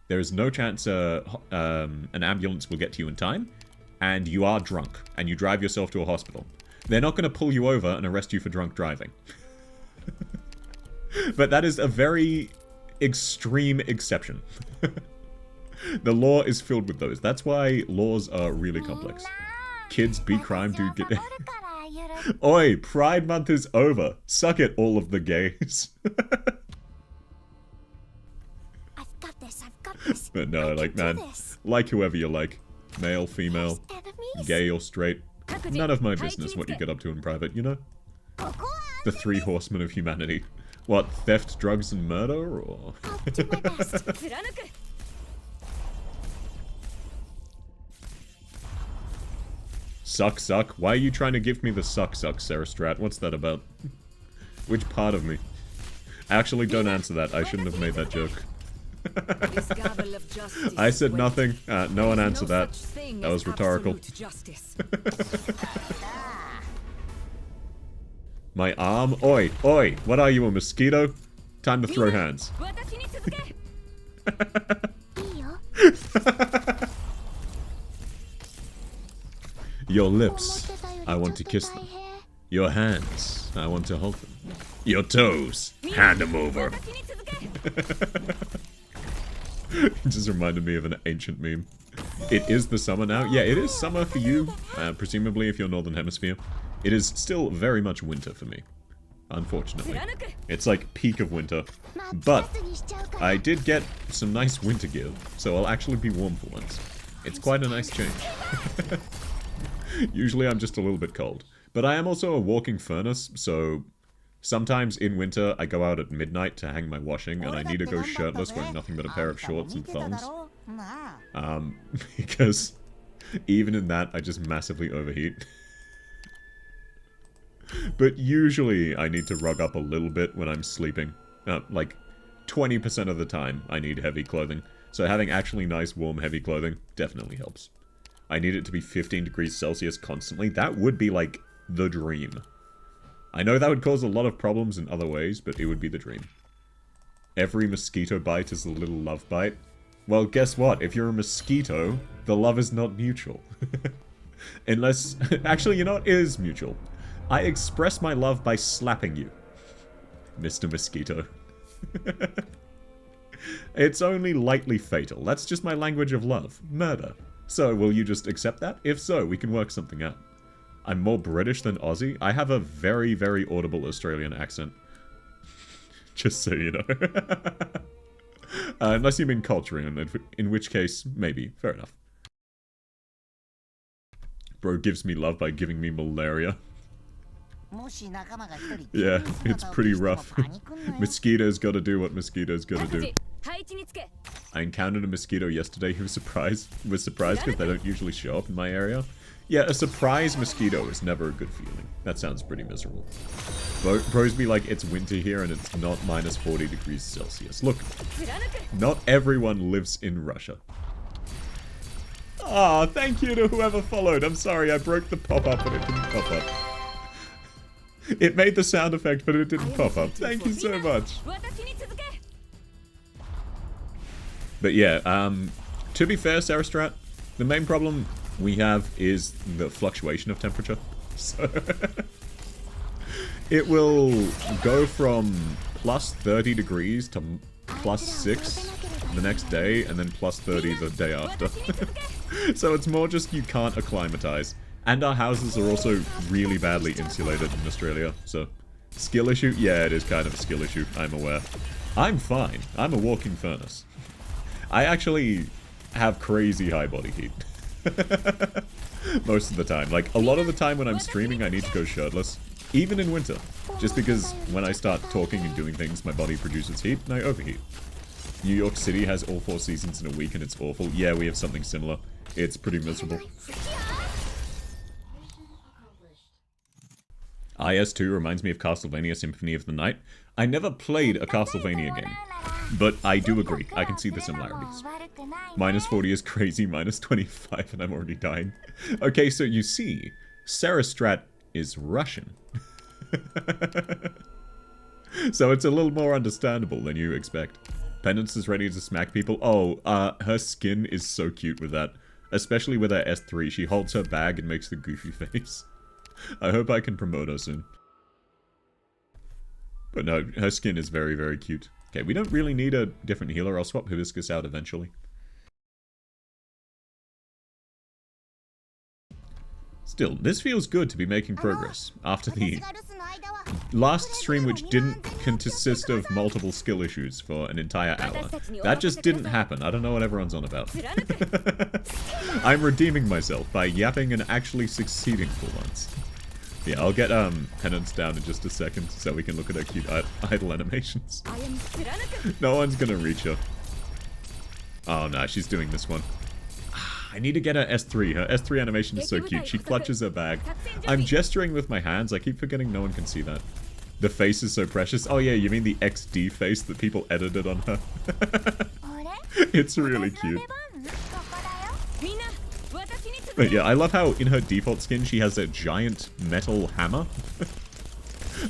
there is no chance an ambulance will get to you in time, and you are drunk, and you drive yourself to a hospital. They're not going to pull you over and arrest you for drunk driving. But that is a very extreme exception. The law is filled with those. That's why laws are really complex. Kids beat crime, dude. Get... Oi, Pride Month is over. Suck it, all of the gays. I've got this. But no, like, man, like whoever you like. Male, female, gay or straight. None of my business what you get up to in private, you know? The 3 horsemen of humanity. What, theft, drugs, and murder, or...? I'll do my best. Suck, suck? Why are you trying to give me the suck, suck, Sarah Strat? What's that about? Which part of me? Actually, don't answer that. I shouldn't have made that joke. I said nothing. No one answered that. That was rhetorical. My arm? Oi, oi! What are you, a mosquito? Time to throw hands. Your lips, I want to kiss them. Your hands, I want to hold them. Your toes, hand them over. It just reminded me of an ancient meme. It is the summer now. Yeah, it is summer for you, presumably if you're Northern Hemisphere. It is still very much winter for me, unfortunately. It's like peak of winter. But I did get some nice winter gear, so I'll actually be warm for once. It's quite a nice change. Usually I'm just a little bit cold. But I am also a walking furnace, so sometimes in winter I go out at midnight to hang my washing, and I need to go shirtless wearing nothing but a pair of shorts and thongs. Because even in that I just massively overheat. But usually I need to rug up a little bit when I'm sleeping. Like, 20% of the time I need heavy clothing. So having actually nice, warm, heavy clothing definitely helps. I need it to be 15 degrees Celsius constantly. That would be, like, the dream. I know that would cause a lot of problems in other ways, but it would be the dream. Every mosquito bite is a little love bite. Well, guess what? If you're a mosquito, the love is not mutual. Unless... Actually, you know what? It is mutual. I express my love by slapping you. Mr. Mosquito. It's only lightly fatal. That's just my language of love. Murder. So, will you just accept that? If so, we can work something out. I'm more British than Aussie. I have a very, very audible Australian accent. Just so you know. Unless you mean culture, in which case, maybe. Fair enough. Bro gives me love by giving me malaria. Yeah, it's pretty rough. Mosquitoes gotta do what mosquitoes gotta do. I encountered a mosquito yesterday who was surprised because they don't usually show up in my area. Yeah, a surprise mosquito is never a good feeling. That sounds pretty miserable. Bros be like, it's winter here and it's not minus 40 degrees Celsius. Look, not everyone lives in Russia. Ah, thank you to whoever followed. I'm sorry, I broke the pop-up but it didn't pop up. It made the sound effect, but it didn't pop up. Thank you so much. But yeah, to be fair, Sarastrat, the main problem we have is the fluctuation of temperature. So it will go from plus 30 degrees to plus 6 the next day, and then plus 30 the day after. So it's more just you can't acclimatize. And our houses are also really badly insulated in Australia, so... Skill issue? Yeah, it is kind of a skill issue, I'm aware. I'm fine. I'm a walking furnace. I actually have crazy high body heat. Most of the time. Like, a lot of the time when I'm streaming, I need to go shirtless. Even in winter. Just because when I start talking and doing things, my body produces heat, and I overheat. New York City has all 4 seasons in a week, and it's awful. Yeah, we have something similar. It's pretty miserable. IS2 reminds me of Castlevania Symphony of the Night. I never played a Castlevania game, but I do agree. I can see the similarities. Minus 40 is crazy, minus 25, and I'm already dying. Okay, so you see, Sarastrat is Russian. So it's a little more understandable than you expect. Penance is ready to smack people. Oh, her skin is so cute with that. Especially with her S3, she holds her bag and makes the goofy face. I hope I can promote her soon. But no, her skin is very, very cute. Okay, we don't really need a different healer. I'll swap Hibiscus out eventually. Still, this feels good to be making progress after the last stream, which didn't consist of multiple skill issues for an entire hour. That just didn't happen. I don't know what everyone's on about. I'm redeeming myself by yapping and actually succeeding for once. Yeah, I'll get Penance down in just a second so we can look at her cute idle animations. No one's gonna reach her. Oh no, she's doing this one. I need to get her S3. Her S3 animation is so cute. She clutches her bag. I'm gesturing with my hands. I keep forgetting no one can see that. The face is so precious. Oh yeah, you mean the XD face that people edited on her? It's really cute. But yeah, I love how in her default skin she has a giant metal hammer.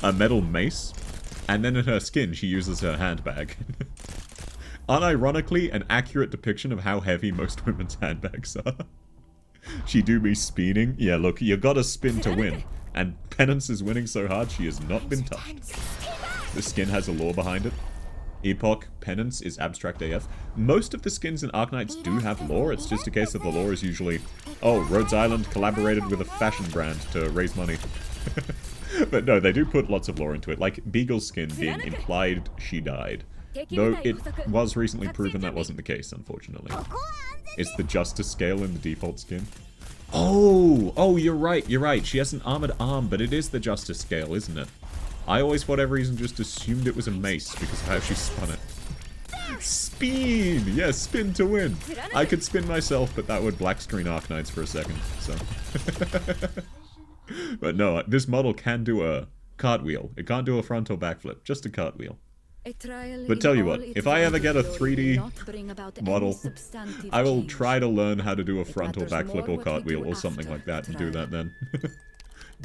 A metal mace. And then in her skin she uses her handbag. Unironically, an accurate depiction of how heavy most women's handbags are. She do be spinning. Yeah, look, you gotta spin to win. And Penance is winning so hard she has not been touched. The skin has a lore behind it. Epoch, Penance is abstract AF. Most of the skins in Arknights do have lore. It's just a case of the lore is usually, oh, Rhodes Island collaborated with a fashion brand to raise money. But no, they do put lots of lore into it. Like Beagle's skin being implied she died. Though it was recently proven that wasn't the case, unfortunately. It's the justice scale in the default skin. Oh, you're right. She has an armored arm, but it is the justice scale, isn't it? I always, for whatever reason, just assumed it was a mace because of how she spun it. Spin! Yes, spin to win. I could spin myself, but that would black screen Arknights for a second, so. But no, this model can do a cartwheel. It can't do a front or backflip, just a cartwheel. But tell you what, if I ever get a 3D model, I will try to learn how to do a frontal backflip or cartwheel or something like that and do that then.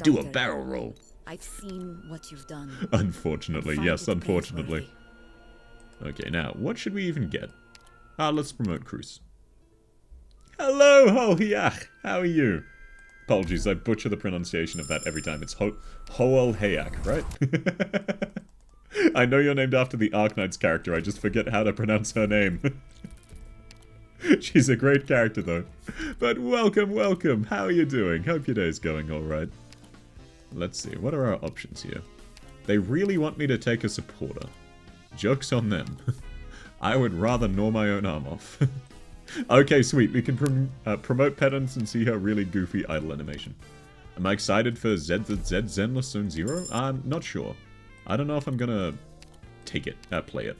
Do a barrel roll. I've seen what you've done. Unfortunately, yes, unfortunately. Okay, now, what should we even get? Let's promote Cruz. Hello, Hohiach! How are you? Apologies, I butcher the pronunciation of that every time. It's Hoel-Hayak, right? I know you're named after the Arknights character, I just forget how to pronounce her name. She's a great character, though. But welcome, welcome! How are you doing? Hope your day's going alright. Let's see, what are our options here? They really want me to take a supporter. Joke's on them. I would rather gnaw my own arm off. Okay, sweet. We can promote Pedants and see her really goofy idle animation. Am I excited for ZZZ Zenless Zone Zero? I'm not sure. I don't know if I'm gonna take it, play it.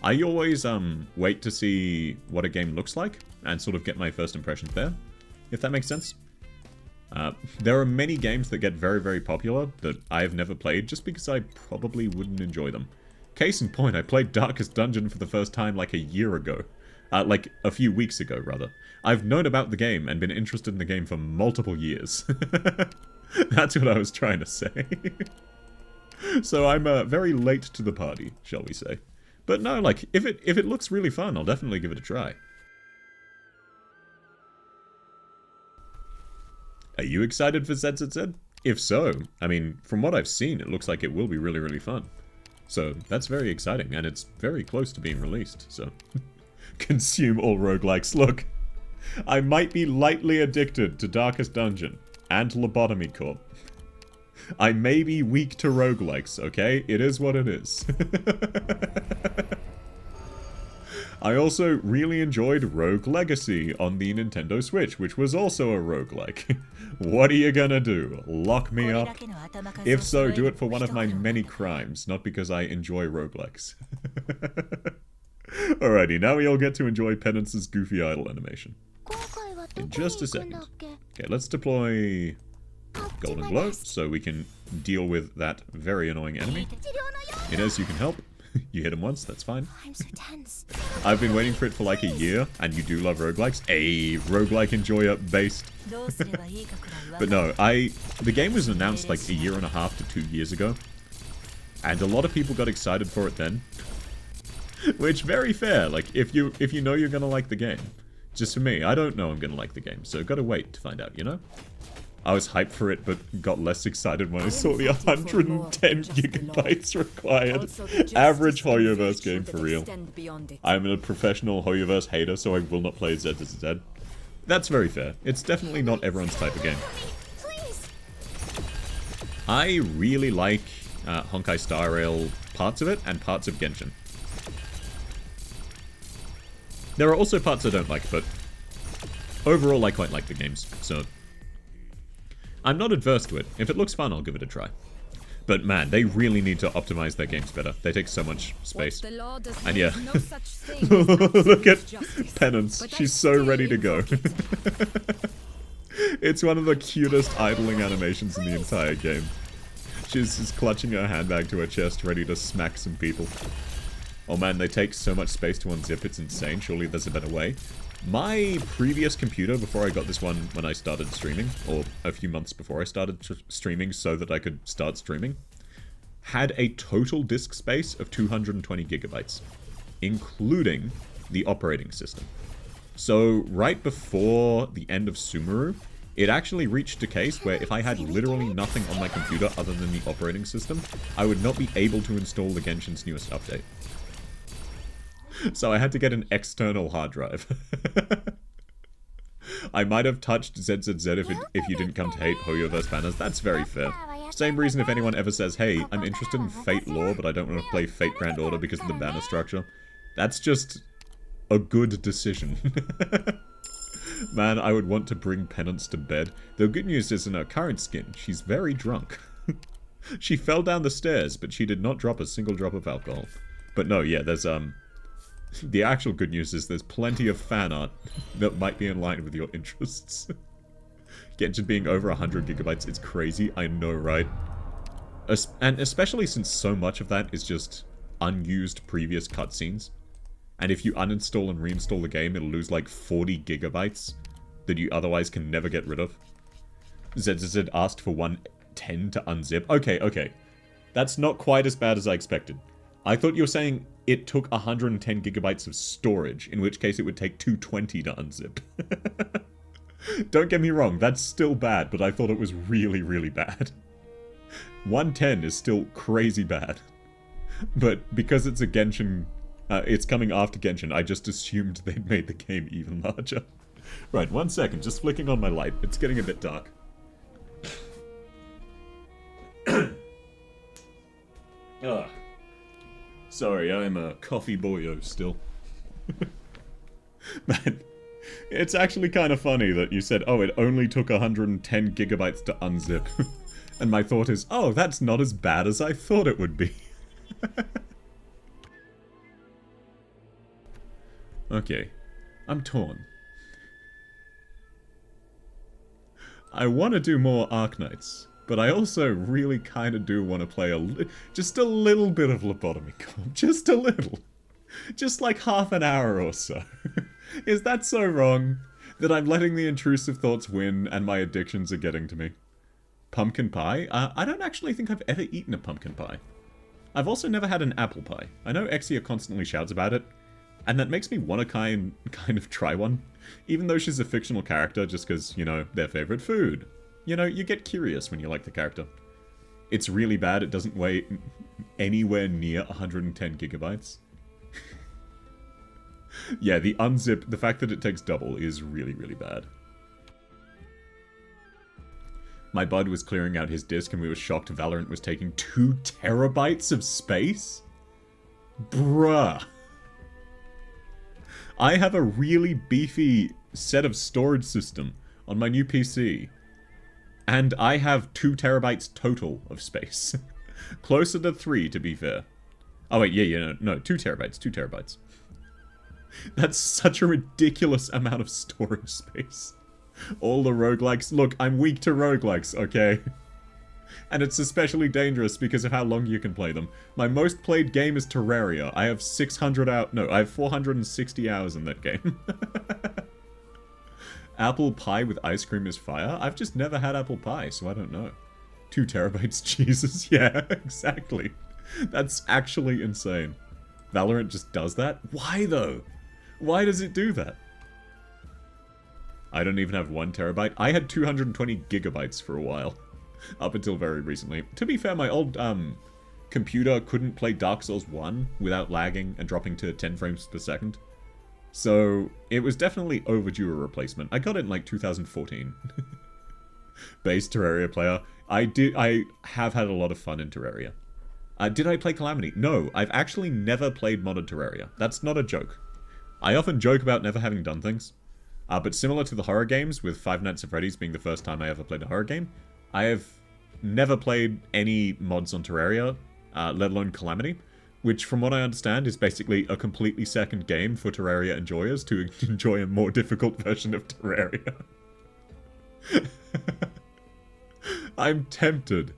I always wait to see what a game looks like and sort of get my first impressions there, if that makes sense. There are many games that get very, very popular that I've never played just because I probably wouldn't enjoy them. Case in point, I played Darkest Dungeon for the first time like a year ago. Like, a few weeks ago, rather. I've known about the game and been interested in the game for multiple years. That's what I was trying to say. So I'm very late to the party, shall we say. But no, like, if it looks really fun, I'll definitely give it a try. Are you excited for ZZZ? If so, I mean, from what I've seen, it looks like it will be really, really fun. So, that's very exciting, and it's very close to being released, so... Consume all roguelikes. Look, I might be lightly addicted to Darkest Dungeon and Lobotomy Corp. I may be weak to roguelikes, okay? It is what it is. I also really enjoyed Rogue Legacy on the Nintendo Switch, which was also a roguelike. What are you gonna do? Lock me up? If so, do it for one of my many crimes, not because I enjoy roguelikes. Alrighty, now we all get to enjoy Penance's goofy idle animation. In just a second. Okay, let's deploy Golden Glow so we can deal with that very annoying enemy. Inez, you can help. You hit him once, that's fine. I'm so tense. I've been waiting for it for like a year, and you do love roguelikes. A roguelike enjoyer based. But no, the game was announced like a year and a half to 2 years ago. And a lot of people got excited for it then. Which, very fair, like, if you know you're gonna like the game. Just for me, I don't know I'm gonna like the game, so gotta wait to find out, you know? I was hyped for it, but got less excited when I saw the 110 gigabytes required. Average Hoyoverse game for real. I'm a professional Hoyoverse hater, so I will not play ZZZ. That's very fair. It's definitely not everyone's type of game. I really like Honkai Star Rail parts of it, and parts of Genshin. There are also parts I don't like, but overall I quite like the games, so... I'm not adverse to it. If it looks fun, I'll give it a try. But man, they really need to optimize their games better. They take so much space. And yeah, look at Penance. She's so ready to go. It's one of the cutest idling animations in the entire game. She's just clutching her handbag to her chest, ready to smack some people. Oh man, they take so much space to unzip, it's insane. Surely there's a better way. My previous computer, before I got this one when I started streaming, or a few months before I started streaming so that I could start streaming, had a total disk space of 220 gigabytes, including the operating system. So right before the end of Sumeru, it actually reached a case where if I had literally nothing on my computer other than the operating system, I would not be able to install the Genshin's newest update. So I had to get an external hard drive. I might have touched ZZZ if you didn't come to hate Hoyoverse banners. That's very fair. Same reason if anyone ever says, hey, I'm interested in Fate lore, but I don't want to play Fate Grand Order because of the banner structure. That's just a good decision. Man, I would want to bring Penance to bed. The good news is in her current skin, she's very drunk. She fell down the stairs, but she did not drop a single drop of alcohol. But no, yeah, there's, the actual good news is there's plenty of fan art that might be in line with your interests. Genshin being over 100 gigabytes, it's crazy, I know, right? And especially since so much of that is just unused previous cutscenes. And if you uninstall and reinstall the game, it'll lose like 40 gigabytes that you otherwise can never get rid of. ZZZ asked for 110 to unzip. Okay. That's not quite as bad as I expected. I thought you were saying it took 110 gigabytes of storage, in which case it would take 220 to unzip. Don't get me wrong, that's still bad, but I thought it was really, really bad. 110 is still crazy bad. But because it's a Genshin, it's coming after Genshin, I just assumed they'd made the game even larger. Right, 1 second, just flicking on my light. It's getting a bit dark. Ugh. Sorry, I'm a coffee boyo still. Man, it's actually kind of funny that you said, oh, it only took 110 gigabytes to unzip. And my thought is, oh, that's not as bad as I thought it would be. Okay, I'm torn. I want to do more Arknights, but I also really kind of do want to play just a little bit of Lobotomy Corp. Just a little. Just like half an hour or so. Is that so wrong? That I'm letting the intrusive thoughts win and my addictions are getting to me? Pumpkin pie? I don't actually think I've ever eaten a pumpkin pie. I've also never had an apple pie. I know Exia constantly shouts about it, and that makes me want to kind of try one. Even though she's a fictional character, just because, you know, their favorite food. You know, you get curious when you like the character. It's really bad, it doesn't weigh anywhere near 110 gigabytes. Yeah, the unzip, the fact that it takes double is really, really bad. My bud was clearing out his disk and we were shocked Valorant was taking 2 terabytes of space? Bruh. I have a really beefy set of storage system on my new PC. And I have 2 terabytes total of space. Closer to 3, to be fair. Oh wait, no, 2 terabytes, 2 terabytes. That's such a ridiculous amount of storage space. All the roguelikes. Look, I'm weak to roguelikes, okay? And it's especially dangerous because of how long you can play them. My most played game is Terraria. I have 460 hours in that game. Apple pie with ice cream is fire? I've just never had apple pie, so I don't know. 2 terabytes, Jesus. Yeah, exactly. That's actually insane. Valorant just does that? Why though? Why does it do that? I don't even have 1 terabyte. I had 220 gigabytes for a while. Up until very recently. To be fair, my old computer couldn't play Dark Souls 1 without lagging and dropping to 10 frames per second. So, it was definitely overdue a replacement. I got it in like 2014. Base Terraria player. I have had a lot of fun in Terraria. Did I play Calamity? No, I've actually never played modded Terraria. That's not a joke. I often joke about never having done things. But similar to the horror games, with Five Nights at Freddy's being the first time I ever played a horror game, I have never played any mods on Terraria, let alone Calamity, which from what I understand is basically a completely second game for Terraria enjoyers to enjoy a more difficult version of Terraria. I'm tempted,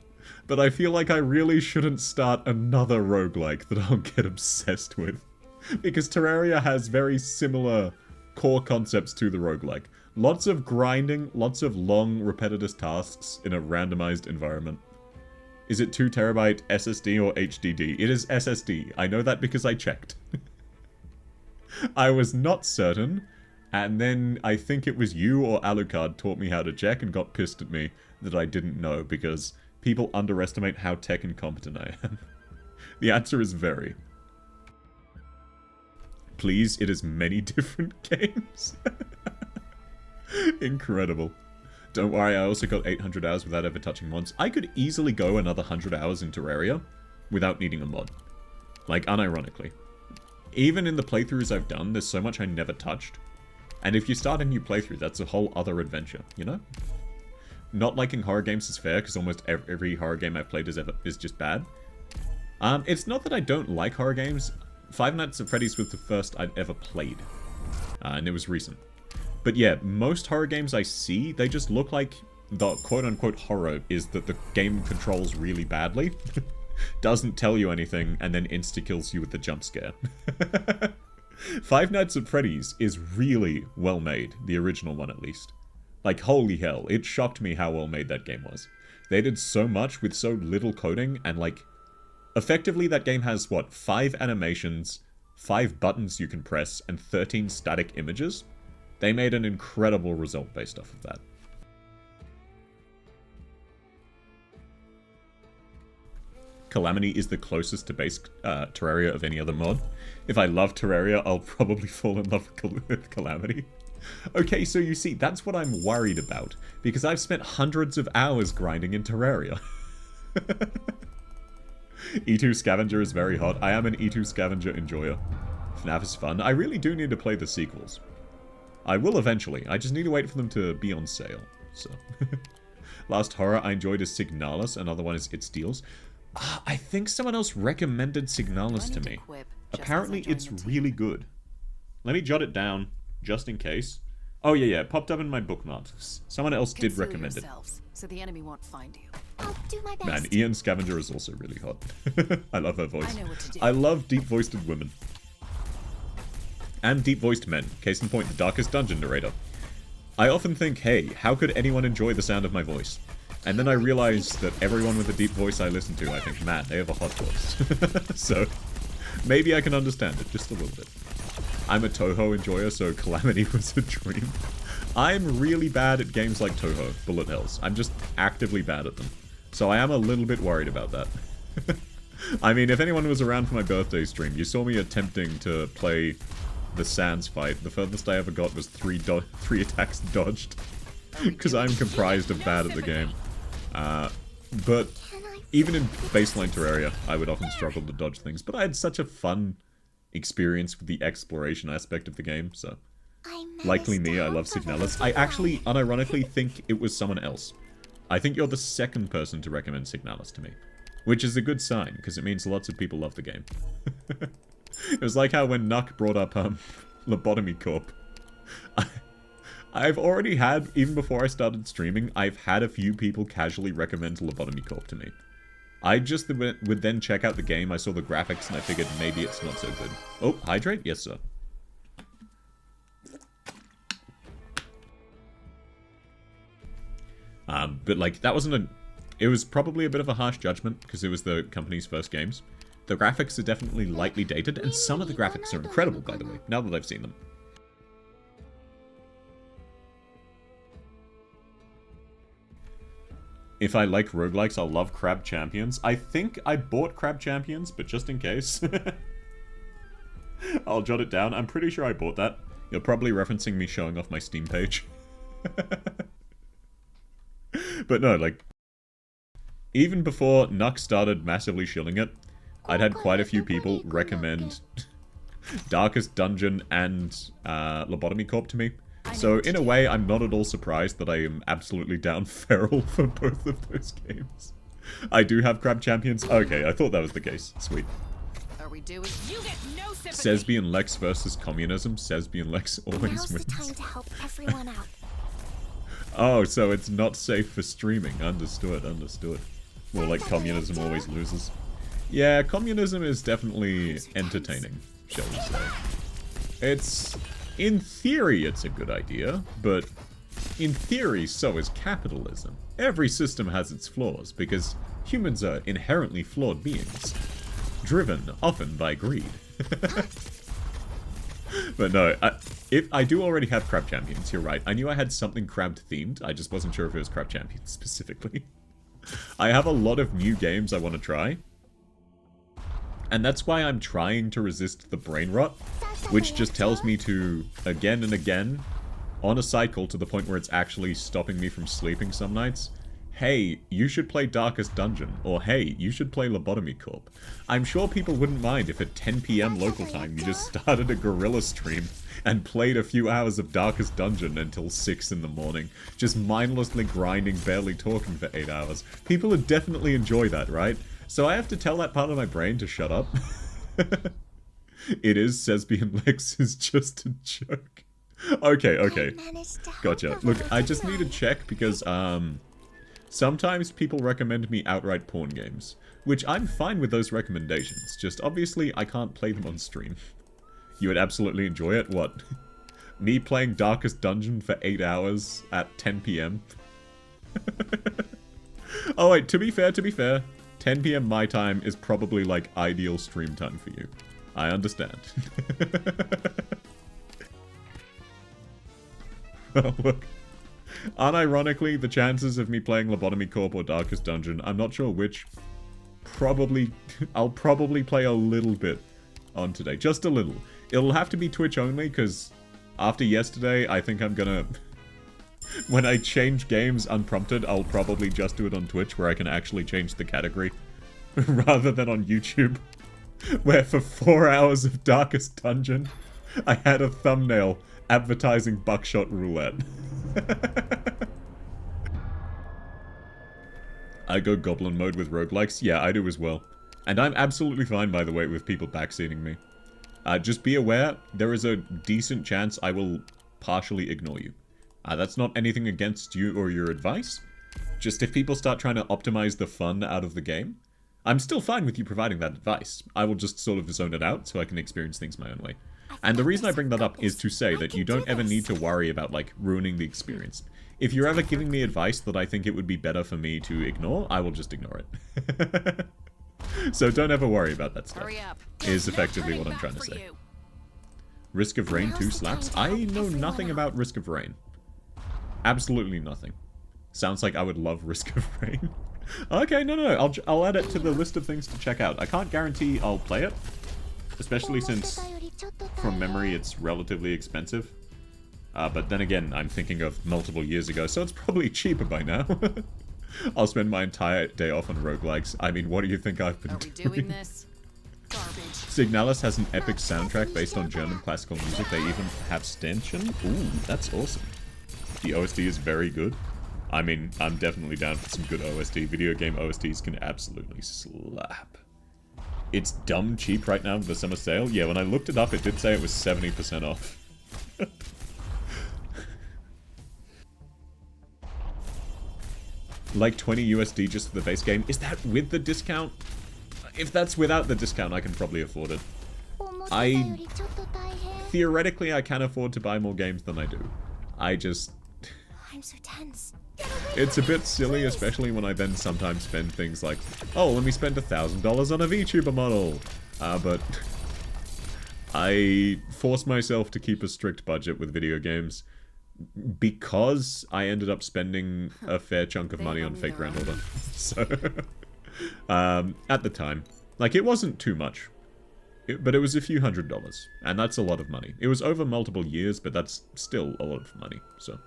but I feel like I really shouldn't start another roguelike that I'll get obsessed with, because Terraria has very similar core concepts to the roguelike. Lots of grinding, lots of long, repetitive tasks in a randomized environment. Is it 2 terabyte SSD or HDD? It is SSD. I know that because I checked. I was not certain, and then I think it was you or Alucard taught me how to check and got pissed at me that I didn't know, because people underestimate how tech incompetent I am. The answer is very. Please, it is many different games. Incredible. Don't worry, I also got 800 hours without ever touching mods. I could easily go another 100 hours in Terraria without needing a mod. Like, unironically. Even in the playthroughs I've done, there's so much I never touched. And if you start a new playthrough, that's a whole other adventure, you know? Not liking horror games is fair, because almost every horror game I've played is just bad. It's not that I don't like horror games. Five Nights at Freddy's was the first I'd ever played. And it was recent. But yeah, most horror games I see, they just look like the quote-unquote horror is that the game controls really badly. doesn't tell you anything, and then insta-kills you with the jump scare. Five Nights at Freddy's is really well made, the original one at least. Like, holy hell, it shocked me how well made that game was. They did so much with so little coding, and like, effectively that game has, what, 5 animations, 5 buttons you can press, and 13 static images? They made an incredible result based off of that. Calamity is the closest to base Terraria of any other mod. If I love Terraria, I'll probably fall in love with Calamity. Okay, so you see, that's what I'm worried about, because I've spent hundreds of hours grinding in Terraria. E2 Scavenger is very hot. I am an E2 Scavenger enjoyer. FNAF is fun. I really do need to play the sequels. I will eventually. I just need to wait for them to be on sale. So, Last horror I enjoyed is Signalis. Another one is It Steals. I think someone else recommended Signalis to me. Apparently it's really good. Let me jot it down, just in case. Oh yeah, it popped up in my bookmarks. Someone else did recommend it. So the enemy won't find you. I'll do my best. Man, Ian Scavenger is also really hot. I love her voice. I love deep-voiced women. And deep-voiced men. Case in point, the Darkest Dungeon narrator. I often think, hey, how could anyone enjoy the sound of my voice? And then I realize that everyone with a deep voice I listen to, I think, man, they have a hot voice. So, maybe I can understand it, just a little bit. I'm a Toho enjoyer, so Calamity was a dream. I'm really bad at games like Toho, Bullet Hells. I'm just actively bad at them. So I am a little bit worried about that. I mean, if anyone was around for my birthday stream, you saw me attempting to play the Sans fight. The furthest I ever got was 3 attacks dodged. Because I'm comprised of bad at the game. But even in baseline Terraria, I would often struggle to dodge things. But I had such a fun experience with the exploration aspect of the game, so... Likely me, I love Signalis. I actually, unironically, think it was someone else. I think you're the second person to recommend Signalis to me. Which is a good sign, because it means lots of people love the game. It was like how when Nuck brought up, Lobotomy Corp. I've already had, even before I started streaming, I've had a few people casually recommend Lobotomy Corp to me. I just would then check out the game, I saw the graphics, and I figured maybe it's not so good. Oh, hydrate? Yes, sir. But like, that wasn't a... It was probably a bit of a harsh judgment, because it was the company's first games. The graphics are definitely lightly dated, and some of the graphics are incredible, by the way, now that I've seen them. If I like roguelikes, I'll love Crab Champions. I think I bought Crab Champions, but just in case. I'll jot it down. I'm pretty sure I bought that. You're probably referencing me showing off my Steam page. But no, like... Even before Nuck started massively shilling it, I'd had quite a few people recommend Darkest Dungeon and Lobotomy Corp to me. So, in a way, I'm not at all surprised that I am absolutely down feral for both of those games. I do have Crab Champions. Okay, I thought that was the case. Sweet. Are we doing? You get no sympathy. Sesbi and Lex versus communism. Sesbi and Lex always Now's wins. the time to help everyone out. Oh, so it's not safe for streaming. Understood, understood. Well, like, communism always loses. Yeah, communism is definitely entertaining, shall we say. It's... In theory, it's a good idea, but in theory, so is capitalism. Every system has its flaws, because humans are inherently flawed beings, driven often by greed. But no, if I do already have Crab Champions, you're right. I knew I had something crab-themed, I just wasn't sure if it was Crab Champions specifically. I have a lot of new games I want to try. And that's why I'm trying to resist the brain rot, which just tells me to, again and again, on a cycle to the point where it's actually stopping me from sleeping some nights, hey, you should play Darkest Dungeon, or hey, you should play Lobotomy Corp. I'm sure people wouldn't mind if at 10 PM local time you just started a guerrilla stream and played a few hours of Darkest Dungeon until 6 in the morning, just mindlessly grinding, barely talking for 8 hours. People would definitely enjoy that, right? So I have to tell that part of my brain to shut up. It is, Sesbi and Lex is just a joke. Okay. Gotcha. Look, I just need to check because, sometimes people recommend me outright porn games. Which I'm fine with those recommendations, just obviously I can't play them on stream. You would absolutely enjoy it? What? Me playing Darkest Dungeon for 8 hours at 10 PM? Oh wait, to be fair, 10 PM my time is probably like ideal stream time for you. I understand. Oh, look. Unironically, the chances of me playing Lobotomy Corp or Darkest Dungeon, I'm not sure which. I'll probably play a little bit on today. Just a little. It'll have to be Twitch only, because after yesterday, I think I'm gonna... When I change games unprompted, I'll probably just do it on Twitch, where I can actually change the category. Rather than on YouTube, where for 4 hours of Darkest Dungeon, I had a thumbnail advertising Buckshot Roulette. I go goblin mode with roguelikes. Yeah, I do as well. And I'm absolutely fine, by the way, with people backseating me. Just be aware, there is a decent chance I will partially ignore you. That's not anything against you or your advice. Just if people start trying to optimize the fun out of the game, I'm still fine with you providing that advice. I will just sort of zone it out so I can experience things my own way. And the reason I bring that up is to say that you don't ever need to worry about, like, ruining the experience. If you're ever giving me advice that I think it would be better for me to ignore, I will just ignore it. So don't ever worry about that stuff, is effectively what I'm trying to say. Risk of Rain 2 slaps? I know nothing about Risk of Rain. Absolutely nothing. Sounds like I would love Risk of Rain. Okay, no, I'll add it to the list of things to check out. I can't guarantee I'll play it, especially since, from memory, it's relatively expensive. But then again, I'm thinking of multiple years ago, so it's probably cheaper by now. I'll spend my entire day off on roguelikes. I mean, what do you think I've been doing? This? Garbage. Signalis has an epic soundtrack based on German classical music. They even have Stenchen. Ooh, that's awesome. The OST is very good. I mean, I'm definitely down for some good OST. Video game OSTs can absolutely slap. It's dumb cheap right now for the summer sale. Yeah, when I looked it up, it did say it was 70% off. Like 20 USD just for the base game. Is that with the discount? If that's without the discount, I can probably afford it. Theoretically, I can afford to buy more games than I do. I'm so tense. It's a bit silly, especially when I then sometimes spend things like, oh, let me spend $1,000 on a VTuber model. But I force myself to keep a strict budget with video games because I ended up spending a fair chunk of money on fake Grand Order. So, at the time, like, it wasn't too much, but it was a few $100s, and that's a lot of money. It was over multiple years, but that's still a lot of money, so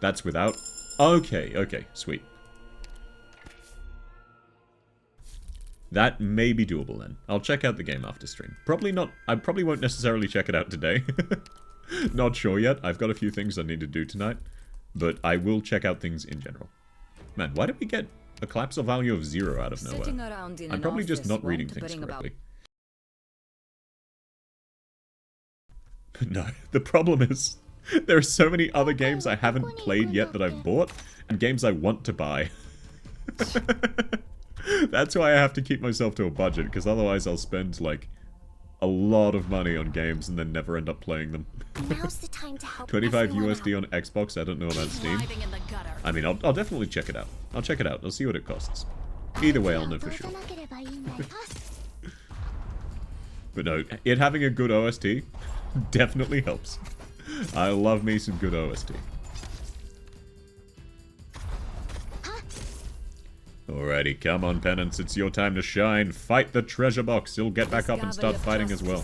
that's without. Okay, sweet. That may be doable then. I'll check out the game after stream. Probably not. I probably won't necessarily check it out today. Not sure yet. I've got a few things I need to do tonight, but I will check out things in general. Man, why did we get a collapsal value of 0 out of nowhere? I'm probably just not reading things correctly. No, the problem is, there are so many other games I haven't played yet that I've bought, and games I want to buy. That's why I have to keep myself to a budget, because otherwise I'll spend, like, a lot of money on games and then never end up playing them. Now's the time to help 25 everyone USD out. on Xbox, I don't know about Steam. I mean, I'll definitely check it out. I'll check it out, I'll see what it costs. Either way, I'll know for sure. But no, it having a good OST definitely helps. I love me some good OST. Alrighty, come on, Penance, it's your time to shine. Fight the treasure box. You'll get back up and start fighting as well.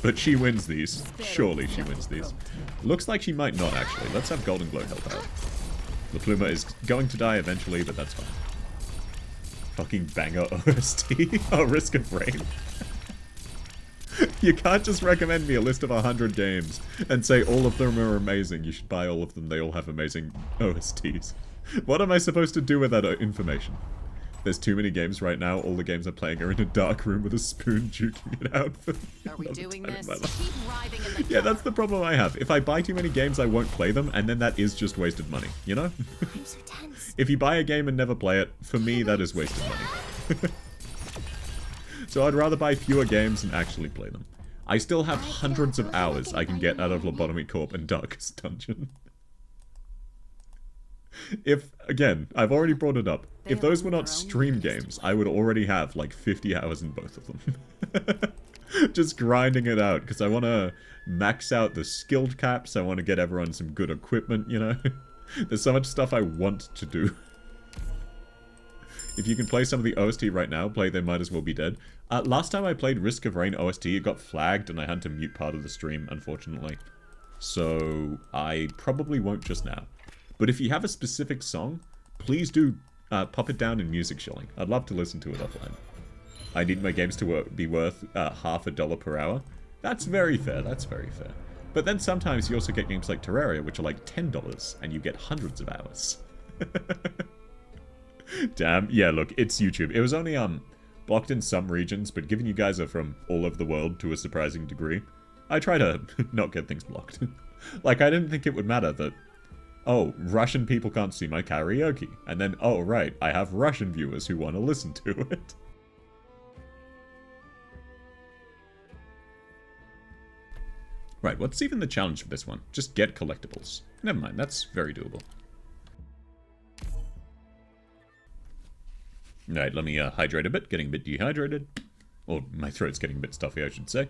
But she wins these. Surely she wins these. Looks like she might not, actually. Let's have Golden Glow help out. La Pluma is going to die eventually, but that's fine. Fucking banger OST. Oh, Risk of Rain. You can't just recommend me a list of 100 games and say all of them are amazing. You should buy all of them. They all have amazing OSTs. What am I supposed to do with that information? There's too many games right now. All the games I'm playing are in a dark room with a spoon juking it out. Are we doing this? Yeah, that's the problem I have. If I buy too many games, I won't play them, and then that is just wasted money, you know? I'm so tense. If you buy a game and never play it, for me, that is wasted money. So I'd rather buy fewer games and actually play them. I still have hundreds of hours I can get out of Lobotomy Corp and Darkest Dungeon. If, again, I've already brought it up, if those were not stream games, I would already have like 50 hours in both of them. Just grinding it out, because I want to max out the skill caps, I want to get everyone some good equipment, you know? There's so much stuff I want to do. If you can play some of the OST right now, play They Might As Well Be Dead. Last time I played Risk of Rain OST, it got flagged and I had to mute part of the stream, unfortunately. So I probably won't just now. But if you have a specific song, please do pop it down in music shilling. I'd love to listen to it offline. I need my games to be worth $0.50 per hour. That's very fair, that's very fair. But then sometimes you also get games like Terraria, which are like $10, and you get hundreds of hours. Damn, yeah, look, it's YouTube. It was only blocked in some regions, but given you guys are from all over the world to a surprising degree, I try to not get things blocked. Like, I didn't think it would matter that, oh, Russian people can't see my karaoke. And then, oh, right, I have Russian viewers who want to listen to it. Right, what's even the challenge for this one? Just get collectibles. Never mind, that's very doable. Alright, let me hydrate a bit, getting a bit dehydrated. Or my throat's getting a bit stuffy, I should say.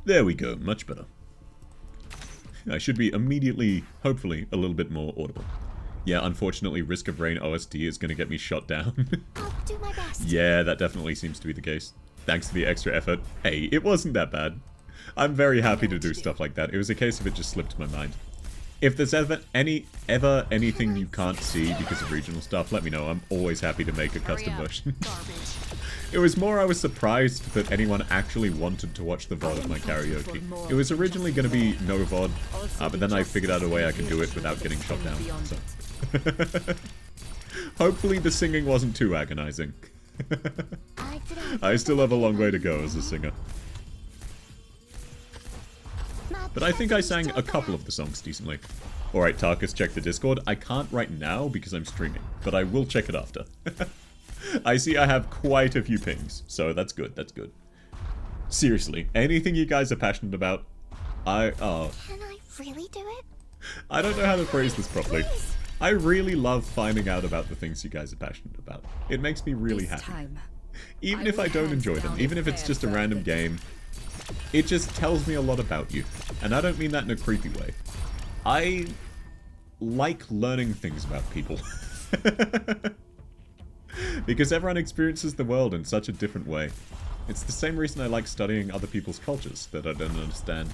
There we go, much better. I should be immediately, hopefully, a little bit more audible. Yeah, unfortunately, Risk of Rain OST is going to get me shot down. I'll do my best. Yeah, that definitely seems to be the case. Thanks for the extra effort. Hey, it wasn't that bad. I'm very happy to do stuff like that. It was a case of it just slipped my mind. If there's ever anything you can't see because of regional stuff, let me know. I'm always happy to make a custom version. It was more I was surprised that anyone actually wanted to watch the VOD of my karaoke. It was originally going to be no VOD, but then I figured out a way I could do it without getting shot down. So. Hopefully the singing wasn't too agonizing. I still have a long way to go as a singer. But I think I sang a couple of the songs decently. Alright, Tarkus, check the Discord. I can't right now because I'm streaming, but I will check it after. I see I have quite a few pings, so that's good, that's good. Seriously, anything you guys are passionate about, Can I really do it? I don't know how to phrase this properly. Please. I really love finding out about the things you guys are passionate about. It makes me really happy. Even if I don't enjoy them, even if it's just a random game, it just tells me a lot about you. And I don't mean that in a creepy way. I like learning things about people. Because everyone experiences the world in such a different way. It's the same reason I like studying other people's cultures that I don't understand.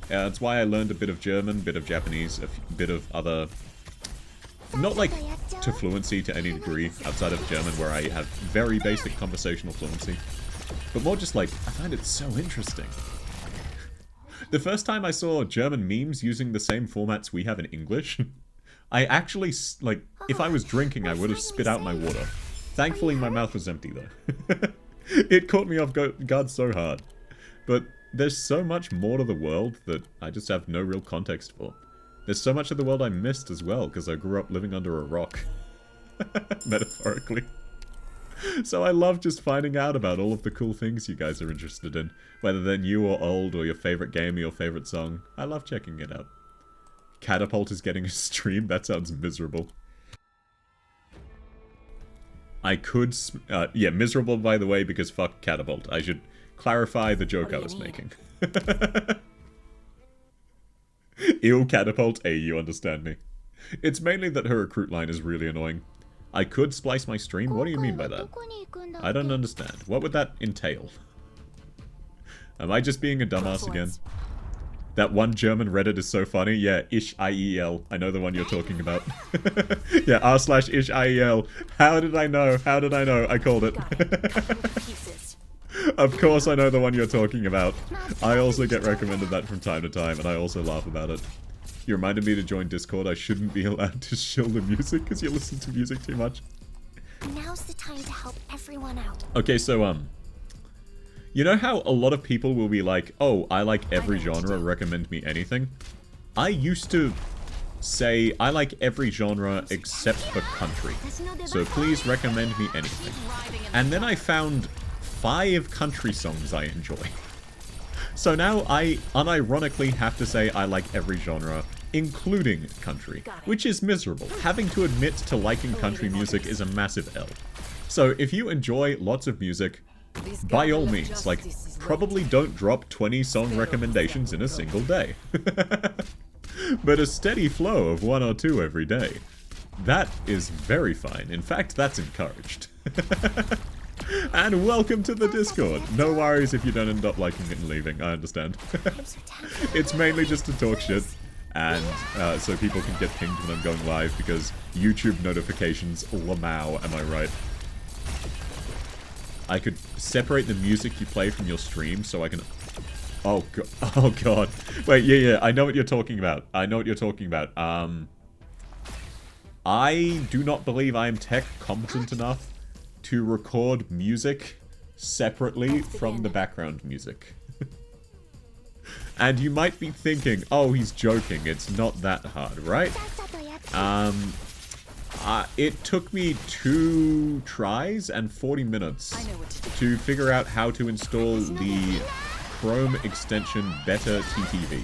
That's why I learned a bit of German, bit of Japanese, a bit of other... Not like to fluency to any degree outside of German where I have very basic conversational fluency. But more just like, I find it so interesting. The first time I saw German memes using the same formats we have in English, I actually, like, if I was drinking I would have spit out my water. Thankfully my mouth was empty though. It caught me off guard so hard. But there's so much more to the world that I just have no real context for. There's so much of the world I missed as well because I grew up living under a rock. Metaphorically. So I love just finding out about all of the cool things you guys are interested in. Whether they're new or old or your favorite game or your favorite song. I love checking it out. Catapult is getting a stream? That sounds miserable. I could... yeah, miserable by the way because fuck Catapult. I should clarify the joke I was making. Ew, Catapult. Hey, you understand me. It's mainly that her recruit line is really annoying. I could splice my stream? What do you mean by that? I don't understand. What would that entail? Am I just being a dumbass again? That one German Reddit is so funny. Yeah, ish-IEL. I know the one you're talking about. Yeah, r/ish-IEL. How did I know? How did I know? I called it. Of course I know the one you're talking about. I also get recommended that from time to time, and I also laugh about it. You reminded me to join Discord. I shouldn't be allowed to shill the music because you listen to music too much. Now's the time to help everyone out. Okay, so, you know how a lot of people will be like, oh, I like every genre, recommend me anything? I used to say I like every genre except for country. So please recommend me anything. And then I found 5 country songs I enjoy. So now I unironically have to say I like every genre, including country, which is miserable. Having to admit to liking country music is a massive L. So if you enjoy lots of music, by all means, like, probably don't drop 20 song recommendations in a single day. But a steady flow of 1 or 2 every day. That is very fine. In fact, that's encouraged. And welcome to the Discord. No worries if you don't end up liking it and leaving, I understand. It's mainly just to talk shit, and so people can get pinged when I'm going live, because YouTube notifications, lamau, am I right? I could separate the music you play from your stream so I can... Oh god. Oh god. Wait, yeah, I know what you're talking about. I know what you're talking about. I do not believe I am tech competent enough to record music separately from the background music. And you might be thinking, oh, he's joking, it's not that hard, right? It took me 2 tries and 40 minutes to figure out how to install the Chrome extension Better TTV,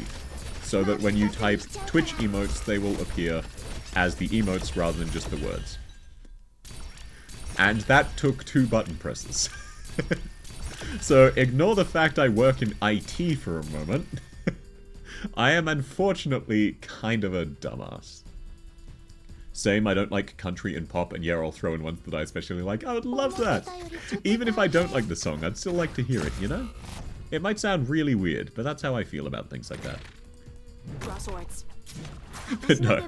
so that when you type Twitch emotes, they will appear as the emotes rather than just the words. And that took 2 button presses. So ignore the fact I work in IT for a moment. I am unfortunately kind of a dumbass. Same, I don't like country and pop, and yeah, I'll throw in ones that I especially like. I would love that! Even if I don't like the song, I'd still like to hear it, you know? It might sound really weird, but that's how I feel about things like that. But no,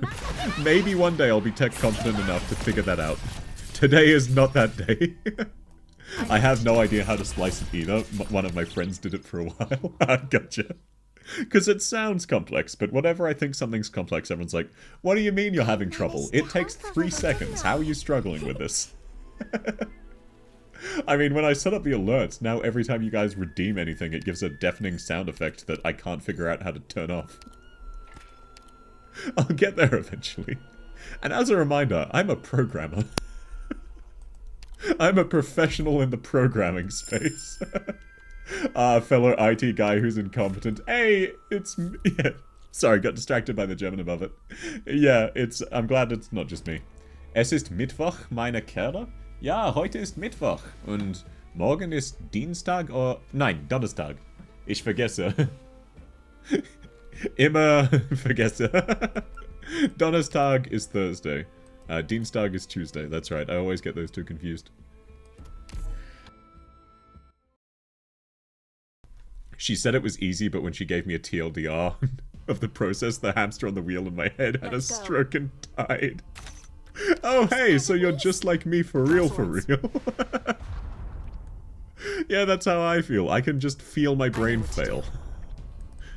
maybe one day I'll be tech competent enough to figure that out. Today is not that day. I have no idea how to splice it either. One of my friends did it for a while. Gotcha. Because it sounds complex, but whenever I think something's complex, everyone's like, what do you mean you're having trouble? It takes 3 seconds. How are you struggling with this? I mean, when I set up the alerts, now every time you guys redeem anything, it gives a deafening sound effect that I can't figure out how to turn off. I'll get there eventually. And as a reminder, I'm a programmer. I'm a professional in the programming space. Fellow IT guy who's incompetent. Hey, it's me. Yeah. Sorry, got distracted by the German above it. Yeah, I'm glad it's not just me. Es ist Mittwoch, meine Kerle. Ja, heute ist Mittwoch. Und morgen ist Dienstag oder... Nein, Donnerstag. Ich vergesse. Immer vergesse. Donnerstag is Thursday. Dienstag is Tuesday. That's right. I always get those 2 confused. She said it was easy, but when she gave me a TLDR of the process, the hamster on the wheel in my head had a stroke and died. Oh, hey, so you're just like me for real, for real. Yeah, that's how I feel. I can just feel my brain fail.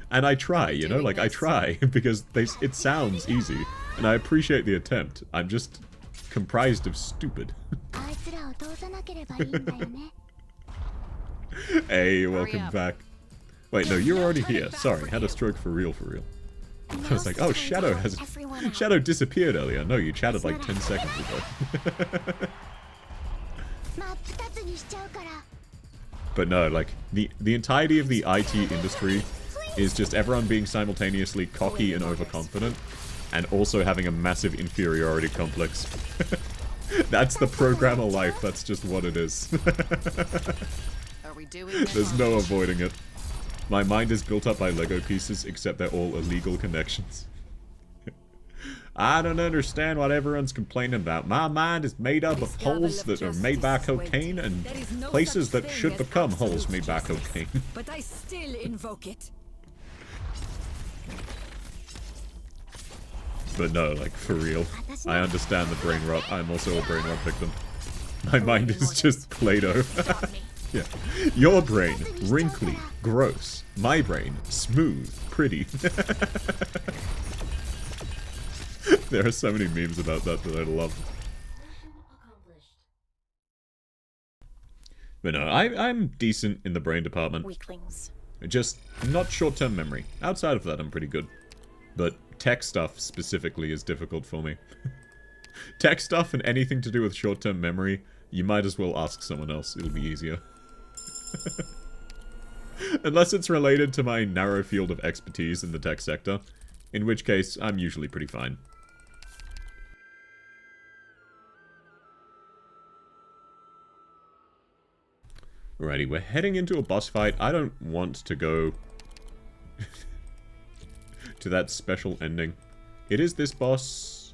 And I try, you know, like I try, because it sounds easy. And I appreciate the attempt. I'm just comprised of stupid. Hey, welcome back. Wait, no, you were already here. Sorry, had a stroke for real, for real. I was like, oh, Shadow disappeared earlier. No, you chatted like 10 seconds ago. But no, like, the entirety of the IT industry is just everyone being simultaneously cocky and overconfident, and also having a massive inferiority complex. That's the programmer life, that's just what it is. There's no avoiding it. My mind is built up by Lego pieces, except they're all illegal connections. I don't understand what everyone's complaining about. My mind is made up of holes that are made by cocaine and places that should become holes made by cocaine. But I still invoke it. But no, like, for real. I understand the brain rot. I'm also a brain rot victim. My mind is just Play-Doh. Yeah. Your brain, wrinkly, gross. My brain, smooth, pretty. There are so many memes about that I love. But no, I'm decent in the brain department. Weaklings. Just not short-term memory. Outside of that, I'm pretty good. But tech stuff specifically is difficult for me. Tech stuff and anything to do with short-term memory, you might as well ask someone else. It'll be easier. Unless it's related to my narrow field of expertise in the tech sector, in which case I'm usually pretty fine. Alrighty, we're heading into a boss fight. I don't want to go to that special ending. It is this boss.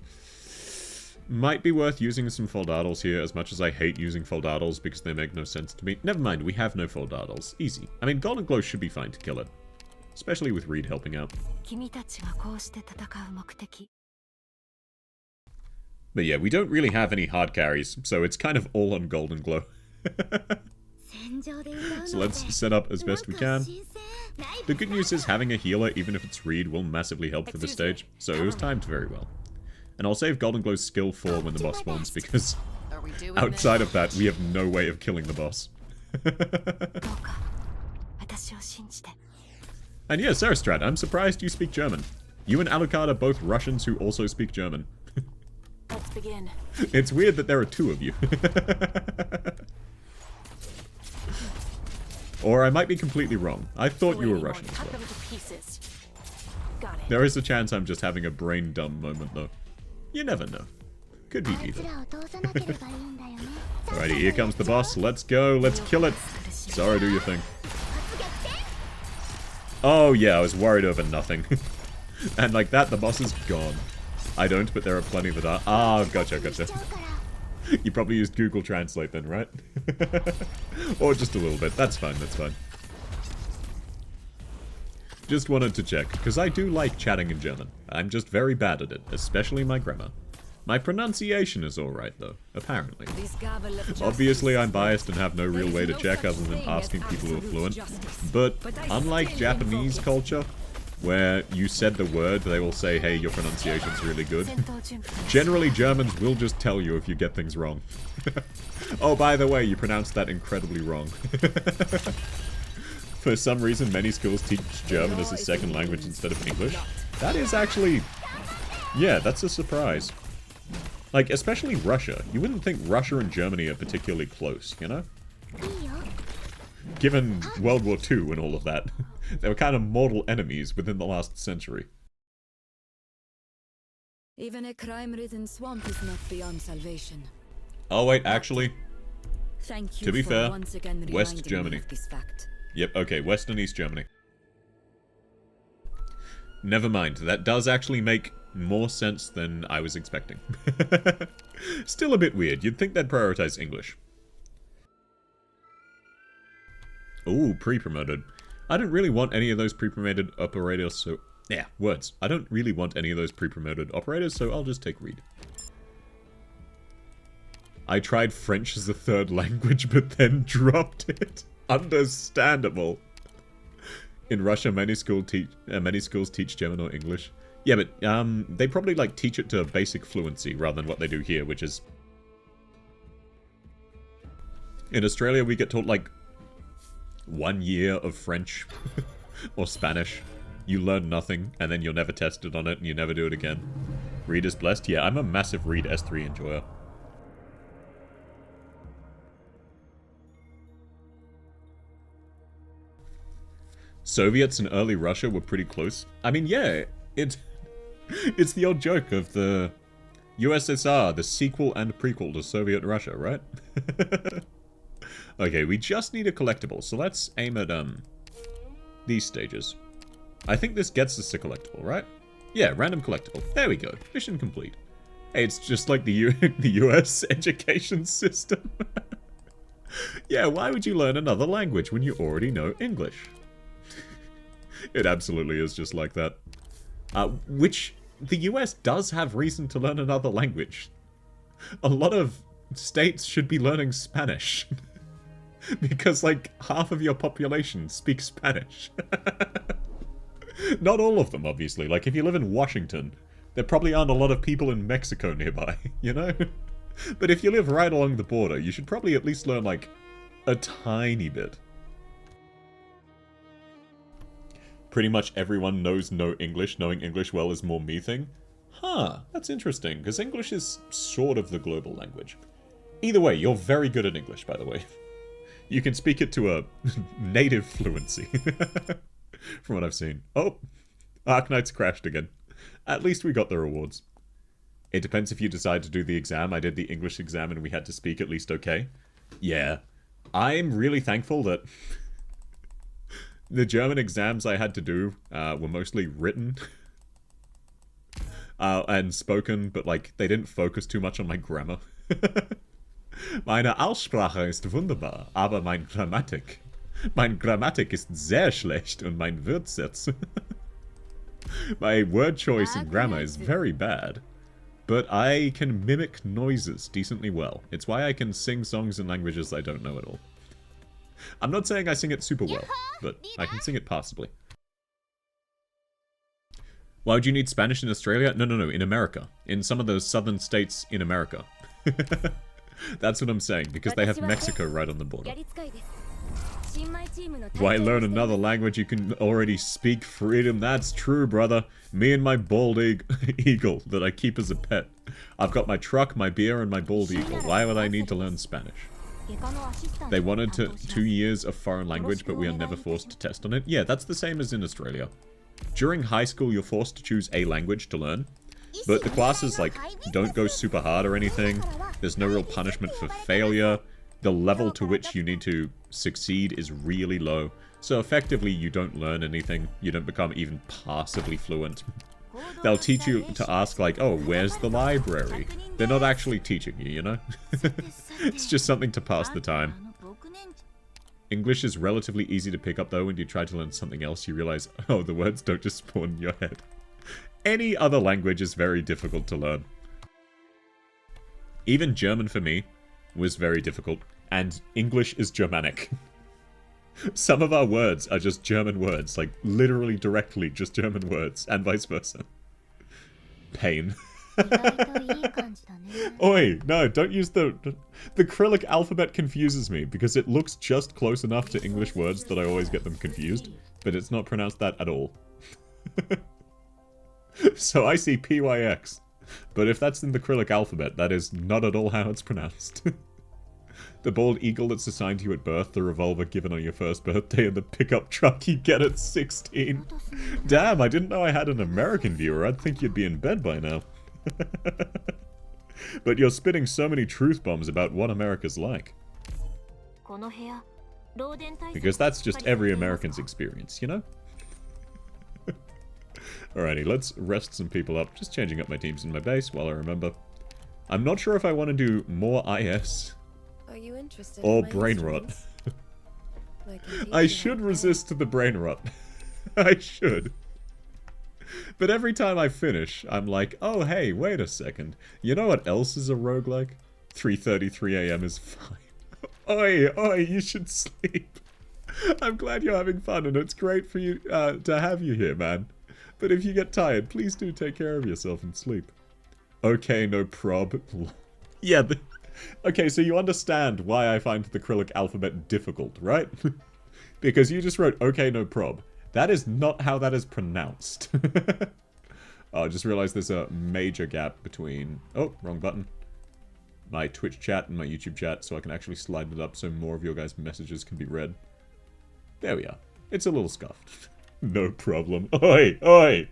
Might be worth using some Foldaddles here, as much as I hate using Foldaddles because they make no sense to me. Never mind, we have no Foldaddles. Easy. I mean, Golden Glow should be fine to kill it. Especially with Reed helping out. But yeah, we don't really have any hard carries, so it's kind of all on Golden Glow. So let's set up as best we can. The good news is having a healer, even if it's Reed, will massively help for this stage, so it was timed very well. And I'll save Golden Glow's skill for when the boss spawns, because outside of that, we have no way of killing the boss. And yeah, Sarastrat, I'm surprised you speak German. You and Alucard are both Russians who also speak German. Let's begin. It's weird that there are two of you. Or I might be completely wrong. I thought you were Russian as well. There is a chance I'm just having a brain dumb moment though. You never know. Could be either. Alrighty, here comes the boss. Let's go. Let's kill it. Zara, do your thing. Oh yeah, I was worried over nothing. And like that, the boss is gone. I don't, but there are plenty that are. Ah, gotcha, gotcha. You probably used Google Translate then, right? Or just a little bit. That's fine, that's fine. Just wanted to check, because I do like chatting in German. I'm just very bad at it, especially my grammar. My pronunciation is alright though, apparently. Obviously I'm biased and have no real way to check other than asking people who are fluent. But unlike Japanese culture, where you said the word, they will say, hey, your pronunciation's really good. Generally, Germans will just tell you if you get things wrong. Oh, by the way, you pronounced that incredibly wrong. For some reason, many schools teach German as a second language instead of English. That is actually... yeah, that's a surprise. Like, especially Russia. You wouldn't think Russia and Germany are particularly close, you know? Given World War II and all of that. They were kind of mortal enemies within the last century. Even a crime-ridden swamp is not beyond salvation. Oh wait, actually, Thank you to be for fair, once again West reminding me Germany. of this fact. Yep, okay, West and East Germany. Never mind, that does actually make more sense than I was expecting. Still a bit weird, you'd think they'd prioritize English. Ooh, pre-promoted. I don't really want any of those pre-promoted operators, so... yeah, words. I don't really want any of those pre-promoted operators, so I'll just take Reed. I tried French as a third language, but then dropped it. Understandable. In Russia, many schools teach German or English. Yeah, but they probably like teach it to basic fluency rather than what they do here, which is... in Australia, we get taught like 1 year of French or Spanish. You learn nothing, and then you're never tested on it, and you never do it again. Reed is blessed? Yeah, I'm a massive Reed S3 enjoyer. Soviets and early Russia were pretty close. I mean, yeah, it's the old joke of the USSR, the sequel and prequel to Soviet Russia, right? Okay, we just need a collectible, so let's aim at, these stages. I think this gets us a collectible, right? Yeah, random collectible. There we go. Mission complete. Hey, it's just like the US education system. Yeah, why would you learn another language when you already know English? It absolutely is just like that. Which, the US does have reason to learn another language. A lot of states should be learning Spanish. Because, like, half of your population speaks Spanish. Not all of them, obviously. Like, if you live in Washington, there probably aren't a lot of people in Mexico nearby, you know? But if you live right along the border, you should probably at least learn, like, a tiny bit. pretty much everyone knows no English. Knowing English well is more me thing. Huh, that's interesting, because English is sort of the global language. Either way, you're very good at English, by the way. You can speak it to a native fluency. From what I've seen. Oh, Arknights crashed again. At least we got the rewards. It depends if you decide to do the exam. I did the English exam and we had to speak at least okay. Yeah. I'm really thankful that the German exams I had to do were mostly written and spoken, but like they didn't focus too much on my grammar. Meine Aussprache ist wunderbar, aber Mein Grammatik ist sehr schlecht und mein Wortschatz. My word choice and grammar is very bad, but I can mimic noises decently well. It's why I can sing songs in languages I don't know at all. I'm not saying I sing it super well, but I can sing it passably. Why would you need Spanish in Australia? No, in America. In some of those southern states in America. That's what I'm saying, because they have Mexico right on the border. Why learn another language you can already speak freedom? That's true, brother. Me and my bald eagle that I keep as a pet. I've got my truck, my beer, and my bald eagle. Why would I need to learn Spanish? They wanted 2 years of foreign language, but we are never forced to test on it. Yeah, that's the same as in Australia. During high school, you're forced to choose a language to learn. But the classes, like, don't go super hard or anything. There's no real punishment for failure. The level to which you need to succeed is really low. So effectively, you don't learn anything. You don't become even passively fluent. They'll teach you to ask, like, oh, where's the library? They're not actually teaching you, you know? It's just something to pass the time. English is relatively easy to pick up, though. When you try to learn something else, you realize, oh, the words don't just spawn in your head. Any other language is very difficult to learn. Even German for me was very difficult, and English is Germanic. Some of our words are just German words, like literally directly just German words, and vice versa. Pain. Oi, no, don't use the Cyrillic alphabet confuses me, because it looks just close enough to English words that I always get them confused, but it's not pronounced that at all. So I see PYX. But if that's in the Cyrillic alphabet, that is not at all how it's pronounced. The bald eagle that's assigned to you at birth, the revolver given on your first birthday, and the pickup truck you get at 16. Damn, I didn't know I had an American viewer. I'd think you'd be in bed by now. But you're spitting so many truth bombs about what America's like. Because that's just every American's experience, you know? Alrighty, let's rest some people up. Just changing up my teams in my base while I remember. I'm not sure if I want to do more IS Are you interested or in my brain rot. instruments? I should resist the brain rot. I should. But every time I finish, I'm like, oh hey, wait a second. You know what else is a roguelike? 3:33 AM is fine. Oi, you should sleep. I'm glad you're having fun and it's great for you to have you here, man. But if you get tired, please do take care of yourself and sleep. Okay, no prob. Yeah, okay, so you understand why I find the Cyrillic alphabet difficult, right? Because you just wrote, okay, no prob. That is not how that is pronounced. Oh, I just realized there's a major gap between... Oh, wrong button. My Twitch chat and my YouTube chat, so I can actually slide it up so more of your guys' messages can be read. There we are. It's a little scuffed. No problem. Oi!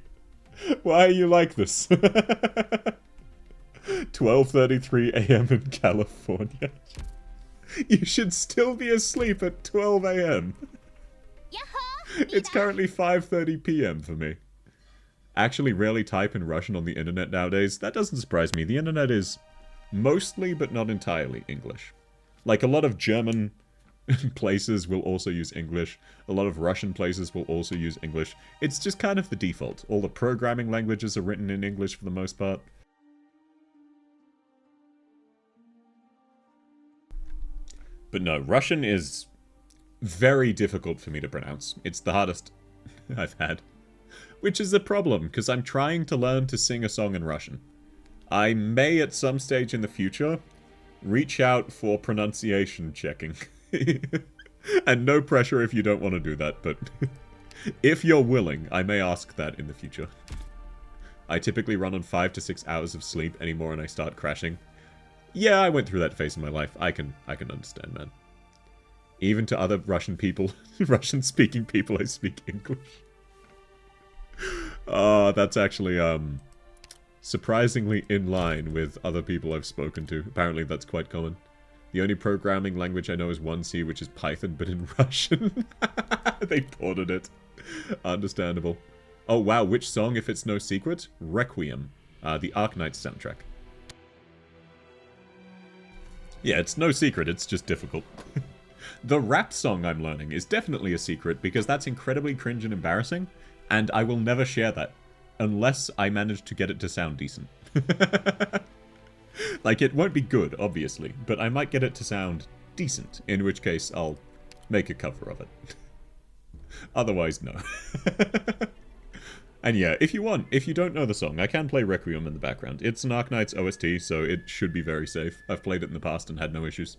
Why are you like this? 12:33 AM in California. You should still be asleep at 12 AM. It's currently 5:30 PM for me. Actually rarely type in Russian on the internet nowadays. That doesn't surprise me. The internet is mostly, but not entirely, English. Like, a lot of German places will also use English. A lot of Russian places will also use English. It's just kind of the default. All the programming languages are written in English for the most part. But no, Russian is very difficult for me to pronounce. It's the hardest I've had. Which is a problem, because I'm trying to learn to sing a song in Russian. I may at some stage in the future reach out for pronunciation checking. And no pressure if you don't want to do that, but If you're willing, I may ask that in the future. I typically run on 5 to 6 hours of sleep anymore and I start crashing. Yeah, I went through that phase in my life. I can understand, man. Even to other Russian people, Russian-speaking people, I speak English. That's actually, surprisingly in line with other people I've spoken to. Apparently that's quite common. The only programming language I know is 1C, which is Python, but in Russian. They ported it. Understandable. Oh wow, which song, if it's no secret? Requiem. The Arknights soundtrack. Yeah, it's no secret, it's just difficult. The rap song I'm learning is definitely a secret, because that's incredibly cringe and embarrassing, and I will never share that. Unless I manage to get it to sound decent. Like, it won't be good, obviously, but I might get it to sound decent, in which case I'll make a cover of it. Otherwise, no. And yeah, if you want, if you don't know the song, I can play Requiem in the background. It's an Arknights OST, so it should be very safe. I've played it in the past and had no issues.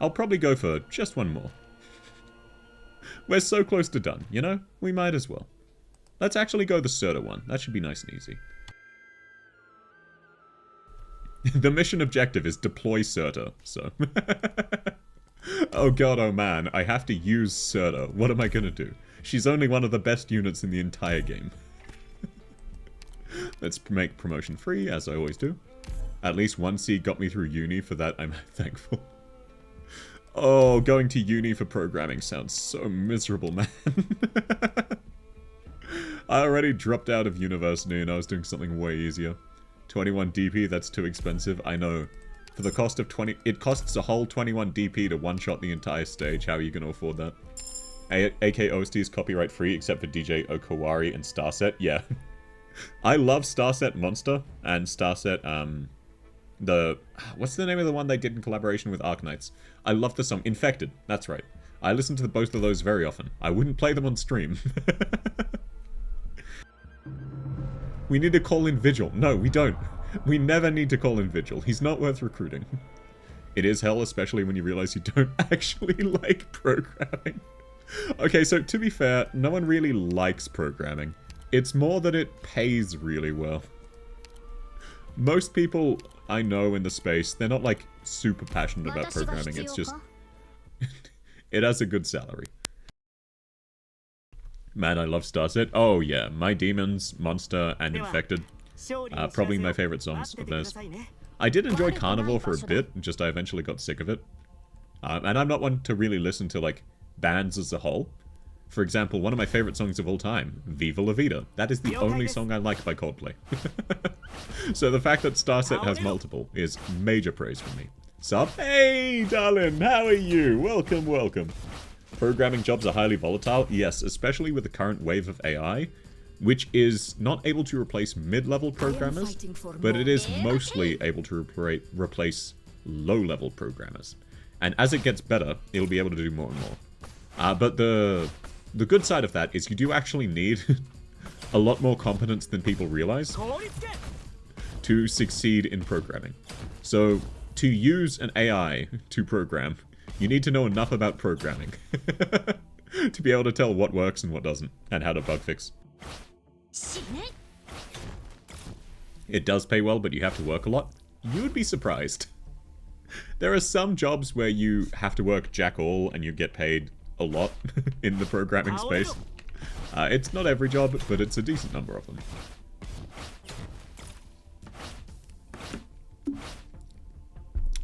I'll probably go for just one more. We're so close to done, you know? We might as well. Let's actually go the Serta one. That should be nice and easy. The mission objective is deploy Serta, so... Oh god, oh man, I have to use Serta. What am I gonna do? She's only one of the best units in the entire game. Let's make promotion free, as I always do. At least 1C got me through uni, for that I'm thankful. Oh, going to uni for programming sounds so miserable, man. I already dropped out of university and I was doing something way easier. 21 DP, that's too expensive, I know. For the cost of 20... It costs a whole 21 DP to one-shot the entire stage. How are you going to afford that? AK OST is copyright free except for DJ Okawari and Starset. Yeah. I love Starset Monster and Starset, what's the name of the one they did in collaboration with Arknights? I love the song Infected. That's right. I listen to both of those very often. I wouldn't play them on stream. We need to call in Vigil. No, we don't. We never need to call in Vigil. He's not worth recruiting. It is hell, especially when you realize you don't actually like programming. Okay, so to be fair, no one really likes programming. It's more that it pays really well. Most people I know in the space, they're not like super passionate about programming. It's just... it has a good salary. Man, I love Starset. Oh yeah, My Demons, Monster, and Infected. Probably my favorite songs of theirs. I did enjoy Carnival for a bit, just I eventually got sick of it. And I'm not one to really listen to, like, bands as a whole. For example, one of my favorite songs of all time, Viva La Vida. That is the only song I like by Coldplay. So the fact that Starset has multiple is major praise from me. Sup? Hey, darling, how are you? Welcome, welcome. Programming jobs are highly volatile. Yes, especially with the current wave of AI, which is not able to replace mid-level programmers, but it is mostly able to replace low-level programmers. And as it gets better, it'll be able to do more and more. But the good side of that is you do actually need a lot more competence than people realize to succeed in programming. So, to use an AI to program, you need to know enough about programming to be able to tell what works and what doesn't, and how to bug fix. It does pay well, but you have to work a lot. You would be surprised. There are some jobs where you have to work jack all and you get paid a lot in the programming space. It's not every job, but it's a decent number of them.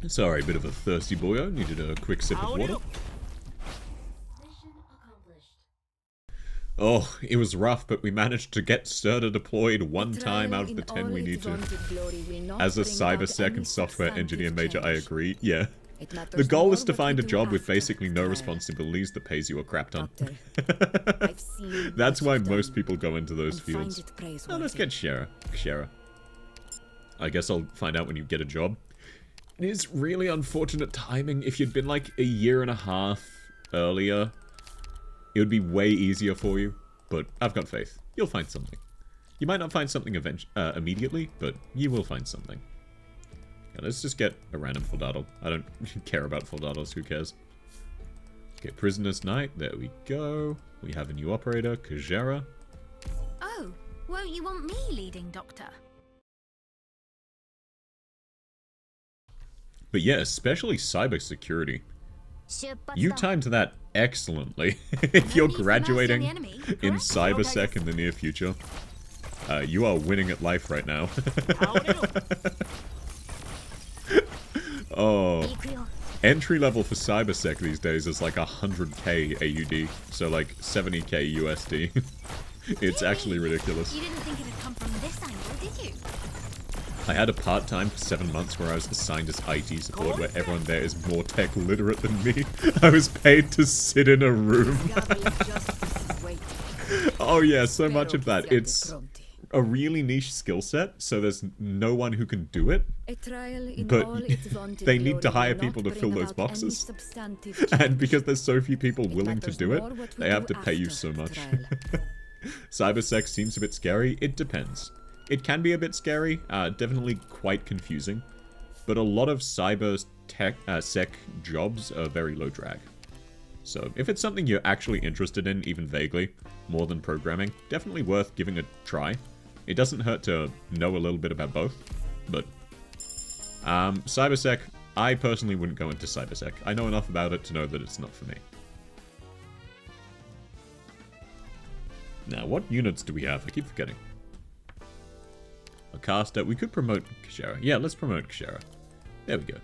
Sorry, a bit of a thirsty boyo. Needed a quick sip of water. Oh, it was rough, but we managed to get Serta deployed one time out of the 10 we need to. As a cybersec and software engineer major, I agree. Yeah. The goal is to find a job with basically no responsibilities that pays you a crap ton. That's why most people go into those fields. Oh, let's get Shara. I guess I'll find out when you get a job. It is really unfortunate timing. If you'd been like a year and a half earlier, it would be way easier for you. But I've got faith. You'll find something. You might not find something immediately, but you will find something. Yeah, let's just get a random Foldaddle. I don't care about Foldaddles, who cares? Okay, Prisoner's Night. There we go. We have a new operator, Kajera. Oh, won't you want me leading, Doctor? But yeah, especially cybersecurity. You timed that excellently. If you're graduating in cybersec in the near future, you are winning at life right now. Oh, entry level for cybersec these days is like 100k AUD, so like 70k USD. It's actually ridiculous. You didn't think it'd come from this angle, did you? I had a part-time for 7 months where I was assigned as IT support, where everyone there is more tech literate than me. I was paid to sit in a room. Oh yeah, so much of that. It's a really niche skill set, so there's no one who can do it. But they need to hire people to fill those boxes. And because there's so few people willing to do it, they have to pay you so much. Cybersec seems a bit scary. It depends. It can be a bit scary, definitely quite confusing, but a lot of cyber tech sec jobs are very low drag. So if it's something you're actually interested in, even vaguely, more than programming, definitely worth giving a try. It doesn't hurt to know a little bit about both, but cybersec, I personally wouldn't go into cybersec. I know enough about it to know that it's not for me. Now, what units do we have? I keep forgetting. A caster. We could promote Kashera. Yeah, let's promote Kashera. There we go.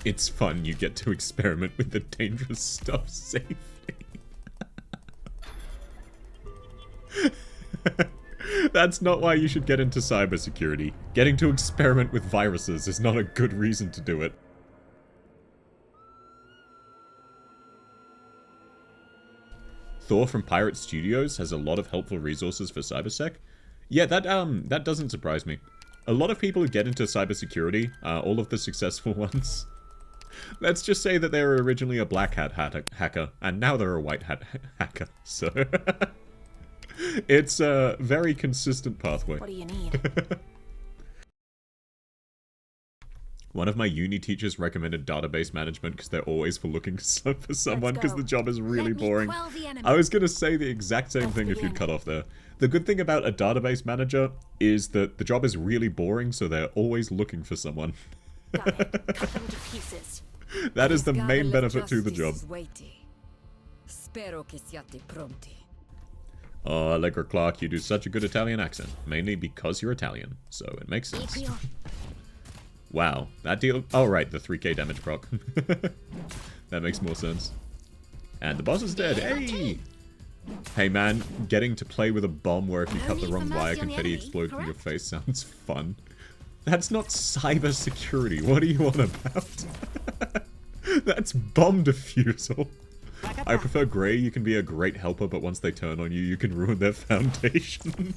It's fun. You get to experiment with the dangerous stuff safely. That's not why you should get into cybersecurity. Getting to experiment with viruses is not a good reason to do it. Thor from Pirate Studios has a lot of helpful resources for cybersec. Yeah, that doesn't surprise me. A lot of people who get into cybersecurity, all of the successful ones, let's just say that they were originally a black hat hacker, and now they're a white hat hacker. So it's a very consistent pathway. What do you need? One of my uni teachers recommended database management because they're always looking for someone because the job is really boring. I was going to say the exact same thing if you'd cut off there. The good thing about a database manager is that the job is really boring, so they're always looking for someone. That is the main benefit to the job. Oh, Allegra Clark, you do such a good Italian accent. Mainly because you're Italian, so it makes sense. Wow, that deal... Oh, right, the 3k damage proc. That makes more sense. And the boss is dead. Hey! Hey, man, getting to play with a bomb where if you cut the wrong wire, confetti explodes from your face sounds fun. That's not cyber security. What are you on about? That's bomb defusal. I prefer Grey. You can be a great helper, but once they turn on you, you can ruin their foundation.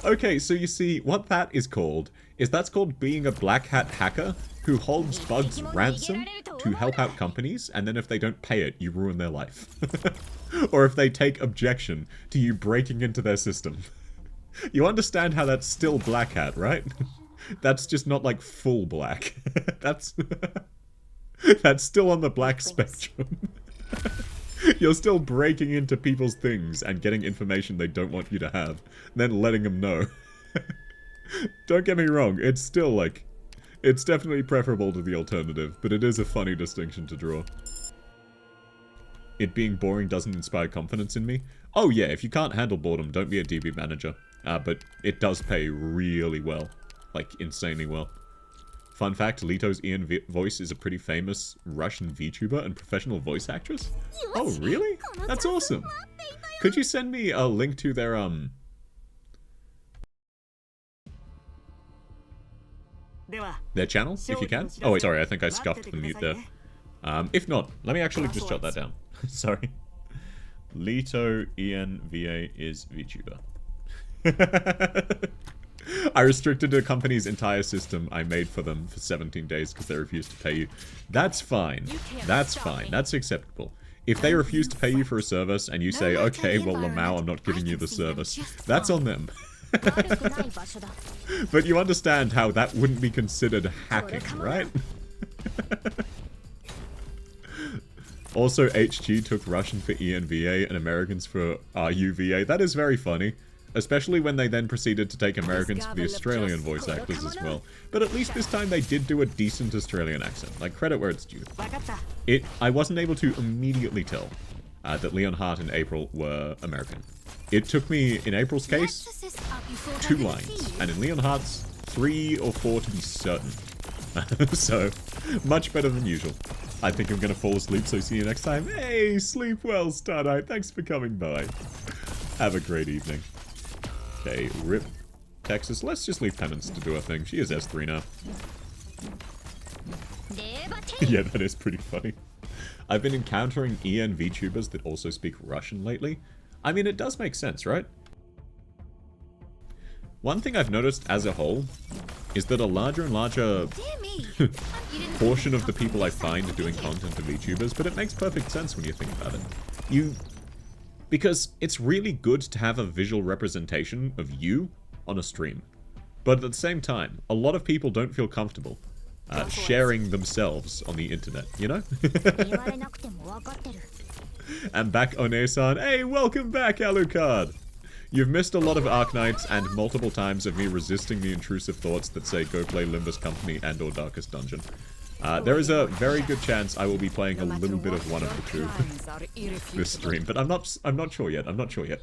Okay, so you see, what that is called is that's called being a black hat hacker who holds bugs ransom to help out companies, and then if they don't pay it, you ruin their life. Or if they take objection to you breaking into their system. You understand how that's still black hat, right? That's just not like full black. That's still on the black spectrum. You're still breaking into people's things and getting information they don't want you to have, then letting them know. Don't get me wrong, it's still like... It's definitely preferable to the alternative, but it is a funny distinction to draw. It being boring doesn't inspire confidence in me. Oh yeah, if you can't handle boredom, don't be a DB manager. But it does pay really well. Like, insanely well. Fun fact, Lito's Ian voice is a pretty famous Russian VTuber and professional voice actress. Oh, really? That's awesome. Could you send me a link to their, channel, if you can? Oh, wait, sorry, I think I scuffed the mute there. If not, let me actually just jot that down. Sorry. Lito Ian VA is VTuber. I restricted a company's entire system I made for them for 17 days because they refused to pay you. That's fine. That's fine. That's acceptable. If they refuse to pay you for a service and you say, okay, well, Lamau, I'm not giving you the service, that's on them. But you understand how that wouldn't be considered hacking, right? Also, HG took Russian for ENVA and Americans for RUVA. That is very funny. Especially when they then proceeded to take Americans for the Australian voice actors as well. But at least this time they did do a decent Australian accent. Like, credit where it's due. I wasn't able to immediately tell that Leon Hart and April were American. It took me, in April's case, 2 lines. And in Leon Hart's, 3 or 4 to be certain. So, much better than usual. I think I'm going to fall asleep, so see you next time. Hey, sleep well, Star Knight. Thanks for coming by. Have a great evening. Okay, rip Texas. Let's just leave Penance to do her thing. She is S3 now. Yeah, that is pretty funny. I've been encountering EN VTubers that also speak Russian lately. I mean, it does make sense, right? One thing I've noticed as a whole is that a larger and larger portion of the people I find doing content are VTubers, but it makes perfect sense when you think about it. Because it's really good to have a visual representation of you on a stream. But at the same time, a lot of people don't feel comfortable sharing themselves on the internet, you know? And back One-san. Hey, welcome back, Alucard! You've missed a lot of Arknights and multiple times of me resisting the intrusive thoughts that say go play Limbus Company and or Darkest Dungeon. There is a very good chance I will be playing a little bit of one of the two this stream, but I'm not sure yet. I'm not sure yet.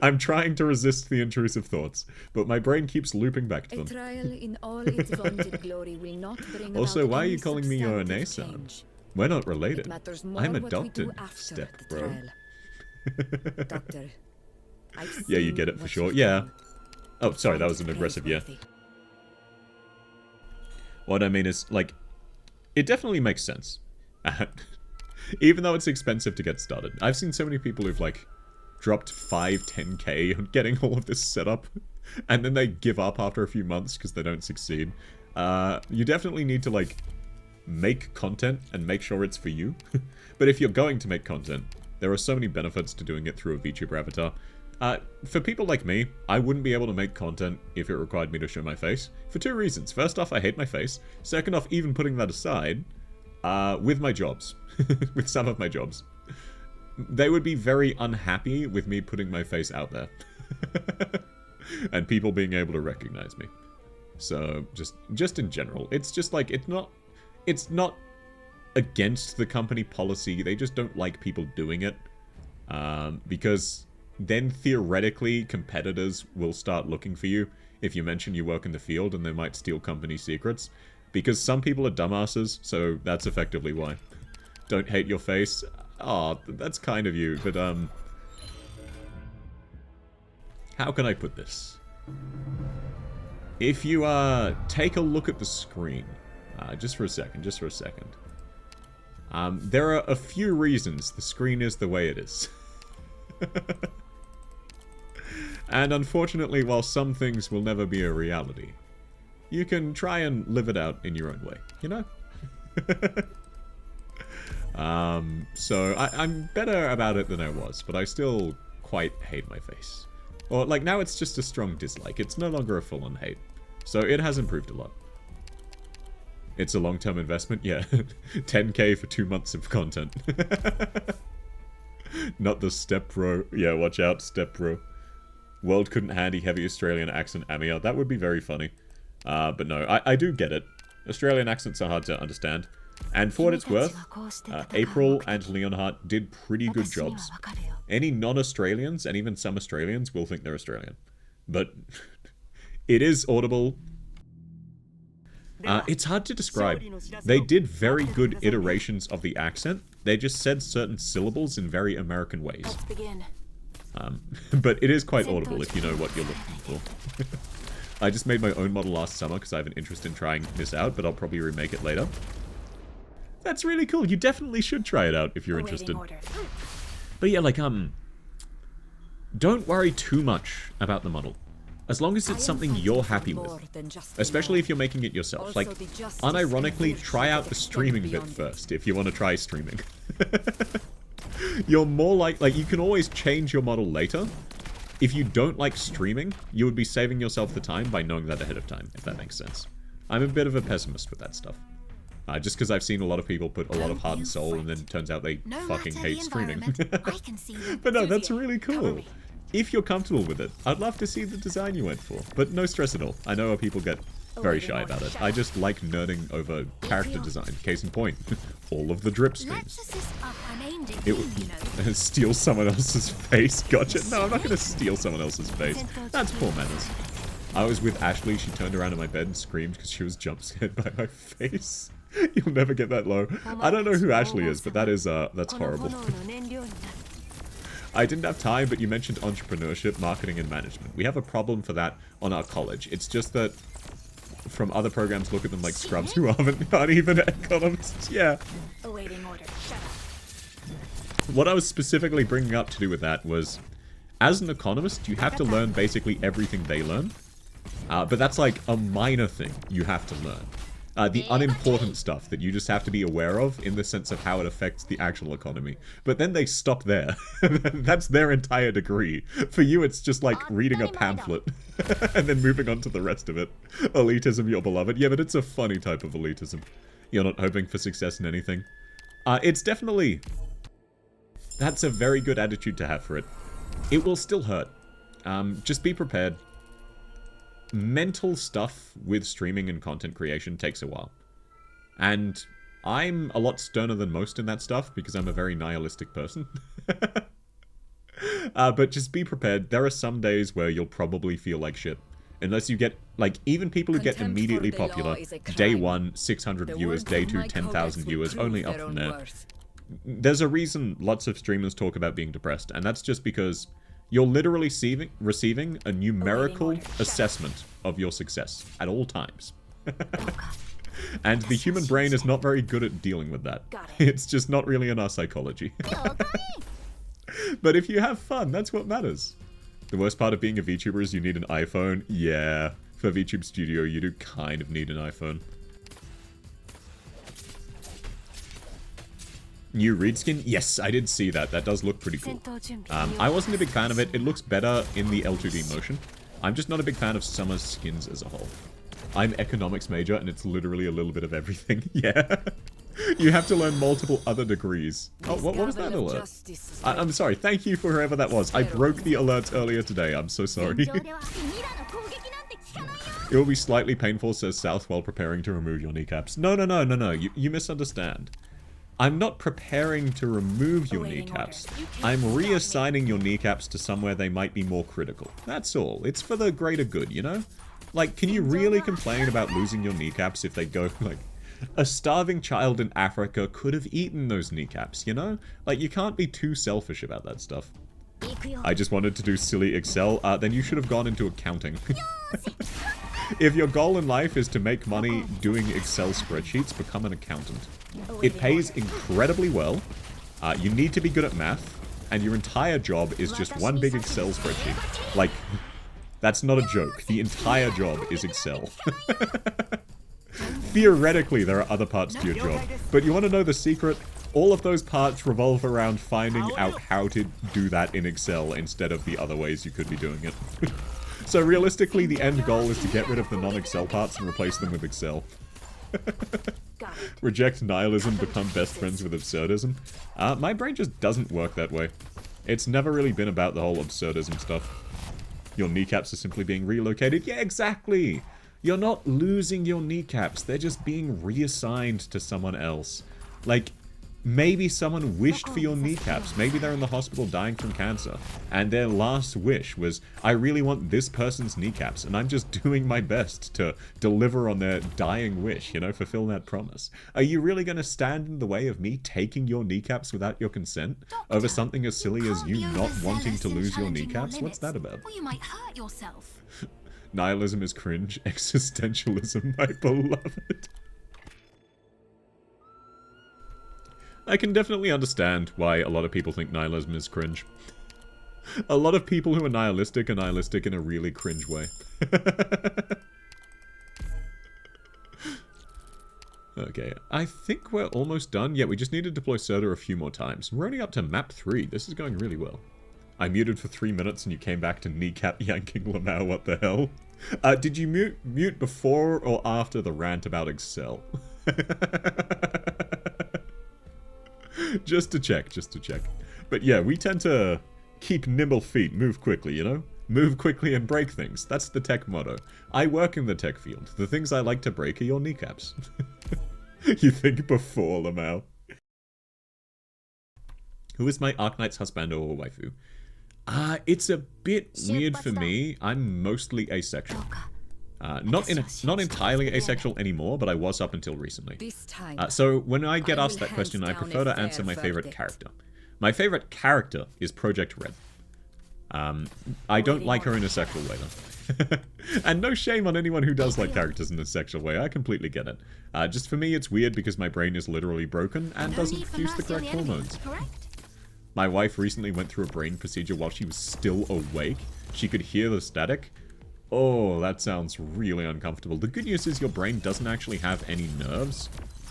I'm trying to resist the intrusive thoughts, but my brain keeps looping back to them. Also, why are you calling me your One-san? We're not related. I'm adopted, step bro. Yeah, you get it for sure. Yeah. Oh, sorry, that was an aggressive yeah. What I mean is, like, it definitely makes sense. Even though it's expensive to get started. I've seen so many people who've, like, dropped 5-10k on getting all of this set up, and then they give up after a few months because they don't succeed. You definitely need to, like, make content and make sure it's for you. But if you're going to make content, there are so many benefits to doing it through a VTuber avatar. For people like me, I wouldn't be able to make content if it required me to show my face. For 2 reasons. First off, I hate my face. Second off, even putting that aside, with my jobs. With some of my jobs. They would be very unhappy with me putting my face out there. And people being able to recognize me. So, just in general. It's just like, it's not against the company policy. They just don't like people doing it. Because then theoretically competitors will start looking for you if you mention you work in the field, and they might steal company secrets. Because some people are dumbasses, so that's effectively why. Don't hate your face. Oh, that's kind of you, but how can I put this? If you take a look at the screen, just for a second, there are a few reasons the screen is the way it is. And unfortunately, while some things will never be a reality, you can try and live it out in your own way, you know? So I'm better about it than I was, but I still quite hate my face. Or, like, now it's just a strong dislike. It's no longer a full-on hate. So it has improved a lot. It's a long-term investment? Yeah. 10k for 2 months of content. Not the step bro. Yeah, watch out, step bro. World couldn't handy heavy Australian accent Amia. That would be very funny. But no, I do get it. Australian accents are hard to understand. And for what it's worth, April and Leonhardt did pretty good jobs. Any non-Australians, and even some Australians, will think they're Australian. But it is audible. It's hard to describe. They did very good iterations of the accent. They just said certain syllables in very American ways. But it is quite audible if you know what you're looking for. I just made my own model last summer because I have an interest in trying this out, but I'll probably remake it later. That's really cool. You definitely should try it out if you're interested. But yeah, like, don't worry too much about the model. As long as it's something you're happy with. Especially if you're making it yourself. Like, unironically, try out the streaming bit first if you want to try streaming. You're more like, you can always change your model later if you don't like streaming, you would be saving yourself the time by knowing that ahead of time, if that makes sense. I'm a bit of a pessimist with that stuff. Just because I've seen a lot of people put a lot of heart and soul, and then it turns out they fucking hate streaming. But no, that's really cool. If you're comfortable with it, I'd love to see the design you went for. But no stress at all. I know people get very shy about it. I just like nerding over character design. Case in point, all of the drip streams. It steal someone else's face. Gotcha. No, I'm not going to steal someone else's face. That's poor manners. I was with Ashley. She turned around in my bed and screamed because she was jump scared by my face. You'll never get that low. I don't know who Ashley is, but that is that's horrible. I didn't have time, but you mentioned entrepreneurship, marketing, and management. We have a problem for that on our college. It's just that from other programs, look at them like scrubs who aren't even economists. Yeah. Awaiting order. Shut up. What I was specifically bringing up to do with that was, as an economist, you have to learn basically everything they learn. But that's like a minor thing you have to learn. The unimportant stuff that you just have to be aware of in the sense of how it affects the actual economy. But then they stop there. That's their entire degree. For you, it's just like reading a pamphlet and then moving on to the rest of it. Elitism, your beloved. Yeah, but it's a funny type of elitism. You're not hoping for success in anything. It's definitely... That's a very good attitude to have for it. It will still hurt. Just be prepared. Mental stuff with streaming and content creation takes a while. And I'm a lot sterner than most in that stuff because I'm a very nihilistic person. But just be prepared. There are some days where you'll probably feel like shit. Unless you get, like, even people who get immediately popular, day 1, 600 viewers, day 2, 10,000 viewers, only up from there. There's a reason lots of streamers talk about being depressed, and that's just because you're literally receiving a numerical assessment of your success at all times. And the human brain is not very good at dealing with that. It's just not really in our psychology. But if you have fun, that's what matters. The worst part of being a VTuber is you need an iPhone. Yeah, for VTube Studio, you do kind of need an iPhone. New Reed skin? Yes, I did see that. That does look pretty cool. I wasn't a big fan of it. It looks better in the L2D motion. I'm just not a big fan of Summer's skins as a whole. I'm economics major, and it's literally a little bit of everything. Yeah. You have to learn multiple other degrees. Oh, what was that alert? I'm sorry. Thank you for whoever that was. I broke the alerts earlier today. I'm so sorry. It will be slightly painful, says South, while preparing to remove your kneecaps. No. You misunderstand. I'm not preparing to remove your kneecaps. I'm reassigning your kneecaps to somewhere they might be more critical. That's all. It's for the greater good, you know? Like, can you really complain about losing your kneecaps if they go, like... A starving child in Africa could have eaten those kneecaps, you know? Like, you can't be too selfish about that stuff. I just wanted to do silly Excel. Then you should have gone into accounting. If your goal in life is to make money doing Excel spreadsheets, become an accountant. It pays incredibly well. You need to be good at math. And your entire job is just one big Excel spreadsheet. Like, that's not a joke. The entire job is Excel. Theoretically, there are other parts to your job. But you want to know the secret? All of those parts revolve around finding out how to do that in Excel instead of the other ways you could be doing it. So realistically, the end goal is to get rid of the non-Excel parts and replace them with Excel. Reject nihilism, become best friends with absurdism. My brain just doesn't work that way. It's never really been about the whole absurdism stuff. Your kneecaps are simply being relocated. Yeah, exactly! You're not losing your kneecaps. They're just being reassigned to someone else. Like, maybe someone wished for your kneecaps. Maybe they're in the hospital dying from cancer. And their last wish was, I really want this person's kneecaps. And I'm just doing my best to deliver on their dying wish, you know, fulfill that promise. Are you really going to stand in the way of me taking your kneecaps without your consent? Over something as silly as you not wanting to lose your kneecaps? What's that about? Or you might hurt yourself. Nihilism is cringe. Existentialism, my beloved. I can definitely understand why a lot of people think nihilism is cringe. A lot of people who are nihilistic in a really cringe way. Okay, I think we're almost done. Yeah, we just need to deploy Surtur a few more times. We're only up to map 3. This is going really well. I muted for 3 minutes and you came back to kneecap yanking Lamau, what the hell? Did you mute before or after the rant about Excel? Just to check, just to check. But yeah, we tend to keep nimble feet, move quickly, you know? Move quickly and break things. That's the tech motto. I work in the tech field. The things I like to break are your kneecaps. You think before, Lamau. Who is my Arknights husband or waifu? It's a bit weird for me. I'm mostly asexual. Not entirely asexual anymore, but I was up until recently. So when I get asked that question, I prefer to answer my favorite character. My favorite character is Project Red. I don't like her in a sexual way, though. And no shame on anyone who does like characters in a sexual way, I completely get it. Just for me, it's weird because my brain is literally broken and doesn't produce the correct hormones. My wife recently went through a brain procedure while she was still awake. She could hear the static. Oh, that sounds really uncomfortable. The good news is your brain doesn't actually have any nerves,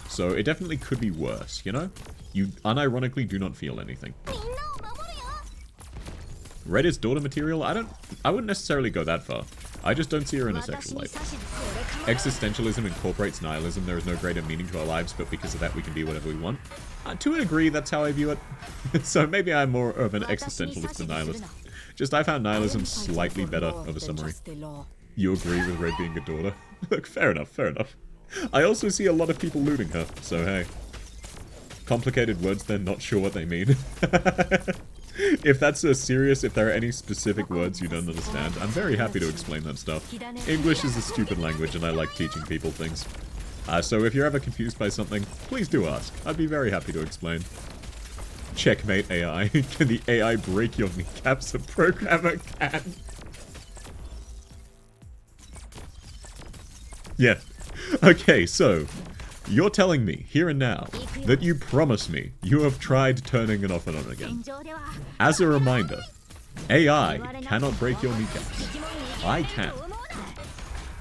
so it definitely could be worse, you know? You unironically do not feel anything. Red is daughter material? I wouldn't necessarily go that far. I just don't see her in a sexual light. Existentialism incorporates nihilism. There is no greater meaning to our lives, but because of that we can be whatever we want. To a degree, that's how I view it. So maybe I'm more of an existentialist than nihilist. Just I found nihilism slightly better of a summary. You agree with Red being a daughter? Look, fair enough, fair enough. I also see a lot of people looting her, so hey. Complicated words then, not sure what they mean. If that's serious, if there are any specific words you don't understand, I'm very happy to explain that stuff. English is a stupid language and I like teaching people things. So if you're ever confused by something, please do ask. I'd be very happy to explain. Checkmate AI. Can the AI break your kneecaps? A programmer can. Yeah. Okay, so you're telling me, here and now, that you promise me you have tried turning it off and on again. As a reminder, AI cannot break your kneecaps. I can.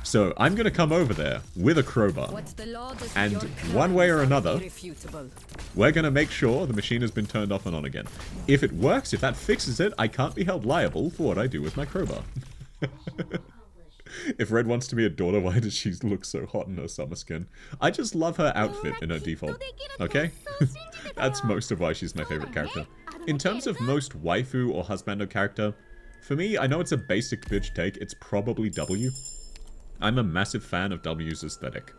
So I'm going to come over there with a crowbar, and one way or another, we're going to make sure the machine has been turned off and on again. If it works, if that fixes it, I can't be held liable for what I do with my crowbar. If Red wants to be a daughter, why does she look so hot in her summer skin? I just love her outfit in her default. Okay? That's most of why she's my favorite character. In terms of most waifu or husbando character, for me, I know it's a basic bitch take, it's probably W. I'm a massive fan of W's aesthetic.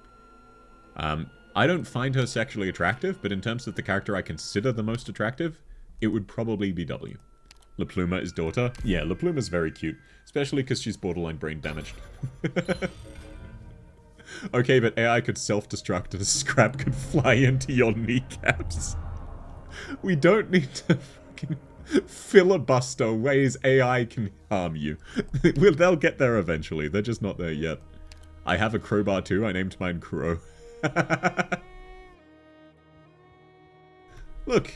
I don't find her sexually attractive, but in terms of the character I consider the most attractive, it would probably be W. La Pluma is daughter? Yeah, La Pluma's very cute. Especially because she's borderline brain damaged. Okay, but AI could self-destruct and a scrap could fly into your kneecaps. We don't need to fucking filibuster ways AI can harm you. They'll get there eventually. They're just not there yet. I have a crowbar too. I named mine Crow. Look.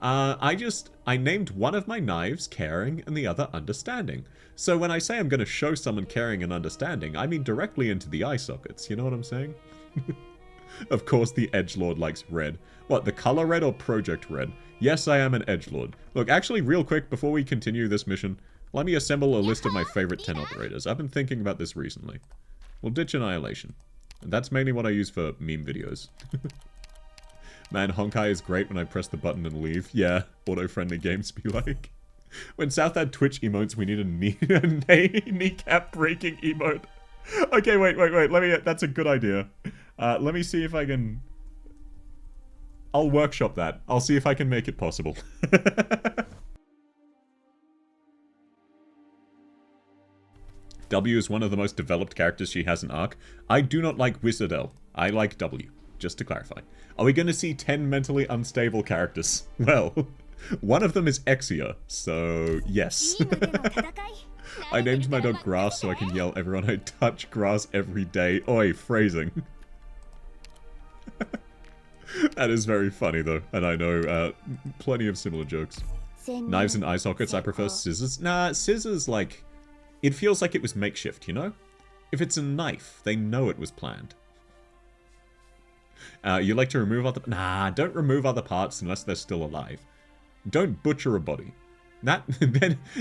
I named one of my knives Caring and the other Understanding. So when I say I'm going to show someone caring and understanding, I mean directly into the eye sockets, you know what I'm saying? Of course the edgelord likes red. What, the color red or Project Red? Yes, I am an edgelord. Look, actually real quick, before we continue this mission, let me assemble a list of my favorite 10 operators. I've been thinking about this recently. We'll ditch Annihilation. And that's mainly what I use for meme videos. Man, Honkai is great when I press the button and leave. Yeah, auto-friendly games be like. When South had Twitch emotes, we need a kneecap-breaking emote. Okay, wait. Let me. That's a good idea. Let me see if I can. I'll workshop that. I'll see if I can make it possible. W is one of the most developed characters she has in Arc. I do not like Wizardel. I like W. Just to clarify. Are we going to see 10 mentally unstable characters? Well, one of them is Exia, so yes. I named my dog Grass so I can yell everyone I touch grass every day. Oi, phrasing. That is very funny though, and I know plenty of similar jokes. Knives and eye sockets, I prefer scissors. Nah, scissors, like, it feels like it was makeshift, you know? If it's a knife, they know it was planned. You like to remove other... Nah, don't remove other parts unless they're still alive. Don't butcher a body. That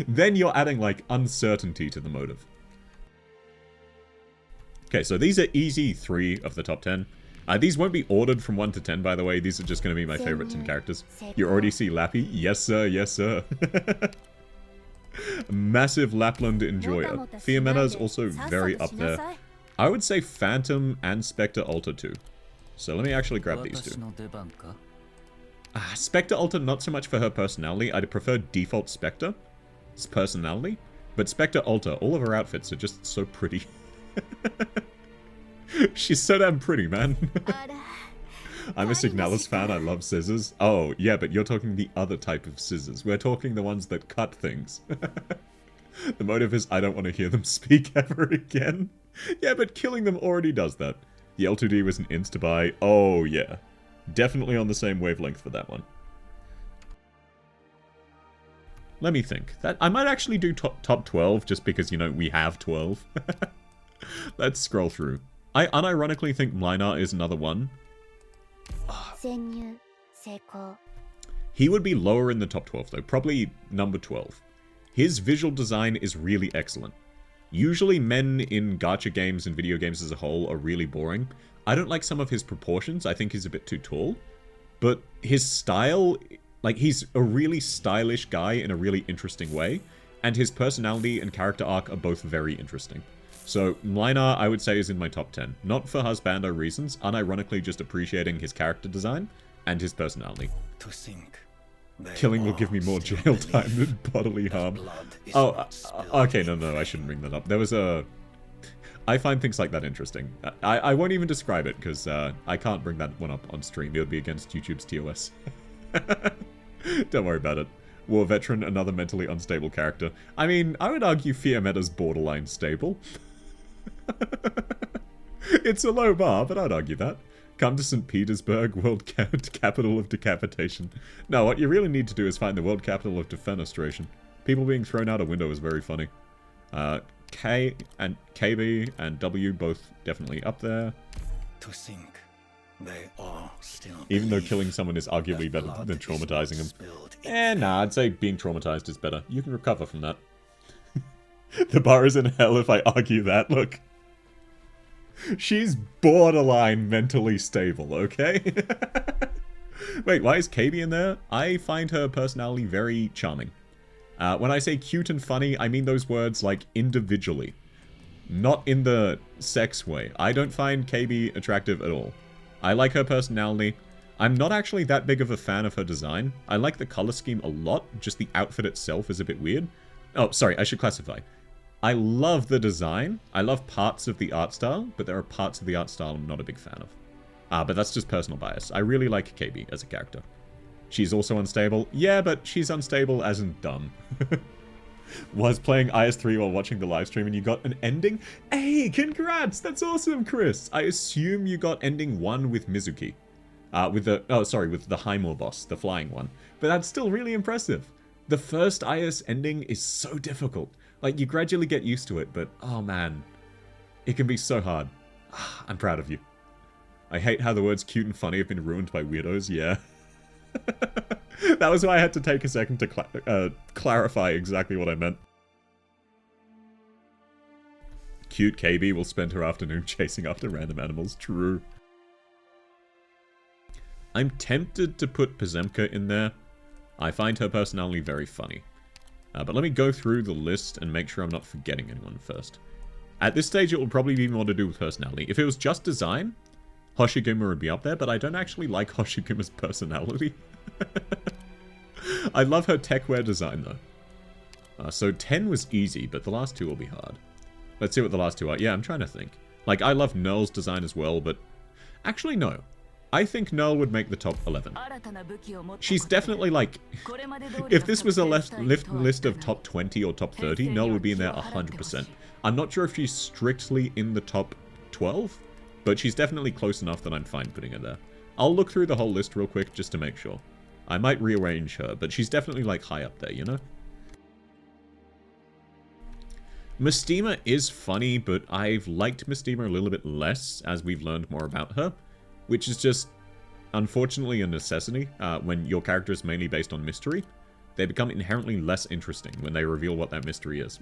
then you're adding like uncertainty to the motive. Okay, so these are easy 3 of the top 10. These won't be ordered from 1 to 10, by the way. These are just going to be my favorite 10 characters. You already see Lappy? Yes, sir. Yes, sir. Massive Lapland enjoyer. Fiametta's also very up there. I would say Phantom and Spectre Alta too. So let me actually grab these two. Spectre Alta, not so much for her personality. I'd prefer default Spectre. It's personality. But Spectre Alta, all of her outfits are just so pretty. She's so damn pretty, man. I'm a Signalis fan. I love scissors. Oh, yeah, but you're talking the other type of scissors. We're talking the ones that cut things. The motive is I don't want to hear them speak ever again. Yeah, but killing them already does that. The L2D was an insta-buy. Oh, yeah. Definitely on the same wavelength for that one. Let me think. I might actually do top 12 just because, you know, we have 12. Let's scroll through. I unironically think Mlinar is another one. He would be lower in the top 12 though, probably number 12. His visual design is really excellent. Usually men in gacha games and video games as a whole are really boring. I don't like some of his proportions, I think he's a bit too tall. But his style, like he's a really stylish guy in a really interesting way. And his personality and character arc are both very interesting. So, Mlinar, I would say, is in my top 10. Not for husbando reasons, unironically just appreciating his character design and his personality. Killing will give me more jail time than bodily harm. Oh, okay, no, I shouldn't bring that up. There was a... I find things like that interesting. I won't even describe it, because I can't bring that one up on stream. It would be against YouTube's TOS. Don't worry about it. War Veteran, another mentally unstable character. I mean, I would argue Fiametta's borderline stable. It's a low bar, but I'd argue that. Come to St. Petersburg, world capital of decapitation. No, what you really need to do is find the world capital of defenestration. People being thrown out a window is very funny. K and KB and W both definitely up there. To think they all still even though killing someone is arguably better than traumatizing them. Nah, I'd say being traumatized is better. You can recover from that. The bar is in hell if I argue that, look. She's borderline mentally stable, okay? Wait, why is KB in there? I find her personality very charming. When I say cute and funny, I mean those words like individually. Not in the sex way. I don't find KB attractive at all. I like her personality. I'm not actually that big of a fan of her design. I like the color scheme a lot, just the outfit itself is a bit weird. Oh, sorry, I should classify. I love the design. I love parts of the art style, but there are parts of the art style I'm not a big fan of. But that's just personal bias. I really like KB as a character. She's also unstable. Yeah, but she's unstable as in dumb. Was playing IS-3 while watching the live stream and you got an ending? Hey, congrats! That's awesome, Chris! I assume you got ending 1 with Mizuki. With the Highmore boss, the flying one. But that's still really impressive. The first IS ending is so difficult. Like, you gradually get used to it, but oh man. It can be so hard. I'm proud of you. I hate how the words cute and funny have been ruined by weirdos, yeah. That was why I had to take a second to clarify exactly what I meant. Cute KB will spend her afternoon chasing after random animals. True. I'm tempted to put Pazemka in there. I find her personality very funny. But let me go through the list and make sure I'm not forgetting anyone first. At this stage, it will probably be more to do with personality. If it was just design, Hoshiguma would be up there, but I don't actually like Hoshiguma's personality. I love her techwear design, though. So 10 was easy, but the last 2 will be hard. Let's see what the last 2 are. Yeah, I'm trying to think. Like, I love Null's design as well, but... Actually, no. I think Null would make the top 11. She's definitely like... If this was a list of top 20 or top 30, Null would be in there 100%. I'm not sure if she's strictly in the top 12, but she's definitely close enough that I'm fine putting her there. I'll look through the whole list real quick just to make sure. I might rearrange her, but she's definitely like high up there, you know? Mystima is funny, but I've liked Mystima a little bit less as we've learned more about her. Which is just, unfortunately, a necessity when your character is mainly based on mystery. They become inherently less interesting when they reveal what that mystery is.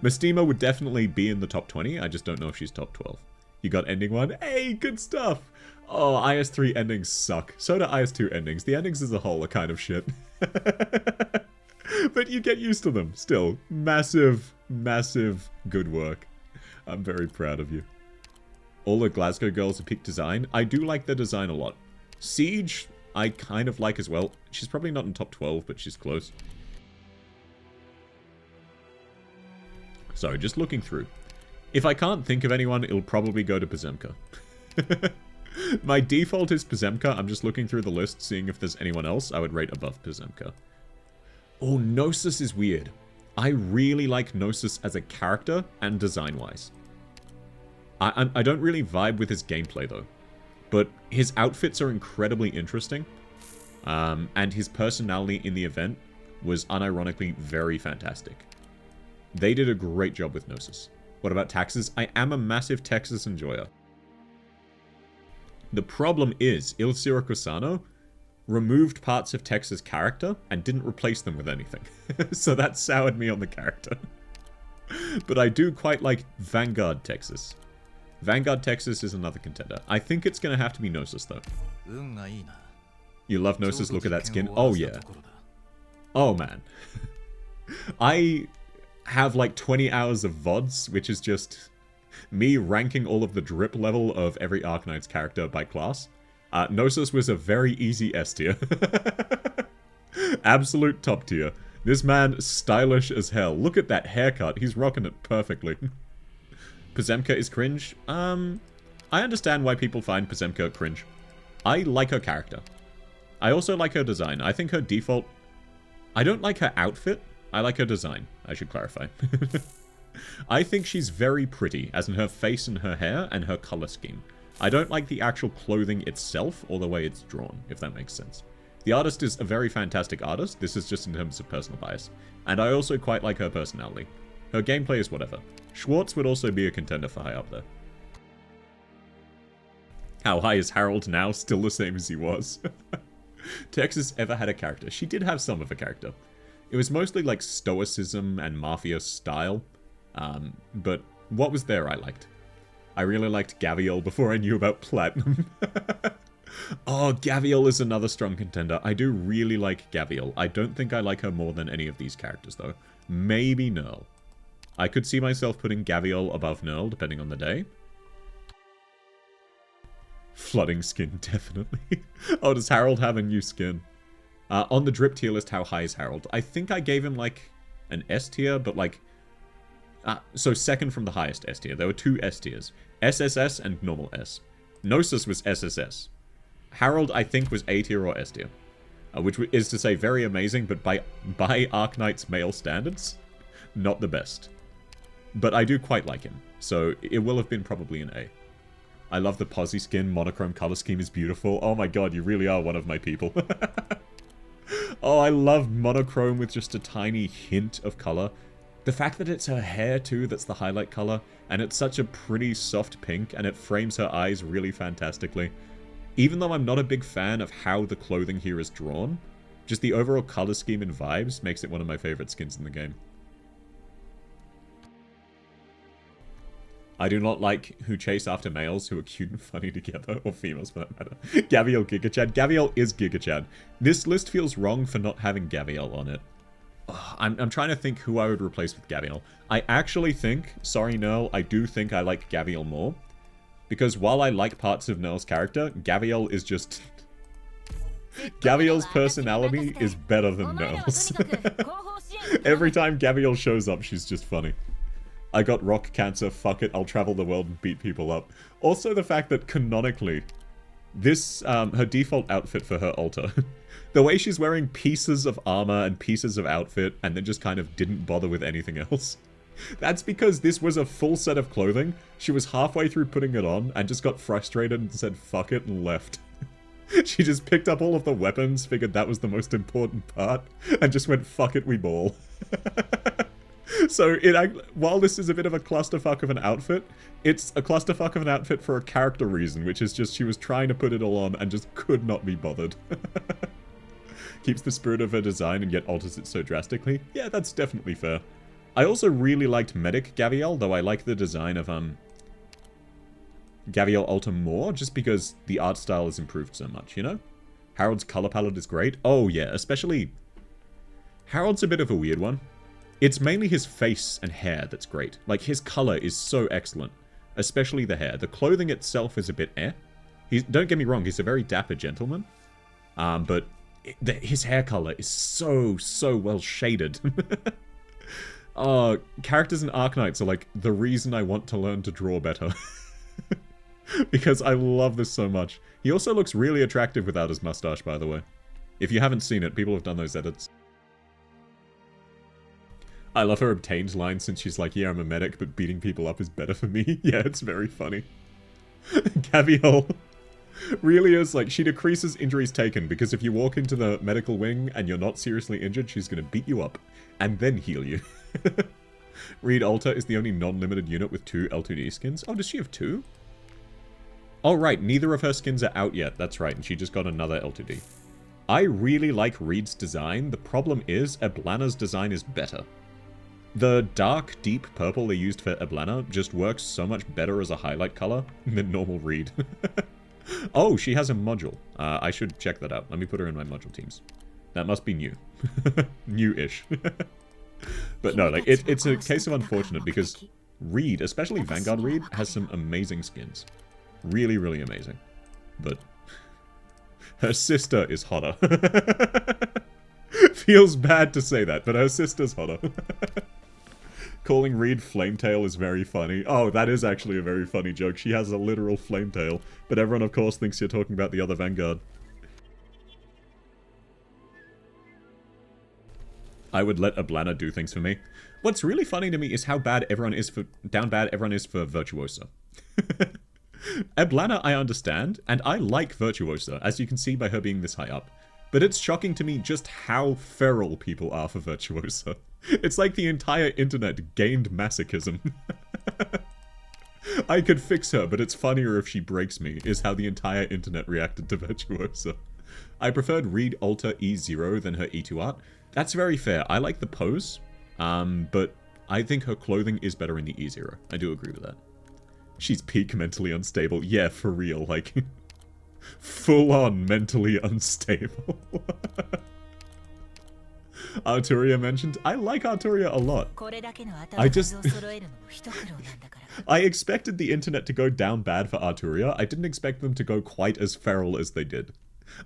Mistima would definitely be in the top 20, I just don't know if she's top 12. You got ending 1? Hey, good stuff! Oh, IS3 endings suck. So do IS2 endings. The endings as a whole are kind of shit. But you get used to them, still. Massive, massive good work. I'm very proud of you. All the Glasgow girls have picked design. I do like their design a lot. Siege, I kind of like as well. She's probably not in top 12, but she's close. So, just looking through. If I can't think of anyone, it'll probably go to Pazemka. My default is Pazemka. I'm just looking through the list, seeing if there's anyone else I would rate above Pazemka. Oh, Gnosis is weird. I really like Gnosis as a character and design-wise. I don't really vibe with his gameplay, though. But his outfits are incredibly interesting. And his personality in the event was unironically very fantastic. They did a great job with Gnosis. What about Taxes? I am a massive Texas enjoyer. The problem is, Ilsira Kusano removed parts of Texas' character and didn't replace them with anything. So that soured me on the character. But I do quite like Vanguard Texas. Vanguard Texas is another contender. I think it's going to have to be Gnosis, though. You love Gnosis, look at that skin. Oh, yeah. Oh, man. I have like 20 hours of VODs, which is just me ranking all of the drip level of every Arknights character by class. Gnosis was a very easy S tier. Absolute top tier. This man, stylish as hell. Look at that haircut. He's rocking it perfectly. Pazemka is cringe. I understand why people find Pazemka cringe. I like her character. I also like her design. I think her default... I don't like her outfit. I like her design, I should clarify. I think she's very pretty, as in her face and her hair and her color scheme. I don't like the actual clothing itself or the way it's drawn, if that makes sense. The artist is a very fantastic artist. This is just in terms of personal bias. And I also quite like her personality. Her gameplay is whatever. Schwartz would also be a contender for high up there. How high is Harold now? Still the same as he was. Texas ever had a character? She did have some of a character. It was mostly like stoicism and mafia style. But what was there I liked? I really liked Gaviel before I knew about Platinum. Oh, Gaviel is another strong contender. I do really like Gaviel. I don't think I like her more than any of these characters, though. Maybe Nerl. I could see myself putting Gaviel above Nerl, depending on the day. Flooding skin, definitely. Oh, does Harold have a new skin? On the drip tier list, how high is Harold? I think I gave him, like, an S tier, but, like... so second from the highest S tier. There were two S tiers. SSS and normal S. Gnosis was SSS. Harold, I think, was A tier or S tier. Which is to say very amazing, but by Arknights male standards, not the best. But I do quite like him, so it will have been probably an A. I love the Posy skin. Monochrome color scheme is beautiful. Oh my god, you really are one of my people. Oh, I love monochrome with just a tiny hint of color. The fact that it's her hair, too, that's the highlight color, and it's such a pretty soft pink, and it frames her eyes really fantastically. Even though I'm not a big fan of how the clothing here is drawn, just the overall color scheme and vibes makes it one of my favorite skins in the game. I do not like who chase after males who are cute and funny together, or females for that matter. Gaviel Gigachad. Gaviel is Gigachad. This list feels wrong for not having Gaviel on it. I'm trying to think who I would replace with Gaviel. I actually think, sorry Nerl, I do think I like Gaviel more. Because while I like parts of Nerl's character, Gaviel is just... Gaviel's personality is better than Nerl's. Every time Gaviel shows up, she's just funny. I got rock cancer, fuck it, I'll travel the world and beat people up. Also the fact that canonically, this, her default outfit for her altar, the way she's wearing pieces of armor and pieces of outfit and then just kind of didn't bother with anything else. That's because this was a full set of clothing. She was halfway through putting it on and just got frustrated and said fuck it and left. She just picked up all of the weapons, figured that was the most important part, and just went fuck it, we ball. So, while this is a bit of a clusterfuck of an outfit, it's a clusterfuck of an outfit for a character reason, which is just she was trying to put it all on and just could not be bothered. Keeps the spirit of her design and yet alters it so drastically. Yeah, that's definitely fair. I also really liked Medic Gaviel, though I like the design of Gaviel Alta more, just because the art style has improved so much, you know? Harold's color palette is great. Oh yeah, especially... Harold's a bit of a weird one. It's mainly his face and hair that's great. Like, his color is so excellent. Especially the hair. The clothing itself is a bit eh. Don't get me wrong, he's a very dapper gentleman. But his hair color is so well shaded. Characters in Arknights are like the reason I want to learn to draw better. Because I love this so much. He also looks really attractive without his mustache, by the way. If you haven't seen it, people have done those edits. I love her obtained line since she's like, yeah, I'm a medic, but beating people up is better for me. Yeah, it's very funny. Gaviel really is like, she decreases injuries taken because if you walk into the medical wing and you're not seriously injured, she's going to beat you up and then heal you. Reed Alta is the only non-limited unit with 2 L2D skins. Oh, does she have 2? Oh, right, neither of her skins are out yet. That's right, and she just got another L2D. I really like Reed's design. The problem is, Eblana's design is better. The dark, deep purple they used for Eblana just works so much better as a highlight color than normal Reed. Oh, she has a module. I should check that out. Let me put her in my module teams. That must be new. New-ish. But no, like, it's a case of unfortunate because Reed, especially Vanguard Reed, has some amazing skins. Really, really amazing. But her sister is hotter. Feels bad to say that, but her sister's hotter. Calling Reed Flametail is very funny. Oh, that is actually a very funny joke. She has a literal flametail, but everyone of course thinks you're talking about the other Vanguard. I would let Eblana do things for me. What's really funny to me is how bad everyone is for Virtuosa. Eblana I understand, and I like Virtuosa, as you can see by her being this high up. But it's shocking to me just how feral people are for Virtuosa. It's like the entire internet gained masochism. I could fix her, but it's funnier if she breaks me, is how the entire internet reacted to Virtuosa. I preferred Reed Alta E0 than her E2 art. That's very fair. I like the pose, but I think her clothing is better in the E0. I do agree with that. She's peak mentally unstable. Yeah, for real, like... full-on mentally unstable. Arturia mentioned. I like Arturia a lot. I expected the internet to go down bad for Arturia. I didn't expect them to go quite as feral as they did.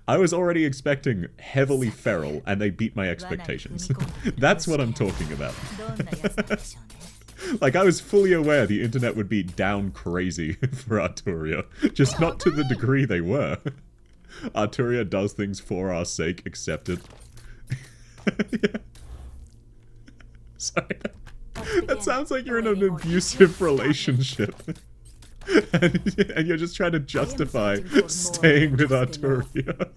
I was already expecting heavily feral, and they beat my expectations. That's what I'm talking about. Like, I was fully aware the internet would be down crazy for Arturia, just not to the degree they were. Arturia does things for our sake, accept it. Yeah. Sorry. That sounds like you're in an abusive relationship. and you're just trying to justify staying with Arturia.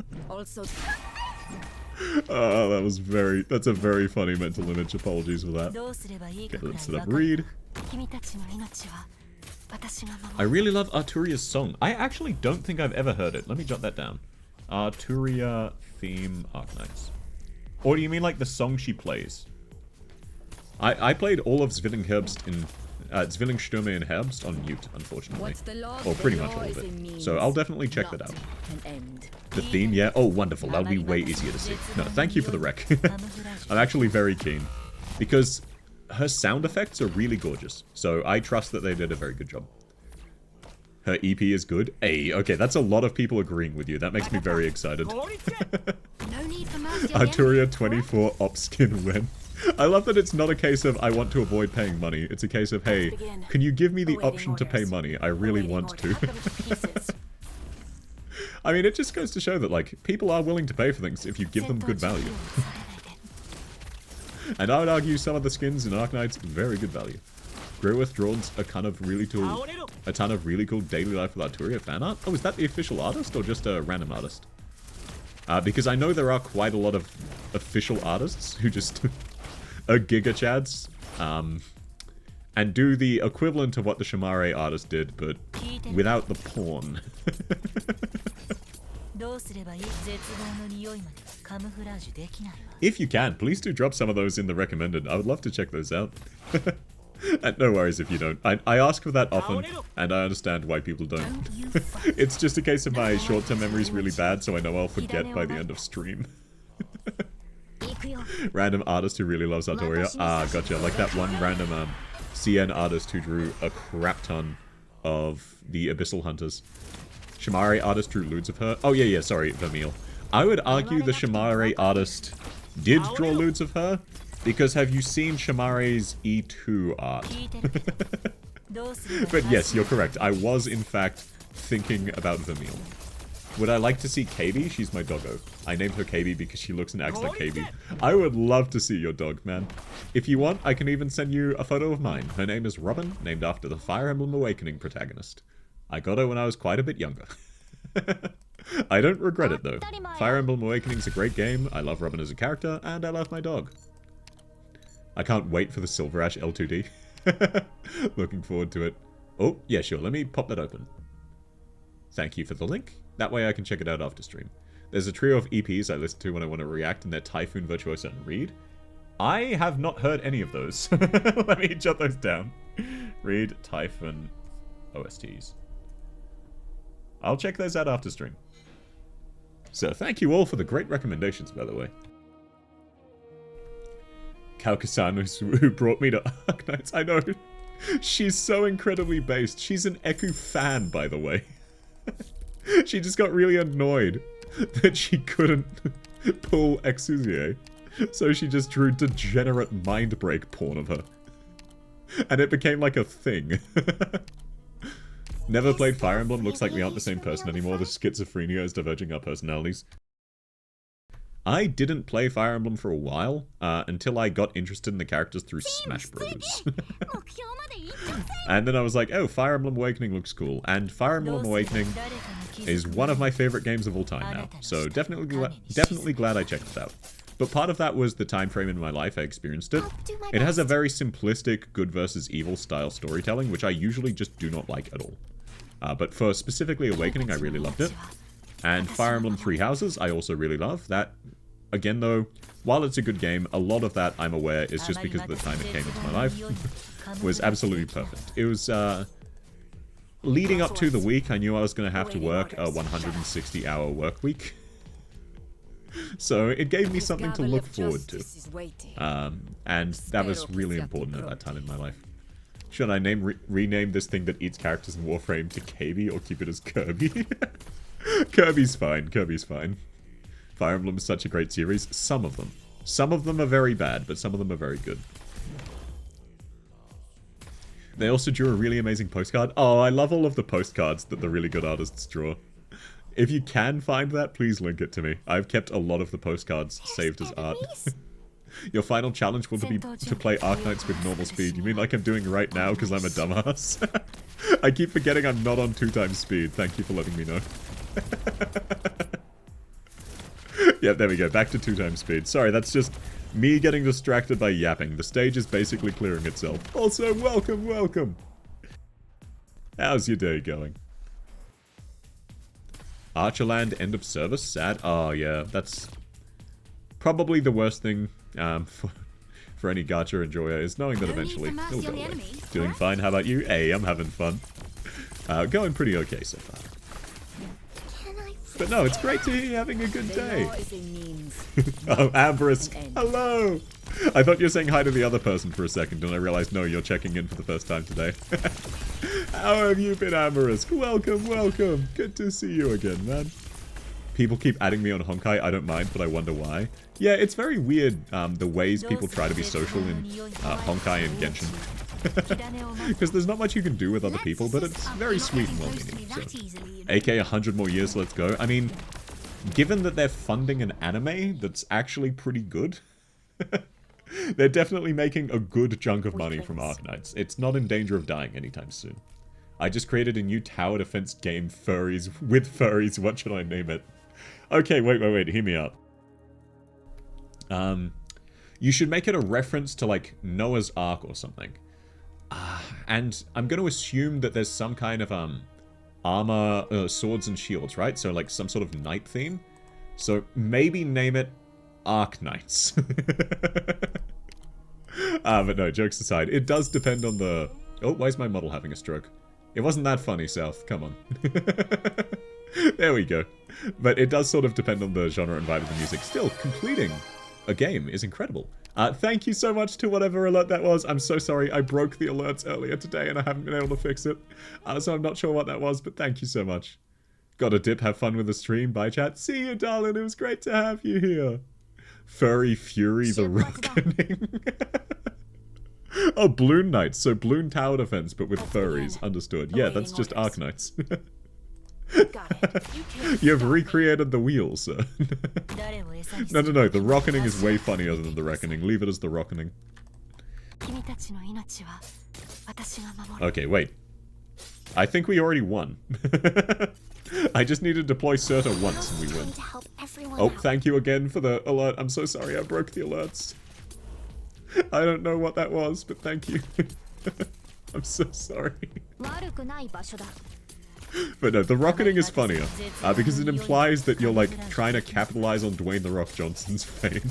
Oh, that's a very funny mental image. Apologies for that. Okay, let's set up Reed. I really love Arturia's song. I actually don't think I've ever heard it. Let me jot that down. Arturia theme Arknights. Or do you mean like the song she plays? I played all of Zwillingstürme in Herbst on mute, unfortunately. Or pretty much all of it. So I'll definitely check that out. The theme, yeah? Oh, wonderful. That'll be way easier to see. No, thank you for the rec. I'm actually very keen. Because her sound effects are really gorgeous. So I trust that they did a very good job. Her EP is good. Hey, okay, that's a lot of people agreeing with you. That makes me very excited. Arturia 24 op skin win. I love that it's not a case of I want to avoid paying money. It's a case of, hey, can you give me the option to pay money? I really want to. I mean, it just goes to show that, like, people are willing to pay for things if you give them good value. And I would argue some of the skins in Arknights, very good value. Growith draws a ton of really cool daily life with Arturia fan art. Oh, is that the official artist or just a random artist? Because I know there are quite a lot of official artists who just are Giga Chads, and do the equivalent of what the Shamare artist did, but without the porn. If you can, please do drop some of those in the recommended. I would love to check those out. And no worries if you don't. I ask for that often, and I understand why people don't. It's just a case of my short-term memory is really bad, so I know I'll forget by the end of stream. Random artist who really loves Artoria. Ah, gotcha. Like that one random CN artist who drew a crap ton of the Abyssal Hunters. Shamare artist drew lewds of her. Oh, yeah, sorry, Vermeil. I would argue the Shamare artist did draw lewds of her, because have you seen Shamare's E2 art? But yes, you're correct. I was, in fact, thinking about Vermeil. Would I like to see KB? She's my doggo. I named her KB because she looks and acts like KB. I would love to see your dog, man. If you want, I can even send you a photo of mine. Her name is Robin, named after the Fire Emblem Awakening protagonist. I got her when I was quite a bit younger. I don't regret it, though. Fire Emblem Awakening is a great game. I love Robin as a character, and I love my dog. I can't wait for the Silver Ash L2D. Looking forward to it. Oh, yeah, sure. Let me pop that open. Thank you for the link. That way I can check it out after stream. There's a trio of EPs I listen to when I want to react, and they're Typhoon, Virtuoso, and Reed. I have not heard any of those. Let me jot those down. Reed, Typhoon, OSTs. I'll check those out after stream. So thank you all for the great recommendations, by the way. Kaukasan, who brought me to Arknights. I know. She's so incredibly based. She's an Eku fan, by the way. She just got really annoyed that she couldn't pull Exusier. So she just drew degenerate mind break porn of her. And it became like a thing. Never played Fire Emblem. Looks like we aren't the same person anymore. The schizophrenia is diverging our personalities. I didn't play Fire Emblem for a while, until I got interested in the characters through Smash Bros. And then I was like, oh, Fire Emblem Awakening looks cool. And Fire Emblem Awakening is one of my favorite games of all time now. So definitely glad I checked it out. But part of that was the time frame in my life I experienced it. It has a very simplistic good versus evil style storytelling, which I usually just do not like at all. But for specifically Awakening, I really loved it. And Fire Emblem Three Houses, I also really love. That, again though, while it's a good game, a lot of that, I'm aware, is just because of the time it came into my life. Was absolutely perfect. It was, leading up to the week, I knew I was going to have to work a 160-hour work week. So it gave me something to look forward to. And that was really important at that time in my life. Should I rename this thing that eats characters in Warframe to KB or keep it as Kirby? Kirby's fine. Kirby's fine. Fire Emblem is such a great series. Some of them. Some of them are very bad, but some of them are very good. They also drew a really amazing postcard. Oh, I love all of the postcards that the really good artists draw. If you can find that, please link it to me. I've kept a lot of the postcards saved as art. Your final challenge will be to play Arknights with normal speed. You mean like I'm doing right now because I'm a dumbass? I keep forgetting I'm not on 2x speed. Thank you for letting me know. Yep, there we go. Back to 2x speed. Sorry, that's just me getting distracted by yapping. The stage is basically clearing itself. Also, welcome, welcome. How's your day going? Archerland end of service? Sad? Oh, yeah. That's probably the worst thing for any gacha enjoyer is knowing that eventually it'll go away. Doing fine. How about you? Hey, I'm having fun. Going pretty okay so far. But no, it's great to hear you having a good day. Oh, Amberous. Hello. I thought you were saying hi to the other person for a second, and I realized, no, you're checking in for the first time today. How have you been, Amberous? Welcome, welcome. Good to see you again, man. People keep adding me on Honkai. I don't mind, but I wonder why. Yeah, it's very weird, the ways people try to be social in Honkai and Genshin. Because there's not much you can do with other people, but it's very sweet and well-meaning. So. AK 100 more years, let's go. I mean, given that they're funding an anime that's actually pretty good, they're definitely making a good chunk of money from Arknights. It's not in danger of dying anytime soon. I just created a new tower defense game, furries, with furries. What should I name it? Okay, wait, hear me out. You should make it a reference to, like, Noah's Ark or something. And I'm going to assume that there's some kind of, armor, swords and shields, right? So, like, some sort of knight theme. So maybe name it Arknights. But no, jokes aside, it does depend on the... Oh, why is my model having a stroke? It wasn't that funny, South. Come on. There we go. But it does sort of depend on the genre and vibe of the music. Still, completing a game is incredible. Thank you so much to whatever alert that was. I'm so sorry. I broke the alerts earlier today and I haven't been able to fix it. So I'm not sure what that was, but thank you so much. Got a dip. Have fun with the stream. Bye, chat. See you, darling. It was great to have you here. Furry Fury the Reckoning. Oh, Bloon Knights. So Bloon Tower Defense, but with furries. Understood. Yeah, that's just Arknights. You've recreated the wheel, sir. No. The Reckoning is way funnier than the Reckoning. Leave it as the Reckoning. Okay, wait. I think we already won. I just need to deploy Surta once and we win. Oh, thank you again for the alert. I'm so sorry I broke the alerts. I don't know what that was, but thank you. I'm so sorry. But no, the Rocketing is funnier, because it implies that you're, like, trying to capitalize on Dwayne The Rock Johnson's fame.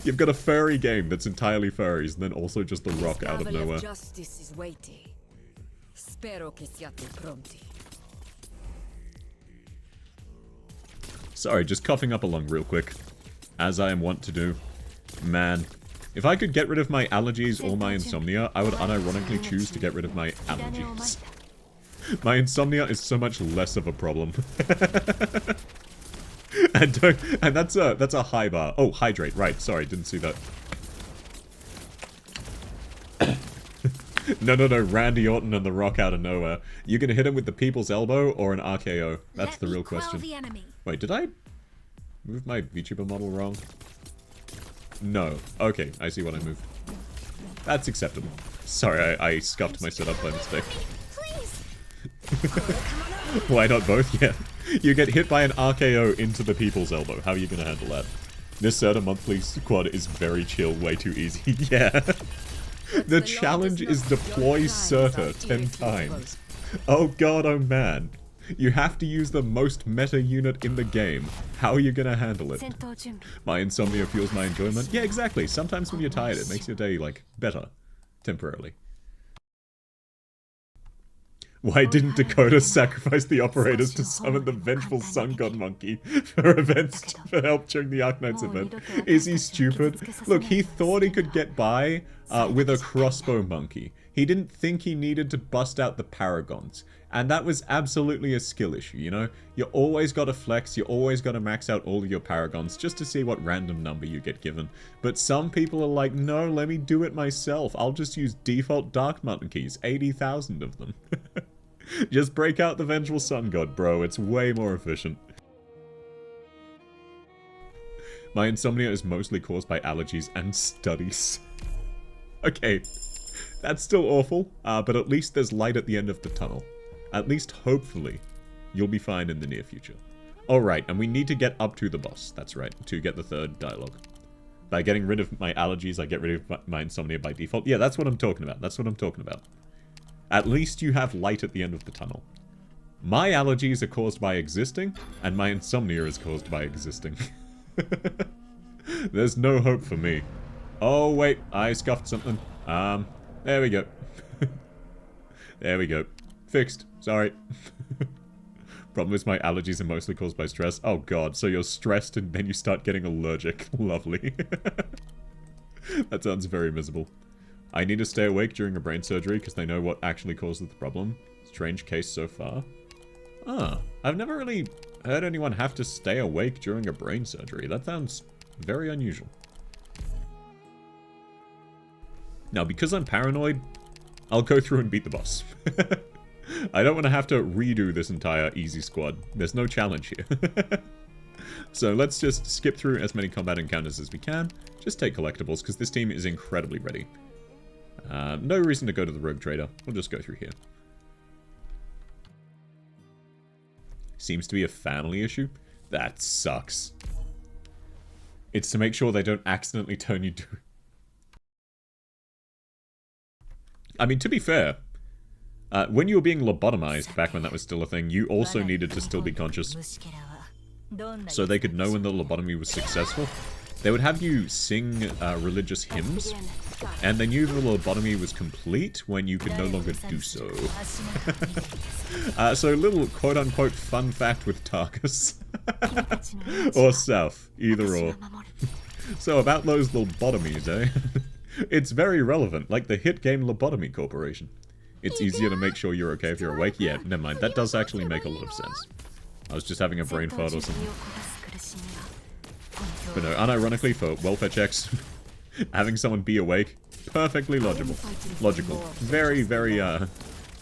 You've got a furry game that's entirely furries, and then also just The Rock out of nowhere. Sorry, just coughing up along real quick, as I am wont to do. Man, if I could get rid of my allergies or my insomnia, I would unironically choose to get rid of my allergies. My insomnia is so much less of a problem. and that's a high bar. Oh, hydrate, right, sorry, didn't see that. No, Randy Orton and The Rock out of nowhere. You gonna hit him with the People's Elbow or an RKO? That's the real question. Wait, did I move my VTuber model wrong? No. Okay, I see what I moved. That's acceptable. Sorry, I scuffed my setup by mistake. Why not both? Yeah. You get hit by an RKO into the People's Elbow. How are you gonna handle that? This Surta monthly squad is very chill, way too easy. Yeah. The challenge is deploy Surta 10 times. Oh god, oh man. You have to use the most meta unit in the game. How are you gonna handle it? My insomnia fuels my enjoyment. Yeah, exactly. Sometimes when you're tired, it makes your day, like, better. Temporarily. Why didn't Dakota sacrifice the operators to summon the vengeful sun god monkey for events for help during the Arknights event? Is he stupid? Look, he thought he could get by with a crossbow monkey. He didn't think he needed to bust out the paragons. And that was absolutely a skill issue, you know? You always gotta flex, you always gotta max out all of your paragons just to see what random number you get given. But some people are like, no, let me do it myself. I'll just use default Dark Monkeys, 80,000 of them. Just break out the Vengeful Sun God, bro. It's way more efficient. My insomnia is mostly caused by allergies and studies. Okay, that's still awful, but at least there's light at the end of the tunnel. At least, hopefully, you'll be fine in the near future. Alright, and we need to get up to the boss. That's right, to get the third dialogue. By getting rid of my allergies, I get rid of my insomnia by default. Yeah, that's what I'm talking about. That's what I'm talking about. At least you have light at the end of the tunnel. My allergies are caused by existing, and my insomnia is caused by existing. There's no hope for me. Oh, wait, I scuffed something. There we go. There we go. Fixed. Sorry. Problem is my allergies are mostly caused by stress. Oh god, so you're stressed and then you start getting allergic. Lovely. That sounds very miserable. I need to stay awake during a brain surgery because they know what actually causes the problem. Strange case so far. Ah, I've never really heard anyone have to stay awake during a brain surgery. That sounds very unusual. Now, because I'm paranoid, I'll go through and beat the boss. I don't want to have to redo this entire easy squad. There's no challenge here. So let's just skip through as many combat encounters as we can. Just take collectibles, because this team is incredibly ready. No reason to go to the Rogue Trader. We'll just go through here. Seems to be a family issue. That sucks. It's to make sure they don't accidentally turn you to... I mean, to be fair, when you were being lobotomized, back when that was still a thing, you also needed to still be conscious. so they could know when the lobotomy was successful. They would have you sing religious hymns, and they knew the lobotomy was complete when you could no longer do so. So little quote-unquote fun fact with Tarkus. Or South, either or. So about those lobotomies, eh? It's very relevant, like the hit game Lobotomy Corporation. It's easier to make sure you're okay if you're awake. Yeah, never mind, that does actually make a lot of sense. I was just having a brain fart or something. But no, unironically, for welfare checks, having someone be awake, perfectly logical. Very, very,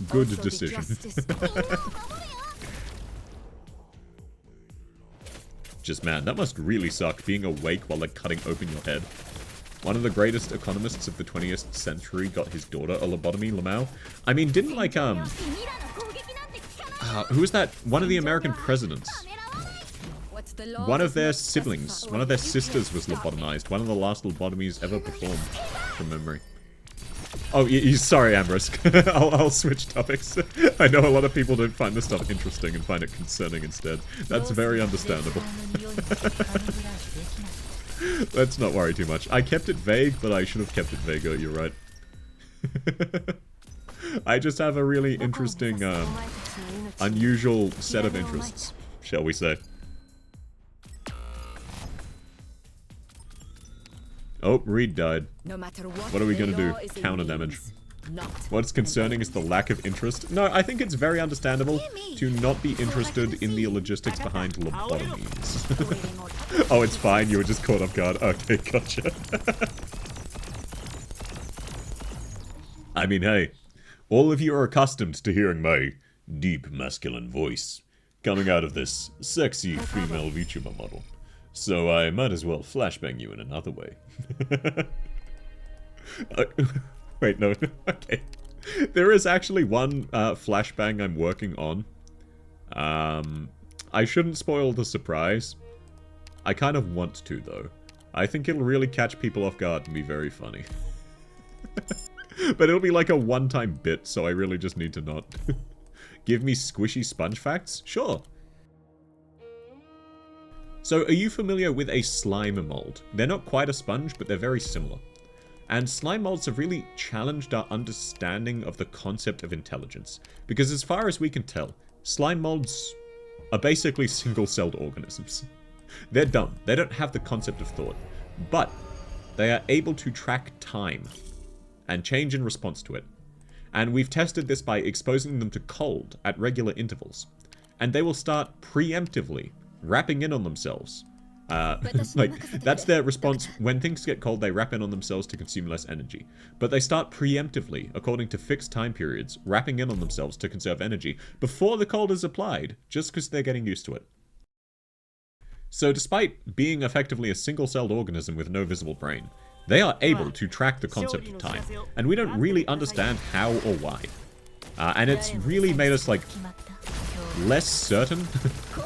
good decision. Just, man, that must really suck, being awake while they're cutting open your head. One of the greatest economists of the 20th century got his daughter a lobotomy, Lamau. I mean, didn't, like, who was that? One of the American presidents. One of their siblings, one of their sisters was lobotomized. One of the last lobotomies ever performed, from memory. Oh, sorry, Ambrose. I'll switch topics. I know a lot of people don't find this stuff interesting and find it concerning instead. That's very understandable. Let's not worry too much. I kept it vague, but I should have kept it vaguer, you're right. I just have a really interesting, unusual set of interests, shall we say. Oh, Reed died. What are we gonna do? Counter damage. What's concerning is the lack of interest. No, I think it's very understandable to not be interested in the logistics behind lobotomies. Oh, it's fine, you were just caught off guard. Okay, gotcha. I mean, hey, all of you are accustomed to hearing my deep masculine voice coming out of this sexy female VTuber model. So I might as well flashbang you in another way. Wait, no, okay. There is actually one flashbang I'm working on. I shouldn't spoil the surprise. I kind of want to, though. I think it'll really catch people off guard and be very funny. But it'll be like a one-time bit, so I really just need to not. Give me squishy sponge facts? Sure. So, are you familiar with a slime mold? They're not quite a sponge, but they're very similar. And slime molds have really challenged our understanding of the concept of intelligence. Because as far as we can tell, slime molds are basically single-celled organisms. They're dumb. They don't have the concept of thought. But they are able to track time and change in response to it. And we've tested this by exposing them to cold at regular intervals. And they will start preemptively wrapping in on themselves. Like, that's their response. When things get cold, they wrap in on themselves to consume less energy. But they start preemptively, according to fixed time periods, wrapping in on themselves to conserve energy before the cold is applied, just because they're getting used to it. So despite being effectively a single-celled organism with no visible brain, they are able to track the concept of time, and we don't really understand how or why. And it's really made us, like, less certain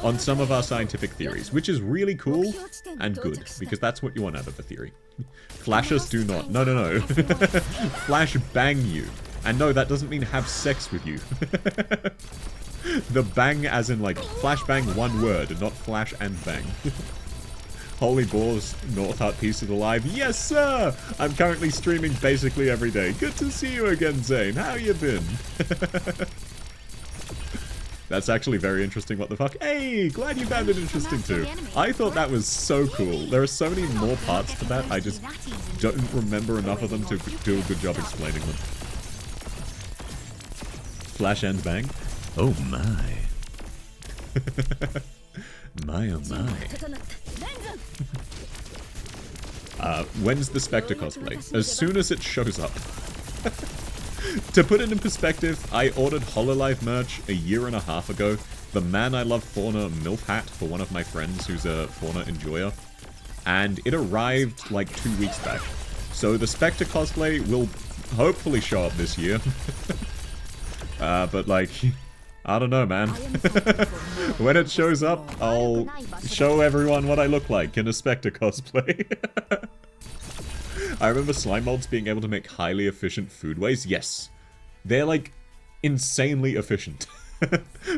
on some of our scientific theories, which is really cool and good, because that's what you want out of a theory. Flashers do not. No, no, no. Flash bang you. And no, that doesn't mean have sex with you. The bang as in, like, flash bang one word, and not flash and bang. Holy balls, North Heart Piece of the Live. Yes, sir! I'm currently streaming basically every day. Good to see you again, Zane. How you been? That's actually very interesting, what the fuck. Hey, glad you found it interesting too. I thought that was so cool. There are so many more parts to that, I just don't remember enough of them to do a good job explaining them. Flash and bang? Oh my. My oh my. When's the Spectre cosplay? As soon as it shows up. To put it in perspective, I ordered HoloLive merch a year and a half ago. The Man I Love Fauna MILF hat for one of my friends who's a fauna enjoyer. And it arrived like 2 weeks back. So the Spectre cosplay will hopefully show up this year. But like, I don't know, man. When it shows up, I'll show everyone what I look like in a Spectre cosplay. I remember slime molds being able to make highly efficient foodways. Yes. They're, like, insanely efficient.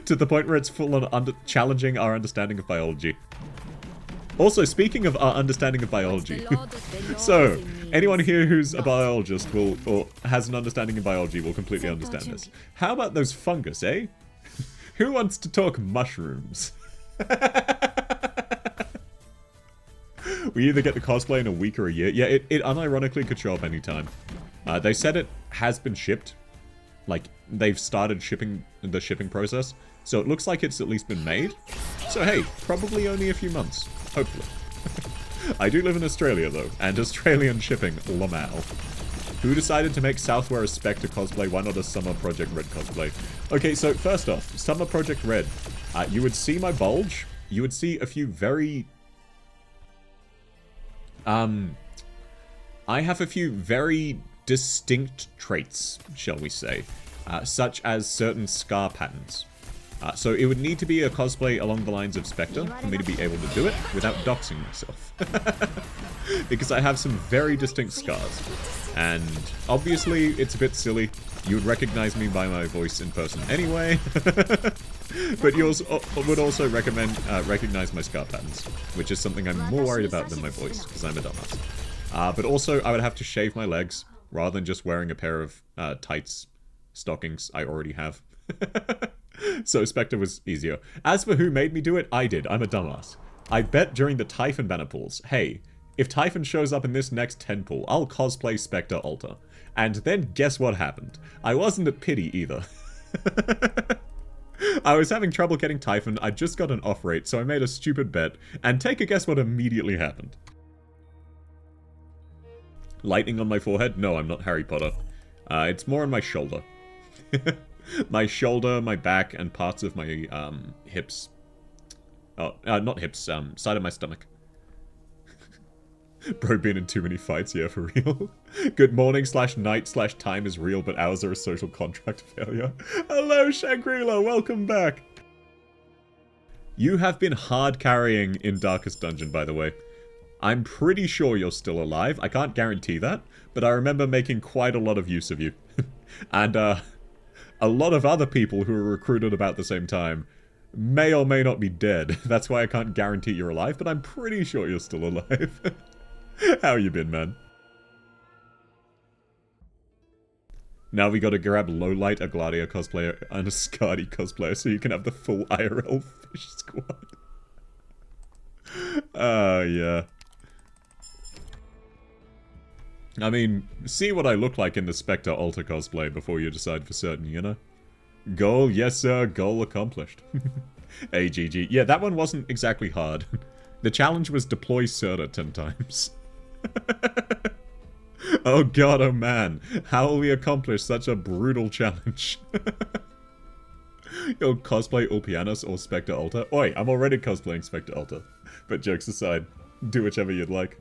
to the point where it's full on challenging our understanding of biology. Also, speaking of our understanding of biology, so anyone here who's a biologist will, or has an understanding in biology will completely understand this. How about those fungus, eh? Who wants to talk mushrooms? We either get the cosplay in a week or a year. Yeah, it unironically could show up anytime. They said it has been shipped. Like, they've started shipping the shipping process. So it looks like it's at least been made. So hey, probably only a few months. Hopefully. I do live in Australia though, and Australian shipping, lamal. Who decided to make Southware a Spectre cosplay? Why not a Summer Project Red cosplay? Okay, so first off, Summer Project Red. You would see my bulge. You would see a few very... I have a few very distinct traits, shall we say. Such as certain scar patterns. So it would need to be a cosplay along the lines of Spectre for me to be able to do it without doxing myself. Because I have some very distinct scars. And obviously it's a bit silly. You would recognize me by my voice in person anyway. But you also, would also recognize my scar patterns, which is something I'm more worried about than my voice, because I'm a dumbass. But also I would have to shave my legs rather than just wearing a pair of tights, stockings I already have. So Spectre was easier. As for who made me do it, I did. I'm a dumbass. I bet during the Typhon banner pools, hey, if Typhon shows up in this next 10 pool, I'll cosplay Spectre Alter. And then guess what happened? I wasn't at Pity either. I was having trouble getting Typhon, I just got an off rate, so I made a stupid bet, and take a guess what immediately happened. Lightning on my forehead? No, I'm not Harry Potter. It's more on my shoulder. My shoulder, my back, and parts of my hips. Oh, not hips, side of my stomach. Bro, been in too many fights, yeah, for real. Good morning / night / time is real, but ours are a social contract failure. Hello, Shangri-La, welcome back. You have been hard carrying in Darkest Dungeon, by the way. I'm pretty sure you're still alive. I can't guarantee that, but I remember making quite a lot of use of you. And, a lot of other people who were recruited about the same time may or may not be dead. That's why I can't guarantee you're alive, but I'm pretty sure you're still alive. How you been, man? Now we gotta grab Lowlight, a Gladio cosplayer, and a Skadi cosplayer so you can have the full IRL fish squad. Yeah. I mean, see what I look like in the Spectre Alter cosplay before you decide for certain, you know? Goal, yes sir, goal accomplished. AGG. Yeah, that one wasn't exactly hard. The challenge was deploy Serta 10 times. Oh god, oh man. How will we accomplish such a brutal challenge? You'll cosplay Ulpianus or Spectre Alter? Oi, I'm already cosplaying Spectre Alter. But jokes aside, do whichever you'd like.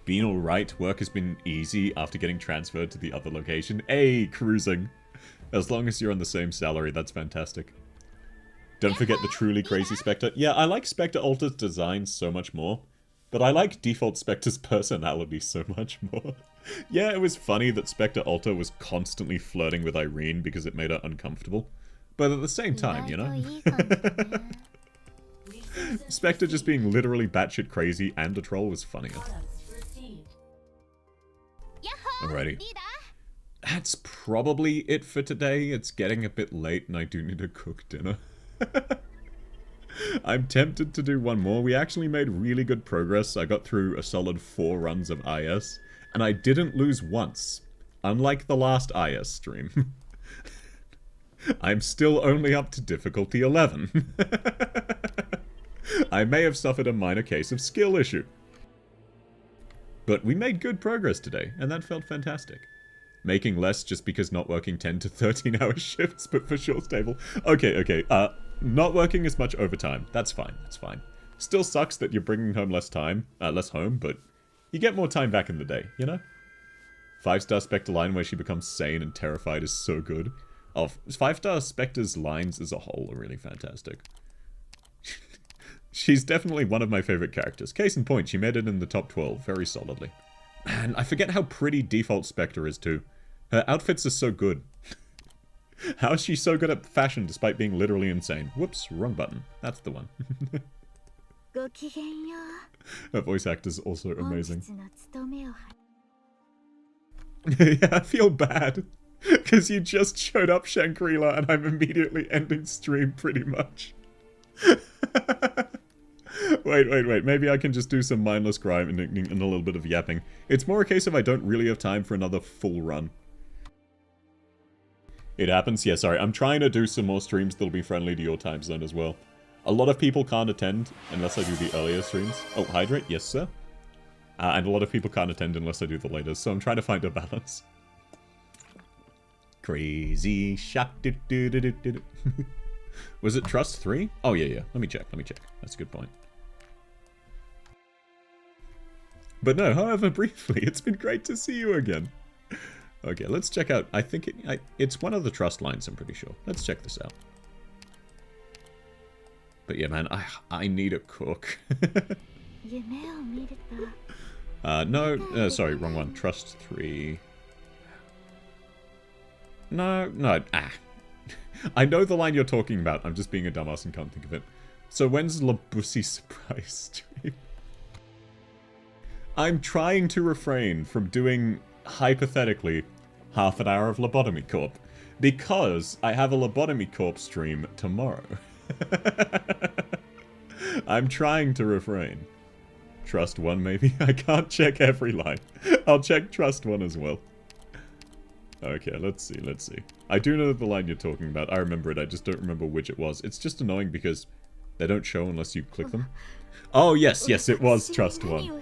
Been alright, work has been easy after getting transferred to the other location. Hey, cruising! As long as you're on the same salary, that's fantastic. Don't forget the truly crazy Spectre. Yeah, I like Spectre Alter's design so much more. But I like Default Spectre's personality so much more. Yeah, it was funny that Spectre Alter was constantly flirting with Irene because it made her uncomfortable. But at the same time, you know? Spectre just being literally batshit crazy and a troll was funnier. Alrighty. That's probably it for today. It's getting a bit late and I do need to cook dinner. I'm tempted to do one more. We actually made really good progress. I got through a solid 4 runs of IS, and I didn't lose once. Unlike the last IS stream. I'm still only up to difficulty 11. I may have suffered a minor case of skill issue. But we made good progress today, and that felt fantastic. Making less just because not working 10 to 13 hour shifts, but for sure stable. Okay, not working as much overtime. That's fine, that's fine. Still sucks that you're bringing home less home, but you get more time back in the day, you know? 5-star Spectre line where she becomes sane and terrified is so good. Oh, 5-star Spectre's lines as a whole are really fantastic. She's definitely one of my favorite characters. Case in point, she made it in the top 12 very solidly. Man, I forget how pretty Default Spectre is too. Her outfits are so good. How is she so good at fashion despite being literally insane? Whoops, wrong button. That's the one. ごきげんよ Her voice act is also う。本 amazing. 日の務めをは Yeah, I feel bad. Because you just showed up, Shangri-La, and I'm immediately ending stream pretty much. Wait. Maybe I can just do some mindless grinding and a little bit of yapping. It's more a case of I don't really have time for another full run. It happens? Yeah, sorry. I'm trying to do some more streams that'll be friendly to your time zone as well. A lot of people can't attend unless I do the earlier streams. Oh, hydrate? Yes, sir. And a lot of people can't attend unless I do the later, so I'm trying to find a balance. Crazy shot. Was it Trust 3? Oh, yeah. Let me check. That's a good point. But no, however briefly, it's been great to see you again. Okay, let's check out. I think it's one of the Trust lines, I'm pretty sure. Let's check this out. But yeah, man, I need a cook. 夢を見ると no, sorry, wrong one. Trust 3. No, I know the line you're talking about. I'm just being a dumbass and can't think of it. So when's La Bussy surprise stream? I'm trying to refrain from doing, hypothetically, half an hour of Lobotomy Corp. Because I have a Lobotomy Corp stream tomorrow. I'm trying to refrain. Trust 1 maybe? I can't check every line. I'll check Trust 1 as well. Okay, let's see. I do know the line you're talking about. I remember it, I just don't remember which it was. It's just annoying because they don't show unless you click them. Oh, yes, it was Trust 1.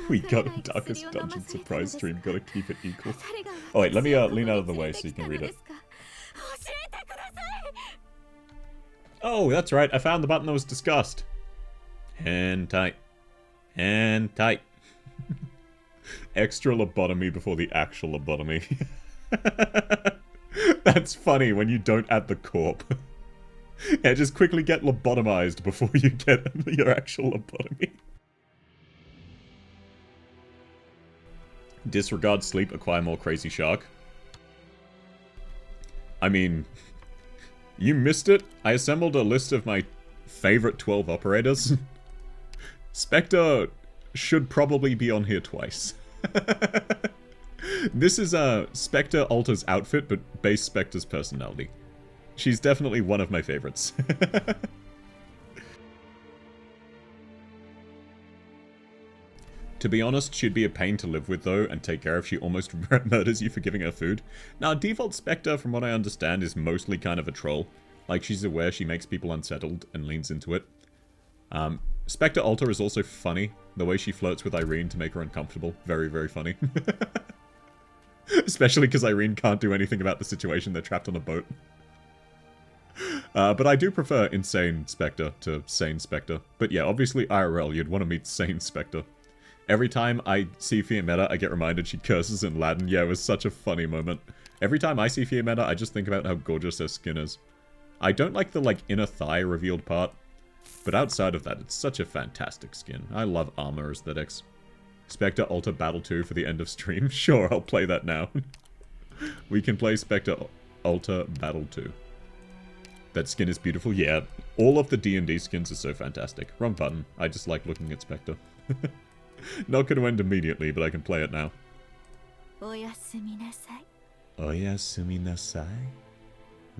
We got a Darkest Dungeon surprise stream, gotta keep it equal. Oh wait, let me lean out of the way so you can read it. Oh, that's right, I found the button that was discussed. Hand tight. Extra lobotomy before the actual lobotomy. That's funny when you don't add the corp. Yeah, just quickly get lobotomized before you get your actual lobotomy. Disregard sleep, acquire more crazy shark. I mean, you missed it. I assembled a list of my favorite 12 operators. Spectre should probably be on here twice. This is Spectre Alta's outfit, but base Spectre's personality. She's definitely one of my favorites. To be honest, she'd be a pain to live with though, and take care of. She almost murders you for giving her food. Now, default Spectre, from what I understand, is mostly kind of a troll. Like, she's aware she makes people unsettled and leans into it. Spectre Alta is also funny. The way she flirts with Irene to make her uncomfortable. Very, very funny. Especially because Irene can't do anything about the situation. They're trapped on a boat. But I do prefer Insane Spectre to Sane Spectre. But yeah, obviously IRL, you'd want to meet Sane Spectre. Every time I see Fiametta, I get reminded she curses in Latin. Yeah, it was such a funny moment. Every time I see Fiametta, I just think about how gorgeous her skin is. I don't like the, inner thigh revealed part. But outside of that, it's such a fantastic skin. I love armor aesthetics. Spectre Alta Battle 2 for the end of stream? Sure, I'll play that now. We can play Spectre Alta Battle 2. That skin is beautiful. Yeah, all of the D&D skins are so fantastic. Wrong button. I just like looking at Spectre. Not going to end immediately, but I can play it now. Oyasumi nasai. Oyasumi nasai.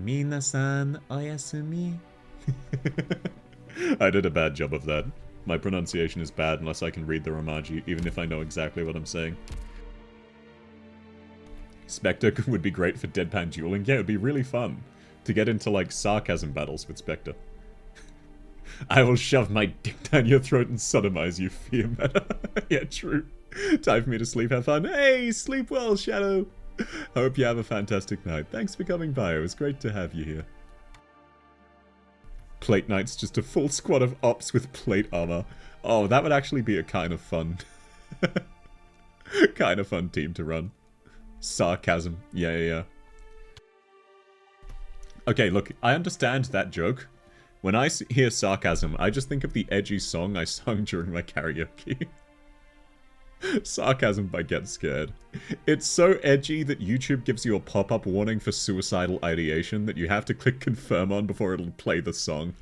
Minasan oyasumi. I did a bad job of that. My pronunciation is bad unless I can read the Romaji, even if I know exactly what I'm saying. Spectre would be great for deadpan dueling. Yeah, it would be really fun to get into, sarcasm battles with Spectre. I will shove my dick down your throat and sodomize you, Fiametta. Yeah, true. Time for me to sleep, have fun. Hey, sleep well, Shadow! Hope you have a fantastic night. Thanks for coming by, it was great to have you here. Plate Knights, just a full squad of ops with plate armor. Oh, that would actually be a kind of fun... kind of fun team to run. Sarcasm. Yeah. Okay, look, I understand that joke. When I hear sarcasm, I just think of the edgy song I sung during my karaoke. Sarcasm by Get Scared. It's so edgy that YouTube gives you a pop-up warning for suicidal ideation that you have to click confirm on before it'll play the song.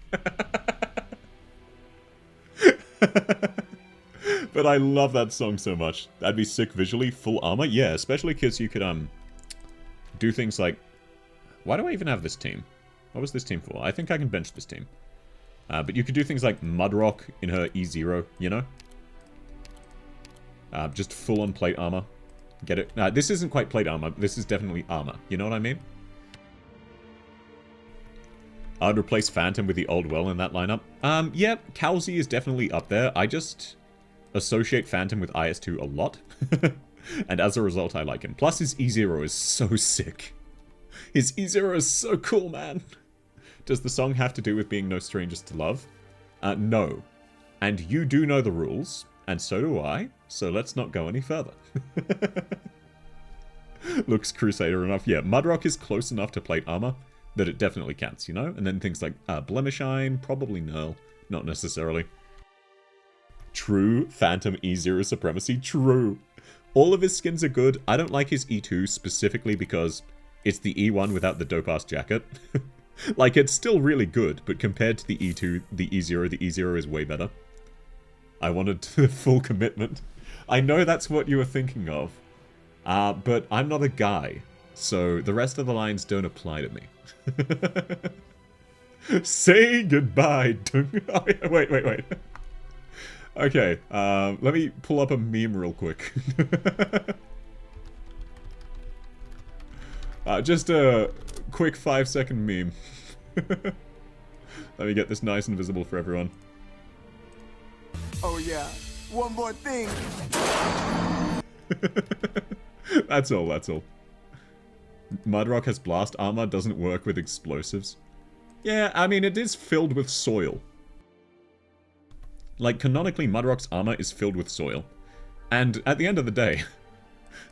But I love that song so much. That'd be sick visually. Full armor? Yeah, especially because you could, do things like... Why do I even have this team? What was this team for? I think I can bench this team. But you could do things like Mudrock in her E0, you know? Just full-on plate armor. Get it? This isn't quite plate armor. This is definitely armor. You know what I mean? I'd replace Phantom with the old well in that lineup. Yeah, Cowsey is definitely up there. I just associate Phantom with IS-2 a lot. And as a result, I like him. Plus, his E0 is so sick. His E0 is so cool, man. Does the song have to do with being no strangers to love? No. And you do know the rules, and so do I, so let's not go any further. Looks Crusader enough. Yeah, Mudrock is close enough to plate armor that it definitely counts, you know? And then things like Blemishine, probably Nurl, not necessarily. True, Phantom E0 Supremacy, true. All of his skins are good. I don't like his E2 specifically because it's the E1 without the dope-ass jacket. Like, it's still really good, but compared to the E2, the E0 is way better. I wanted the full commitment. I know that's what you were thinking of. But I'm not a guy, so the rest of the lines don't apply to me. Say goodbye. Oh, yeah, wait. Okay, let me pull up a meme real quick. Just a quick 5-second meme. Let me get this nice and visible for everyone. Oh yeah, one more thing. That's all. Mudrock has blast armor, doesn't work with explosives. Yeah, I mean, it is filled with soil. Like, canonically, Mudrock's armor is filled with soil. And at the end of the day,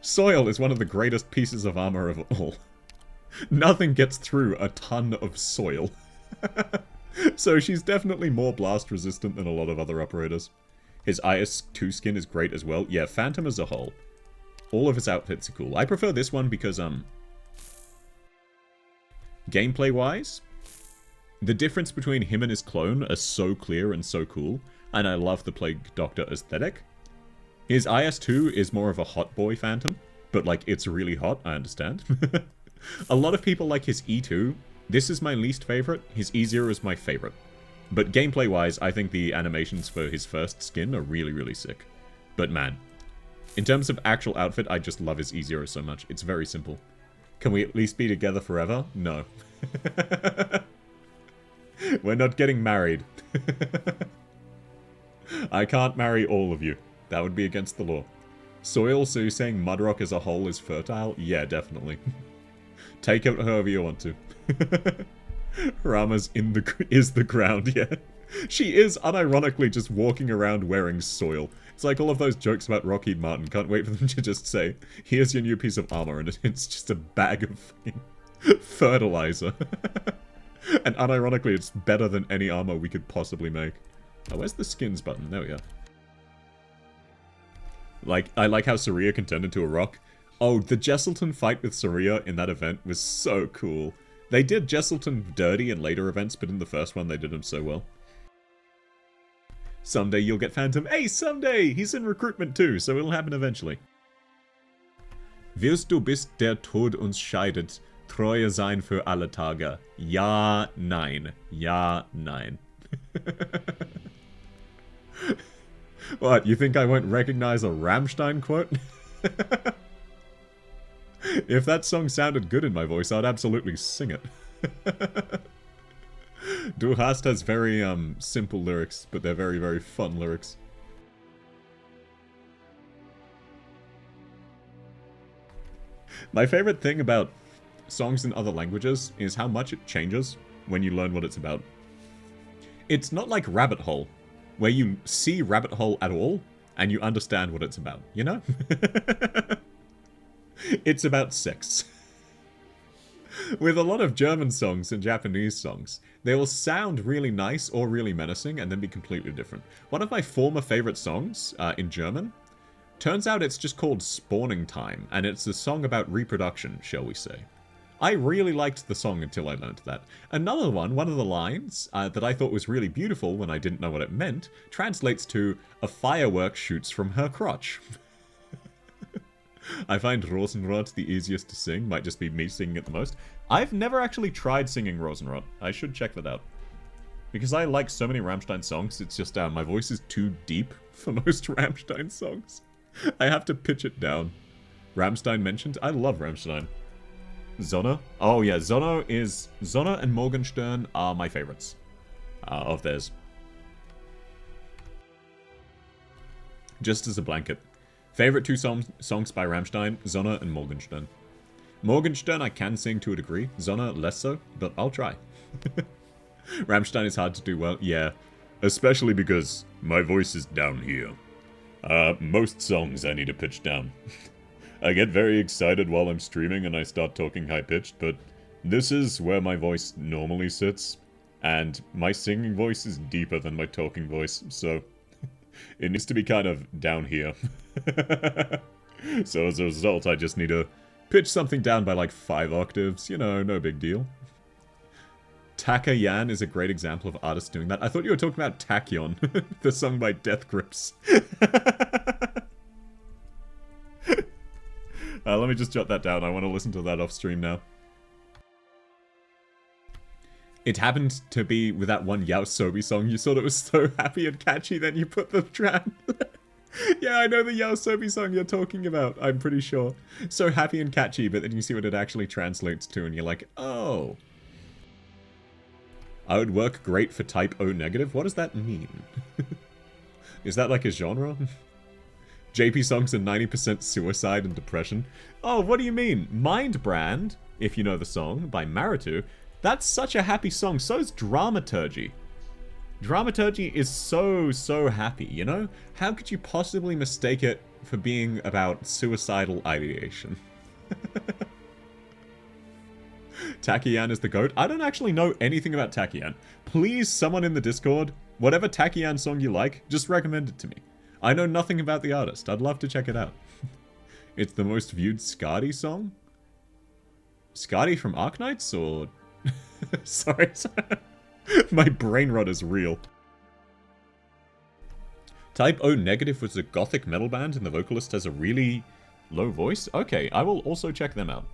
soil is one of the greatest pieces of armor of all. Nothing gets through a ton of soil. So she's definitely more blast resistant than a lot of other operators. His IS-2 skin is great as well. Yeah, Phantom as a whole. All of his outfits are cool. I prefer this one because, gameplay-wise, the difference between him and his clone are so clear and so cool, and I love the Plague Doctor aesthetic. His IS-2 is more of a hot boy Phantom, but, like, it's really hot, I understand. A lot of people like his E2. This is my least favorite. His E0 is my favorite. But gameplay-wise, I think the animations for his first skin are really, really sick. But man, in terms of actual outfit, I just love his E0 so much. It's very simple. Can we at least be together forever? No. We're not getting married. I can't marry all of you. That would be against the law. Soil, so you're saying Mudrock as a whole is fertile? Yeah, definitely. Take it however you want to. Rama's is the ground, yeah. She is unironically just walking around wearing soil. It's like all of those jokes about Rocky Martin. Can't wait for them to just say, here's your new piece of armor, and it's just a bag of fucking fertilizer. And unironically, it's better than any armor we could possibly make. Oh, where's the skins button? There we go. Like, I like how Saria can turn into a rock. Oh, the Jesselton fight with Saria in that event was so cool. They did Jesselton dirty in later events, but in the first one they did him so well. Someday you'll get Phantom. Hey, someday! He's in recruitment too, so it'll happen eventually. Wirst du bis der Tod uns scheidet, Treue sein für alle Tage. Ja, nein. Ja, nein. What, you think I won't recognize a Rammstein quote? If that song sounded good in my voice, I'd absolutely sing it. Du hast has very, simple lyrics, but they're very, very fun lyrics. My favorite thing about songs in other languages is how much it changes when you learn what it's about. It's not like Rabbit Hole, where you see Rabbit Hole at all, and you understand what it's about, you know? It's about sex. With a lot of German songs and Japanese songs, they will sound really nice or really menacing and then be completely different. One of my former favorite songs in German Turns out it's just called Spawning Time, and it's a song about reproduction, shall we say. I really liked the song until I learned that. Another one of the lines that I thought was really beautiful when I didn't know what it meant, translates to, "A firework shoots from her crotch." I find Rosenrot the easiest to sing, might just be me singing it the most. I've never actually tried singing Rosenrot. I should check that out. Because I like so many Rammstein songs, it's just my voice is too deep for most Rammstein songs. I have to pitch it down. Rammstein mentioned? I love Rammstein. Zona? Oh yeah, Zona and Morgenstern are my favorites of theirs. Just as a blanket. Favorite two songs by Rammstein, Zona and Morgenstern. Morgenstern I can sing to a degree, Zona less so, but I'll try. Rammstein is hard to do well, yeah. Especially because my voice is down here. Most songs I need to pitch down. I get very excited while I'm streaming and I start talking high-pitched, but this is where my voice normally sits, and my singing voice is deeper than my talking voice, so it needs to be kind of down here. So as a result, I just need to pitch something down by like 5 octaves, you know, no big deal. Taka Yan is a great example of artists doing that. I thought you were talking about Tachyon, the song by Death Grips. Let me just jot that down. I want to listen to that off stream now. It happened to be with that one Yao Sobi song. You thought it was so happy and catchy, then you put the tran. Yeah, I know the Yao Sobi song you're talking about. I'm pretty sure. So happy and catchy, but then you see what it actually translates to, and you're like, oh. I would work great for type O negative. What does that mean? Is that like a genre? JP songs are 90% suicide and depression. Oh, what do you mean? Mind Brand, if you know the song, by Maritu, that's such a happy song. So is Dramaturgy. Dramaturgy is so happy, you know? How could you possibly mistake it for being about suicidal ideation? Takiyan is the GOAT. I don't actually know anything about Takiyan. Please, someone in the Discord, whatever Takiyan song you like, just recommend it to me. I know nothing about the artist. I'd love to check it out. It's the most viewed Skadi song? Skadi from Arknights, or... sorry. My brain rot is real. Type O Negative was a gothic metal band and the vocalist has a really low voice? Okay, I will also check them out.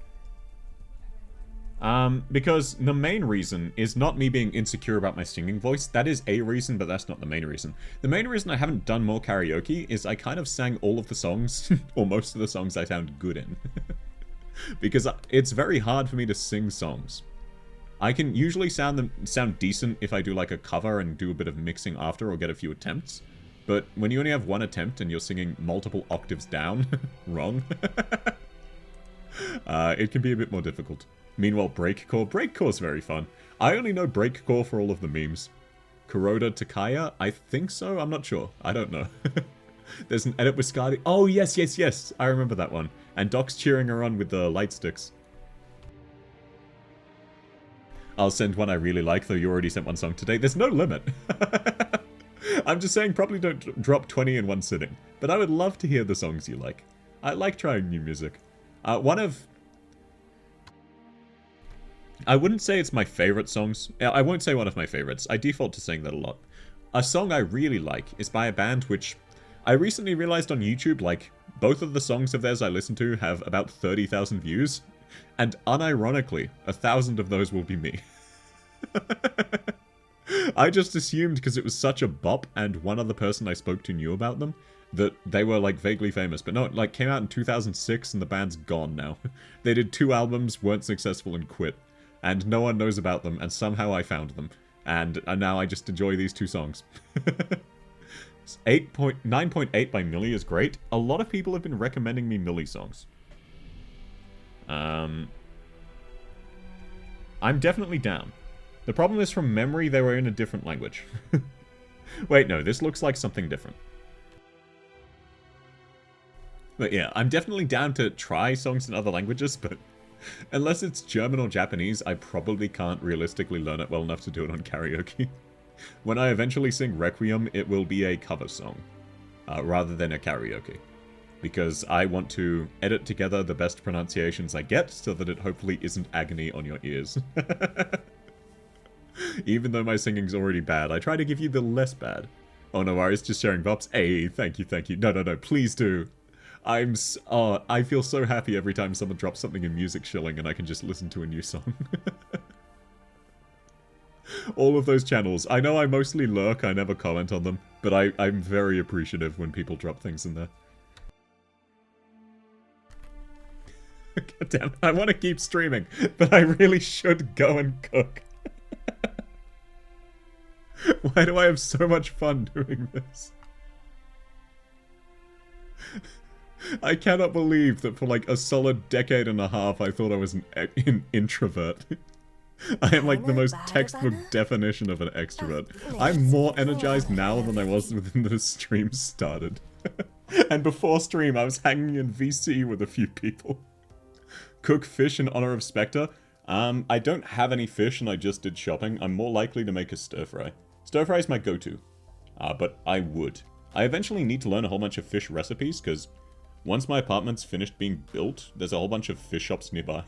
Because the main reason is not me being insecure about my singing voice. That is a reason, but that's not the main reason. The main reason I haven't done more karaoke is I kind of sang all of the songs, or most of the songs I sound good in. Because it's very hard for me to sing songs. I can usually sound decent if I do like a cover and do a bit of mixing after or get a few attempts. But when you only have one attempt and you're singing multiple octaves down, wrong, it can be a bit more difficult. Meanwhile, Breakcore's very fun. I only know Breakcore for all of the memes. Kuroda Takaya? I think so? I'm not sure. I don't know. There's an edit with Skadi. Oh, yes. I remember that one. And Doc's cheering her on with the light sticks. I'll send one I really like, though you already sent one song today. There's no limit. I'm just saying probably don't drop 20 in one sitting. But I would love to hear the songs you like. I like trying new music. I wouldn't say it's my favorite songs. I won't say one of my favorites. I default to saying that a lot. A song I really like is by a band which I recently realized on YouTube, like, both of the songs of theirs I listen to have about 30,000 views. And unironically, 1,000 of those will be me. I just assumed because it was such a bop and one other person I spoke to knew about them, that they were like vaguely famous. But no, it like came out in 2006 and the band's gone now. They did 2 albums, weren't successful and quit. And no one knows about them, and somehow I found them. And now I just enjoy these 2 songs. 9.8 by Millie is great. A lot of people have been recommending me Millie songs. I'm definitely down. The problem is from memory they were in a different language. Wait, no, this looks like something different. But yeah, I'm definitely down to try songs in other languages, but unless it's German or Japanese, I probably can't realistically learn it well enough to do it on karaoke. When I eventually sing Requiem, it will be a cover song, rather than a karaoke. because I want to edit together the best pronunciations I get so that it hopefully isn't agony on your ears. Even though my singing's already bad, I try to give you the less bad. Oh no worries, just sharing bops. Hey, thank you, thank you. No, please do. I feel so happy every time someone drops something in music shilling and I can just listen to a new song. All of those channels. I know I mostly lurk, I never comment on them, but I'm very appreciative when people drop things in there. God damn it, I want to keep streaming, but I really should go and cook. Why do I have so much fun doing this? I cannot believe that for like a solid decade and a half I thought I was an introvert. I am like the most textbook definition of an extrovert. I'm more energized now than I was when the stream started. And before stream I was hanging in VC with a few people. Cook fish in honor of Spectre? I don't have any fish and I just did shopping. I'm more likely to make a stir fry. Stir fry is my go-to. But I would. I eventually need to learn a whole bunch of fish recipes, because once my apartment's finished being built, there's a whole bunch of fish shops nearby.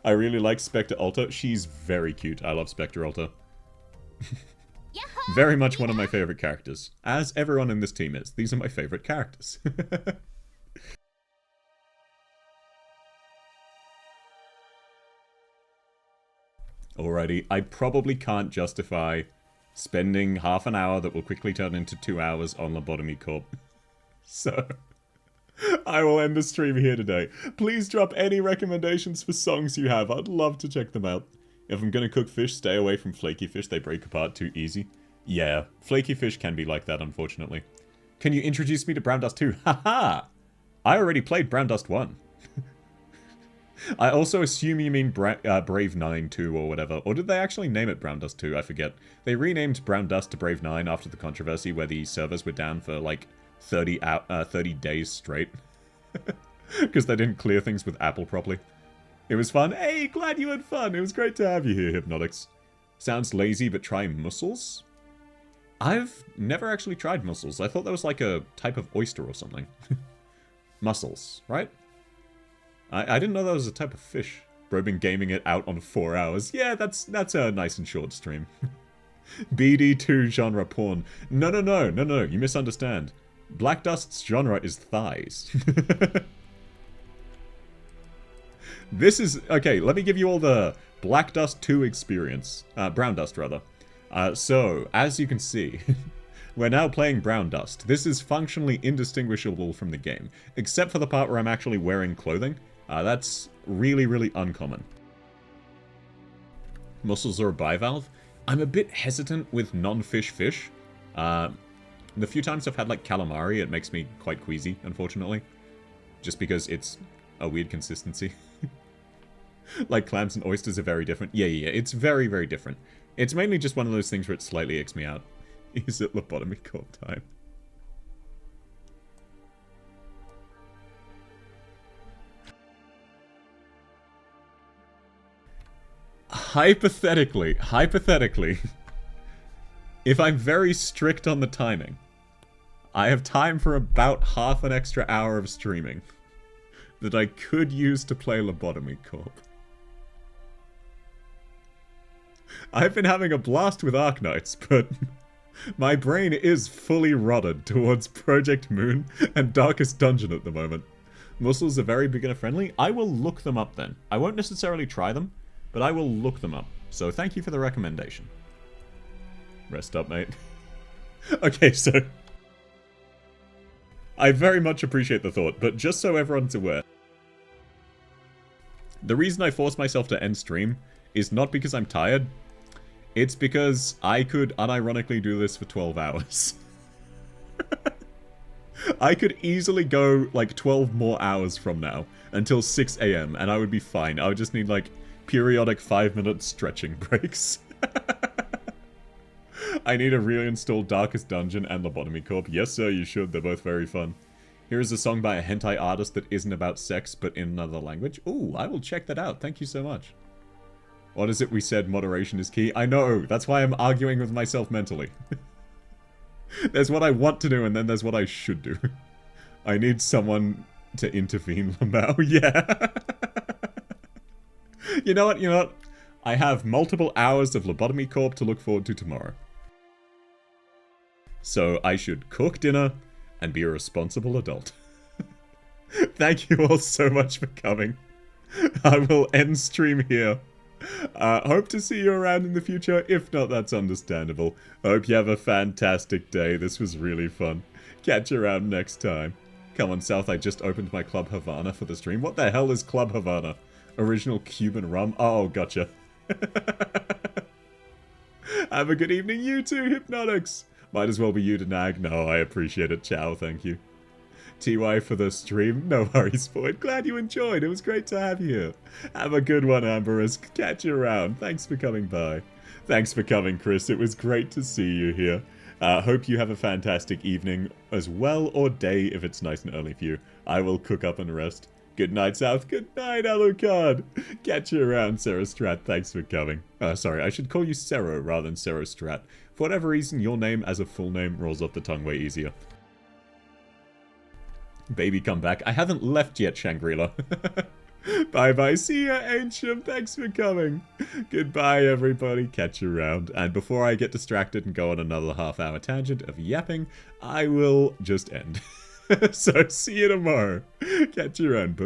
I really like Spectre Alta. She's very cute. I love Spectre Alta. Very much one of my favorite characters. As everyone in this team is. These are my favorite characters. Alrighty, I probably can't justify spending half an hour that will quickly turn into 2 hours on Lobotomy Corp. So, I will end the stream here today. Please drop any recommendations for songs you have. I'd love to check them out. If I'm gonna cook fish, stay away from flaky fish. They break apart too easy. Yeah, flaky fish can be like that, unfortunately. Can you introduce me to Brown Dust 2? Haha! I already played Brown Dust 1. I also assume you mean Brave 9 2 or whatever. Or did they actually name it Brown Dust 2? I forget. They renamed Brown Dust to Brave 9 after the controversy where the servers were down for like 30 days straight. Because they didn't clear things with Apple properly. It was fun. Hey, glad you had fun. It was great to have you here, Hypnotics. Sounds lazy, but try mussels? I've never actually tried mussels. I thought that was like a type of oyster or something. Mussels, right? I didn't know that was a type of fish. Bro been gaming it out on 4 hours. Yeah, that's a nice and short stream. BD2 genre porn. No, you misunderstand. Black Dust's genre is thighs. This is... Okay, let me give you all the Black Dust 2 experience. Brown Dust, rather. So, as you can see... We're now playing Brown Dust. This is functionally indistinguishable from the game, except for the part where I'm actually wearing clothing. That's really, really uncommon. Mussels are a bivalve. I'm a bit hesitant with non-fish fish. The few times I've had like calamari, it makes me quite queasy, unfortunately. Just because it's a weird consistency. Like clams and oysters are very different. Yeah, it's very, very different. It's mainly just one of those things where it slightly icks me out. Is it Lobotomy Corp time? Hypothetically, if I'm very strict on the timing, I have time for about half an extra hour of streaming that I could use to play Lobotomy Corp. I've been having a blast with Arknights, but my brain is fully rotted towards Project Moon and Darkest Dungeon at the moment. Mussels are very beginner friendly. I will look them up then. I won't necessarily try them, but I will look them up. So thank you for the recommendation. Rest up, mate. Okay, so... I very much appreciate the thought, but just so everyone's aware, the reason I force myself to end stream is not because I'm tired. It's because I could unironically do this for 12 hours. I could easily go like 12 more hours from now until 6 AM and I would be fine. I would just need like periodic 5-minute stretching breaks. I need to reinstall Darkest Dungeon and Lobotomy Corp. Yes sir, you should. They're both very fun. Here is a song by a hentai artist that isn't about sex but in another language. Ooh, I will check that out. Thank you so much. What is it we said? Moderation is key. I know. That's why I'm arguing with myself mentally. There's what I want to do, and then there's what I should do. I need someone to intervene, Lamau. Yeah. You know what? I have multiple hours of Lobotomy Corp to look forward to tomorrow. So I should cook dinner and be a responsible adult. Thank you all so much for coming. I will end stream here. Hope to see you around in the future. If not, that's understandable. Hope you have a fantastic day. This was really fun. Catch you around next time. Come on, South. I just opened my Club Havana for the stream. What the hell is Club Havana? Original Cuban rum? Oh, gotcha. Have a good evening, you too, Hypnotics. Might as well be you to nag. No, I appreciate it. Ciao, thank you. TY for the stream. No worries, Boyd. Glad you enjoyed. It was great to have you here. Have a good one, Amberus. Catch you around. Thanks for coming by. Thanks for coming, Chris. It was great to see you here. Hope you have a fantastic evening as well, or day if it's nice and early for you. I will cook up and rest. Good night, South. Good night, Alucard. Catch you around, Sarah Strat. Thanks for coming. Sorry, I should call you Sero rather than Sarah Strat. For whatever reason, your name as a full name rolls off the tongue way easier. Baby, come back. I haven't left yet, Shangri-La. Bye-bye. See ya, Ancient. Thanks for coming. Goodbye, everybody. Catch you around. And before I get distracted and go on another half-hour tangent of yapping, I will just end. So, see you tomorrow. Catch you around.